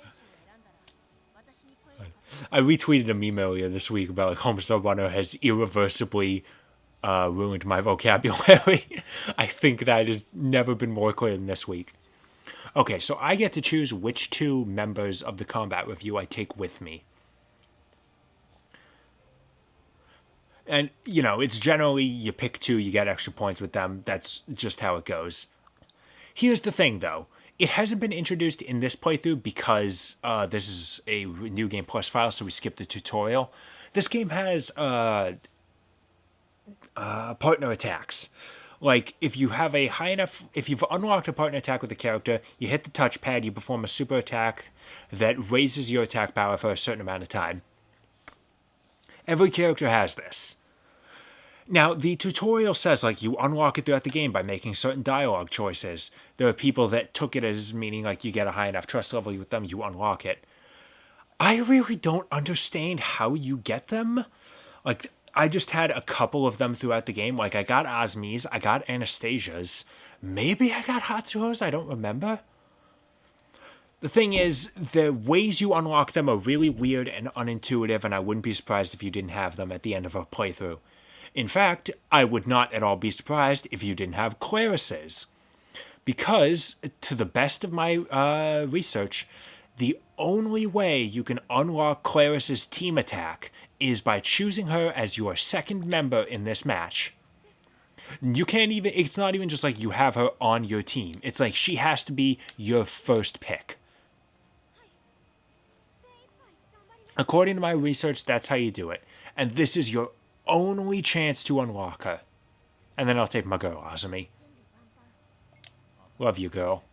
I retweeted a meme earlier this week about like Homestar Runner has irreversibly ruined my vocabulary. I think that has never been more clear than this week. Okay, so I get to choose which 2 members of the Combat Revue I take with me. And, you know, it's generally you pick 2, you get extra points with them. That's just how it goes. Here's the thing, though. It hasn't been introduced in this playthrough because this is a New Game Plus file, so we skipped the tutorial. This game has partner attacks. Like, if you have a high enough... If you've unlocked a partner attack with a character, you hit the touchpad, you perform a super attack that raises your attack power for a certain amount of time. Every character has this. Now, the tutorial says, like, you unlock it throughout the game by making certain dialogue choices. There are people that took it as meaning, like, you get a high enough trust level with them, you unlock it. I really don't understand how you get them. Like, I just had a couple of them throughout the game. Like, I got Asmi's, I got Anastasia's. Maybe I got Hatsuho's, I don't remember. The thing is, the ways you unlock them are really weird and unintuitive, and I wouldn't be surprised if you didn't have them at the end of a playthrough. In fact, I would not at all be surprised if you didn't have Claris's. Because, to the best of my research, The only way you can unlock Claris's team attack is by choosing her as your second member in this match. You can't even, it's not even just like you have her on your team. It's like she has to be your first pick. According to my research, that's how you do it. And this is your only chance to unlock her. And then I'll take my girl, Azumi. Love you, girl.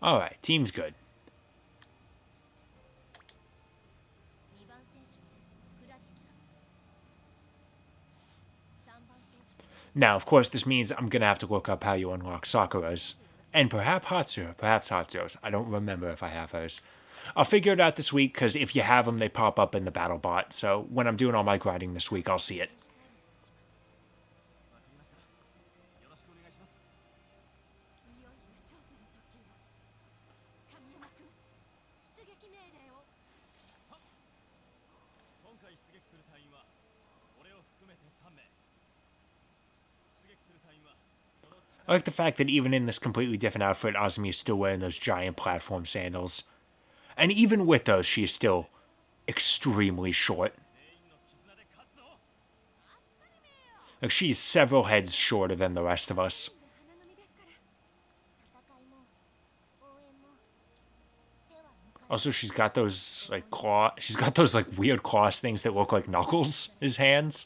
Alright, team's good. Now, of course, this means I'm going to have to look up how you unlock Sakura's. And perhaps Hatsu's. I don't remember if I have hers. I'll figure it out this week, because if you have them, they pop up in the battle bot. So when I'm doing all my grinding this week, I'll see it. I like the fact that even in this completely different outfit, Azumi is still wearing those giant platform sandals. And even with those, she is still extremely short. Like, she's several heads shorter than the rest of us. Also, she's got those, like, weird claws things that look like knuckles as hands.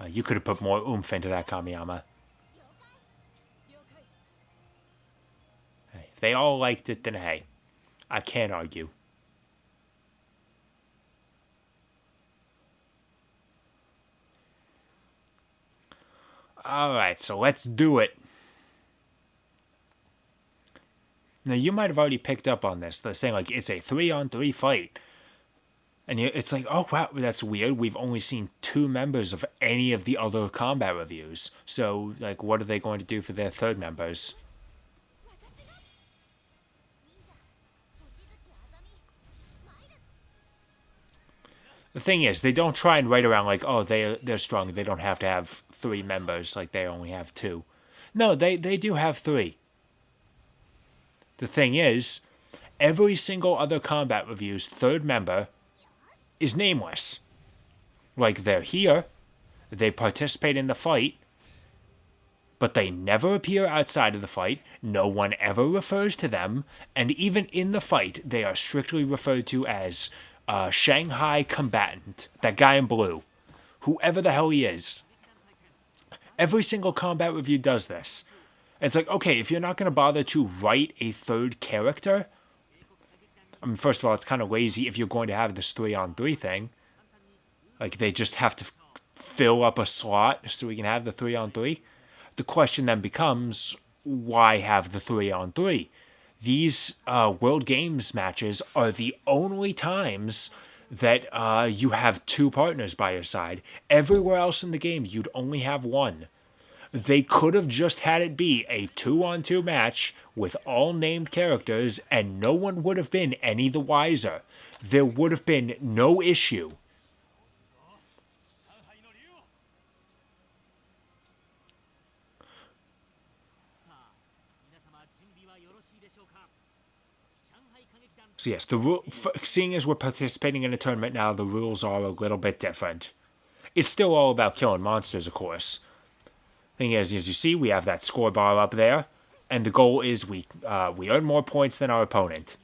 You could have put more oomph into that Kamiyama. Hey, if they all liked it, then hey, I can't argue. Alright, so let's do it. Now, you might have already picked up on this. They're saying, like, it's a 3-on-3 fight. And it's like, oh, wow, that's weird. We've only seen 2 members of any of the other combat reviews. So, like, what are they going to do for their third members? The thing is, they don't try and write around like, oh, they're strong. They don't have to have 3 members. Like, they only have 2. No, they do have 3. The thing is, every single other combat review's third member is nameless. Like, they're here, they participate in the fight, but they never appear outside of the fight, no one ever refers to them, and even in the fight, they are strictly referred to as Shanghai Combatant, that guy in blue, whoever the hell he is. Every single combat review does this. It's like, okay, if you're not going to bother to write a third character, I mean, first of all, it's kind of lazy if you're going to have this 3-on-3 thing. Like, they just have to fill up a slot so we can have the 3-on-3. The question then becomes, why have the 3-on-3? These World Games matches are the only times that you have 2 partners by your side. Everywhere else in the game, you'd only have 1. They could have just had it be a 2-on-2 match with all named characters, and no one would have been any the wiser. There would have been no issue. So yes, seeing as we're participating in a tournament now, the rules are a little bit different. It's still all about killing monsters, of course. Thing is, as you see, we have that score bar up there, and the goal is we earn more points than our opponent.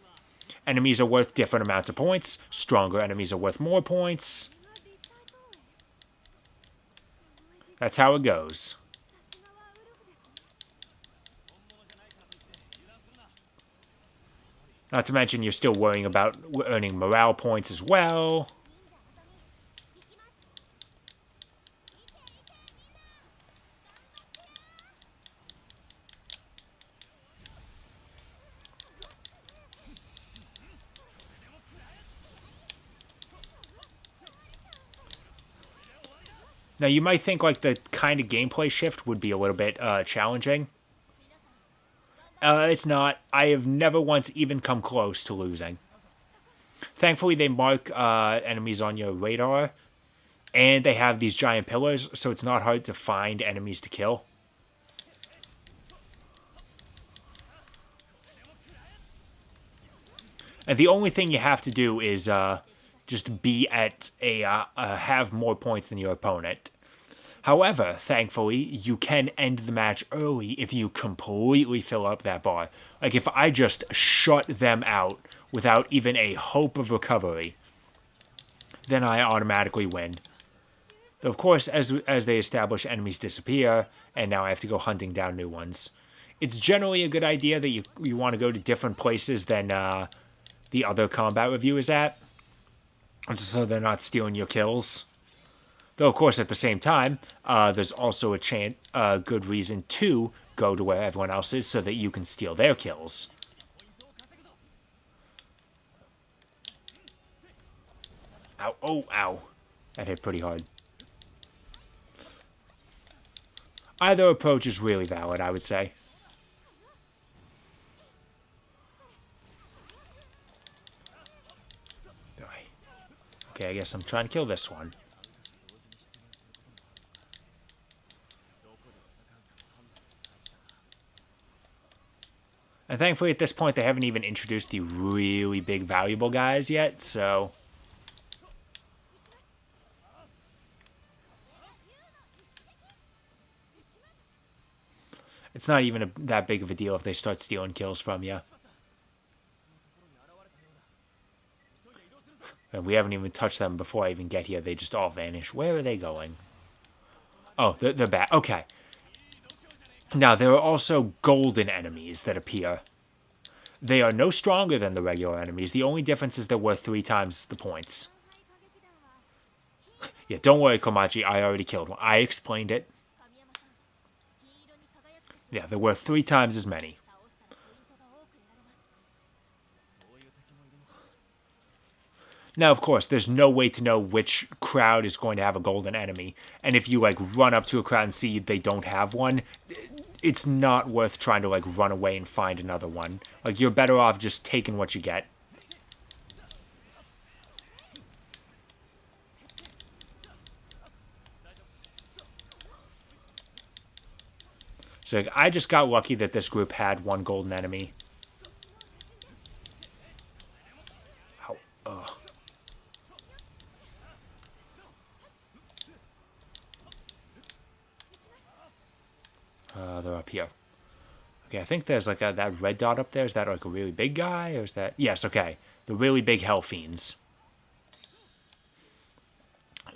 Enemies are worth different amounts of points. Stronger enemies are worth more points. That's how it goes. Not to mention, you're still worrying about earning morale points as well. Now, you might think like the kind of gameplay shift would be a little bit challenging. It's not. I have never once even come close to losing. Thankfully, they mark enemies on your radar, and they have these giant pillars, so it's not hard to find enemies to kill. And the only thing you have to do is just be at have more points than your opponent. However, thankfully, you can end the match early if you completely fill up that bar. Like if I just shut them out without even a hope of recovery, then I automatically win. Of course, as they establish, enemies disappear, and now I have to go hunting down new ones. It's generally a good idea that you want to go to different places than the other combat review is at, so they're not stealing your kills. Though, of course, at the same time, there's also a good reason to go to where everyone else is so that you can steal their kills. Ow, oh, ow. That hit pretty hard. Either approach is really valid, I would say. Okay, I guess I'm trying to kill this one. And thankfully, at this point, they haven't even introduced the really big, valuable guys yet, so... It's not even that big of a deal if they start stealing kills from you. And we haven't even touched them before I even get here. They just all vanish. Where are they going? Oh, they're back. Okay. Now, there are also golden enemies that appear. They are no stronger than the regular enemies. The only difference is they're worth 3 times the points. Yeah, don't worry, Komachi. I already killed one. I explained it. Yeah, they're worth 3 times as many. Now, of course, there's no way to know which crowd is going to have a golden enemy. And if you, like, run up to a crowd and see they don't have one, it's not worth trying to, like, run away and find another one. Like, you're better off just taking what you get. So, like, I just got lucky that this group had one golden enemy. Ow. Ugh. They're up here. Okay, I think there's like that red dot up there. Is that like a really big guy? Or is that... Yes, okay. The really big hell fiends.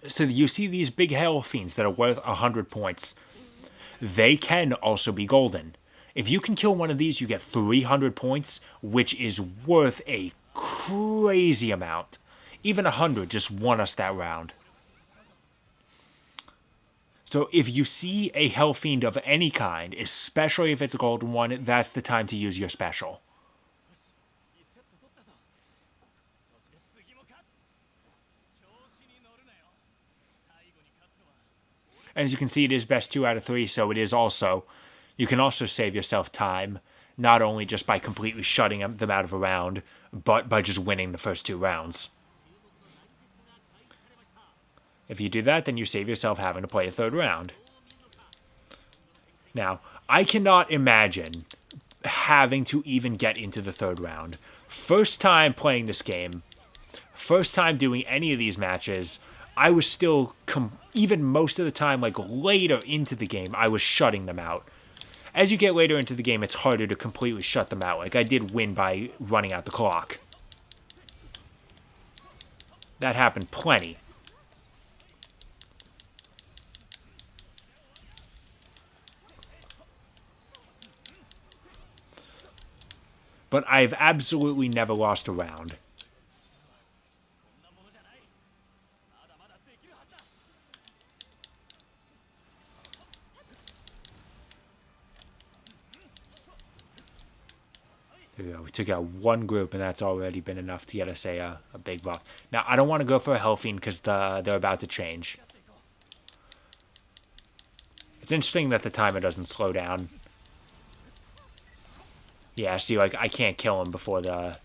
So you see these big hell fiends that are worth 100 points. They can also be golden. If you can kill one of these, you get 300 points, which is worth a crazy amount. Even 100 just won us that round. So if you see a hell fiend of any kind, especially if it's a golden one, that's the time to use your special. As you can see, it is best 2 out of 3, so it is also... You can also save yourself time, not only just by completely shutting them out of a round, but by just winning the first 2 rounds. If you do that, then you save yourself having to play a 3rd round. Now, I cannot imagine having to even get into the 3rd round. First time playing this game, first time doing any of these matches, I was still, even most of the time, like later into the game, I was shutting them out. As you get later into the game, it's harder to completely shut them out. Like, I did win by running out the clock. That happened plenty. But I've absolutely never lost a round. There we go. We took out one group, and that's already been enough to get us a big buff. Now, I don't want to go for a Hellfiend because they're about to change. It's interesting that the timer doesn't slow down. Yeah, see, like, I can't kill them before the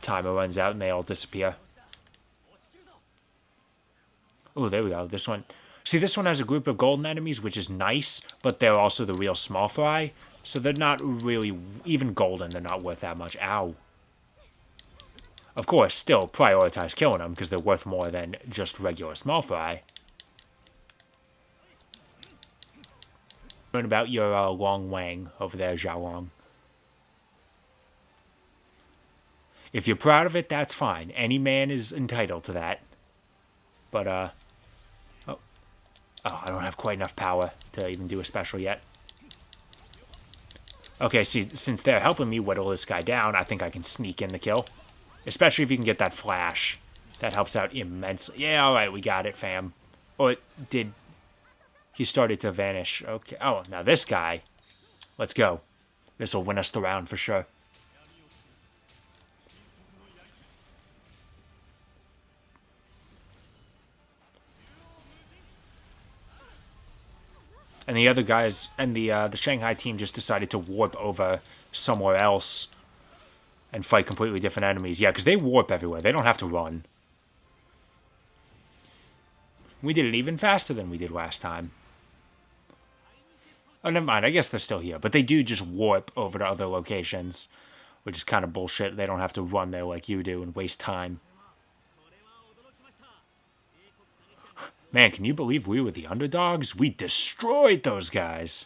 timer runs out and they all disappear. Oh, there we go. This one. See, this one has a group of golden enemies, which is nice, but they're also the real small fry. So they're not really, even golden, they're not worth that much. Ow. Of course, still prioritize killing them, because they're worth more than just regular small fry. Learn about your Long Wang over there, Xiaolong. If you're proud of it, that's fine. Any man is entitled to that. But, Oh, I don't have quite enough power to even do a special yet. Okay, see, since they're helping me whittle this guy down, I think I can sneak in the kill. Especially if you can get that flash. That helps out immensely. Yeah, alright, we got it, fam. Oh, it did... He started to vanish. Okay. Oh, now this guy. Let's go. This will win us the round for sure. And the other guys and the Shanghai team just decided to warp over somewhere else and fight completely different enemies. Yeah, because they warp everywhere. They don't have to run. We did it even faster than we did last time. Oh, never mind. I guess they're still here. But they do just warp over to other locations, which is kind of bullshit. They don't have to run there like you do and waste time. Man, can you believe we were the underdogs? We destroyed those guys.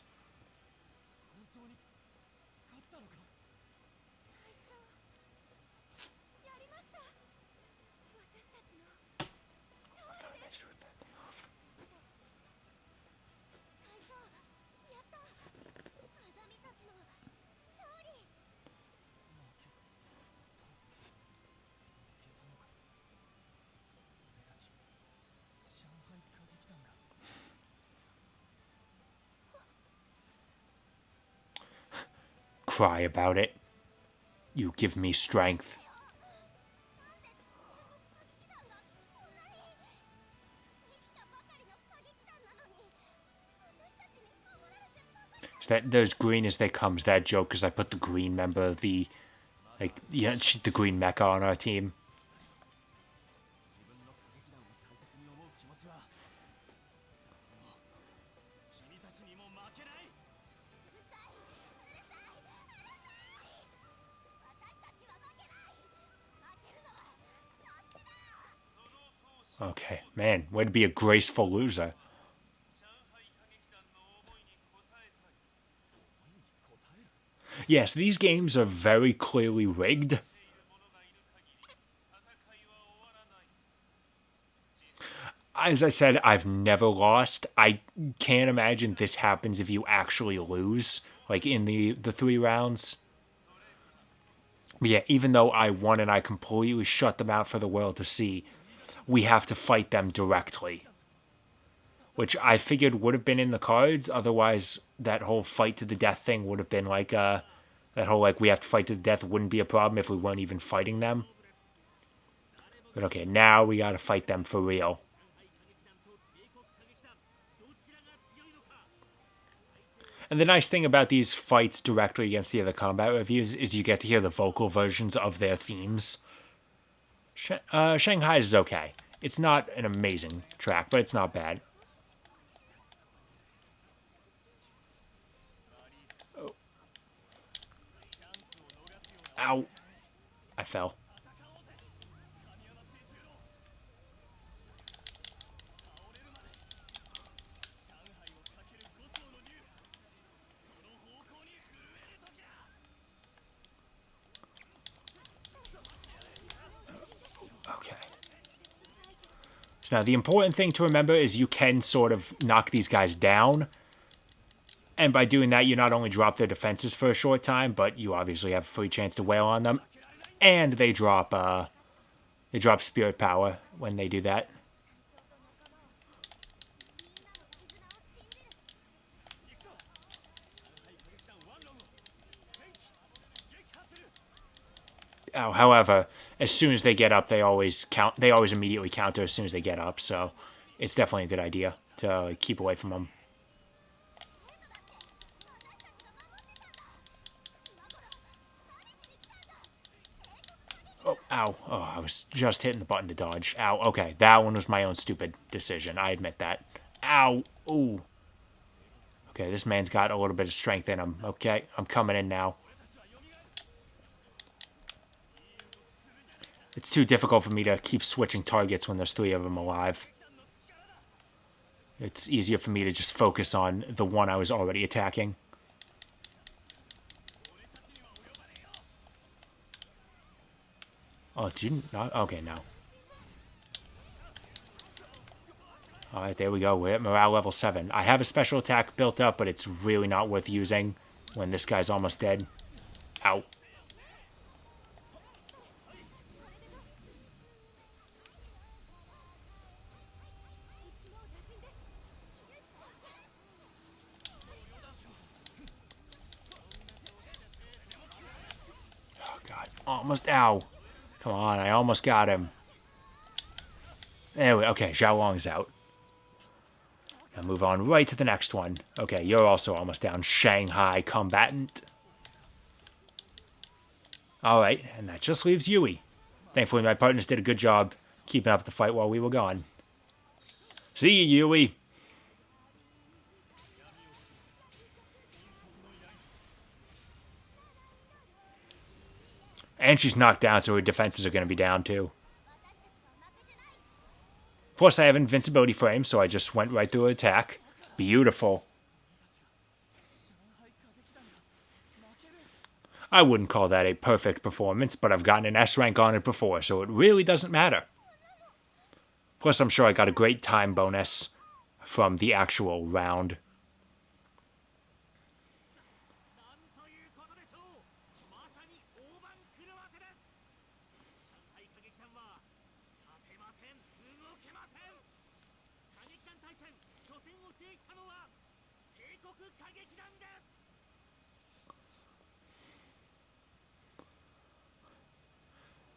Cry about it. You give me strength. Is that there's green as they comes that joke because I put the green member of the the green mecha on our team. Okay, man, way to be a graceful loser. Yes, these games are very clearly rigged. As I said, I've never lost. I can't imagine this happens if you actually lose, like in the 3 rounds. But yeah, even though I won and I completely shut them out for the world to see, we have to fight them directly. Which I figured would have been in the cards, otherwise that whole fight to the death thing would have been like, that whole like we have to fight to the death wouldn't be a problem if we weren't even fighting them. But okay, now we gotta fight them for real. And the nice thing about these fights directly against the other combat reviews is you get to hear the vocal versions of their themes. Shanghai's is okay. It's not an amazing track, but it's not bad. Oh. Ow. I fell. Okay. So now the important thing to remember is you can sort of knock these guys down. And by doing that, you not only drop their defenses for a short time, but you obviously have a free chance to wail on them. And they drop spirit power when they do that. Oh, however, as soon as they get up, they always immediately counter as soon as they get up, so it's definitely a good idea to keep away from them. Ow. Oh, I was just hitting the button to dodge. Ow. Okay, that one was my own stupid decision. I admit that. Ow. Ooh. Okay, this man's got a little bit of strength in him. Okay, I'm coming in now. It's too difficult for me to keep switching targets when there's 3 of them alive. It's easier for me to just focus on the one I was already attacking. Oh, did you not? Okay, no. Alright, there we go. We're at morale level 7. I have a special attack built up, but it's really not worth using when this guy's almost dead. Ow. Oh, God. Almost. Ow. Come on, I almost got him. Anyway, okay, Xiaolong's out. Now move on right to the next one. Okay, you're also almost down. Shanghai Combatant. Alright, and that just leaves Yui. Thankfully, my partners did a good job keeping up the fight while we were gone. See you, Yui. And she's knocked down, so her defenses are going to be down, too. Plus, I have invincibility frame, so I just went right through her attack. Beautiful. I wouldn't call that a perfect performance, but I've gotten an S rank on it before, so it really doesn't matter. Plus, I'm sure I got a great time bonus from the actual round.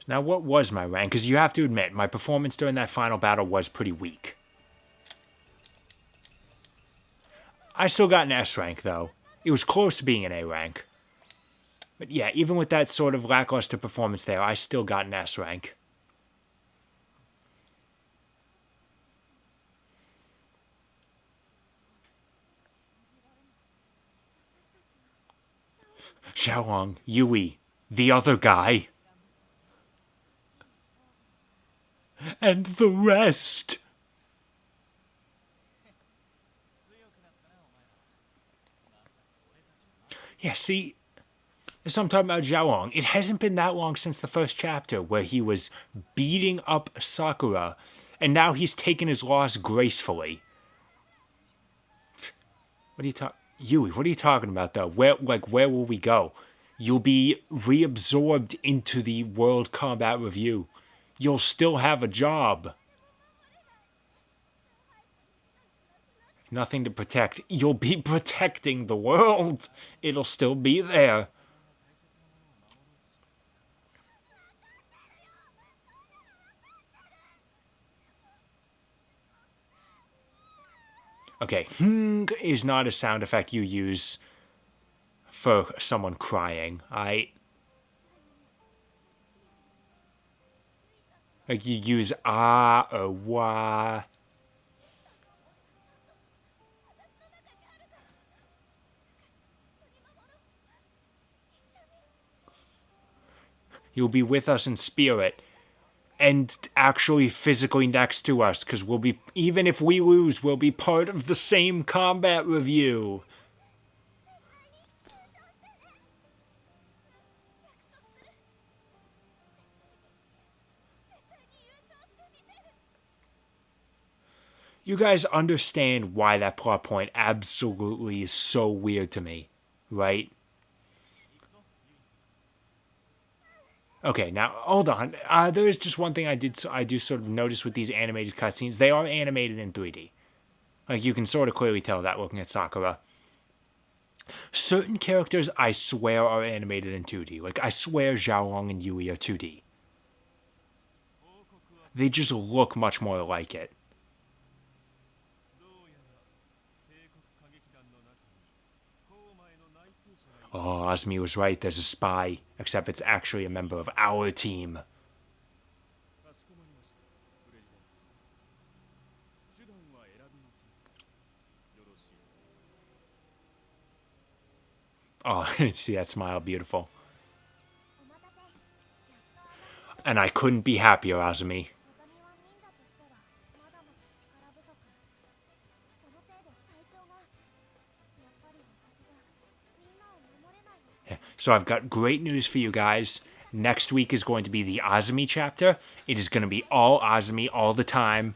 Now, what was my rank? Because you have to admit, my performance during that final battle was pretty weak. I still got an S rank, though. It was close to being an A rank. But yeah, even with that sort of lackluster performance there, I still got an S rank. Xiaolong, Yui, the other guy. And the rest. Yeah, see, as I'm talking about Xiaolong, it hasn't been that long since the first chapter where he was beating up Sakura, and now he's taken his loss gracefully. What are you talking? Yui, what are you talking about, though? Where will we go? You'll be reabsorbed into the World Combat Revue. You'll still have a job. Nothing to protect. You'll be protecting the world. It'll still be there. Okay, is not a sound effect you use for someone crying. Like you use ah or wah. You'll be with us in spirit and actually physically next to us, because we'll be, even if we lose, we'll be part of the same combat review. You guys understand why that plot point absolutely is so weird to me, right? Okay, now hold on. There is just one thing I do sort of notice with these animated cutscenes. They are animated in 3D. Like you can sort of clearly tell that looking at Sakura. Certain characters, I swear, are animated in 2D. Like I swear Xiaolong and Yui are 2D. They just look much more like it. Oh, Asmi was right. There's a spy. Except it's actually a member of our team. Oh, see that smile, beautiful. And I couldn't be happier, Azumi. So I've got great news for you guys. Next week is going to be the Azumi chapter. It is going to be all Azumi all the time.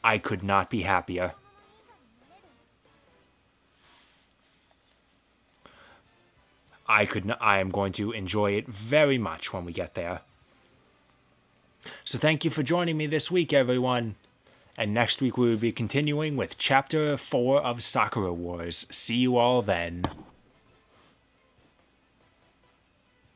I could not be happier. I am going to enjoy it very much when we get there. So thank you for joining me this week, everyone. And next week we will be continuing with Chapter 4 of Sakura Wars. See you all then.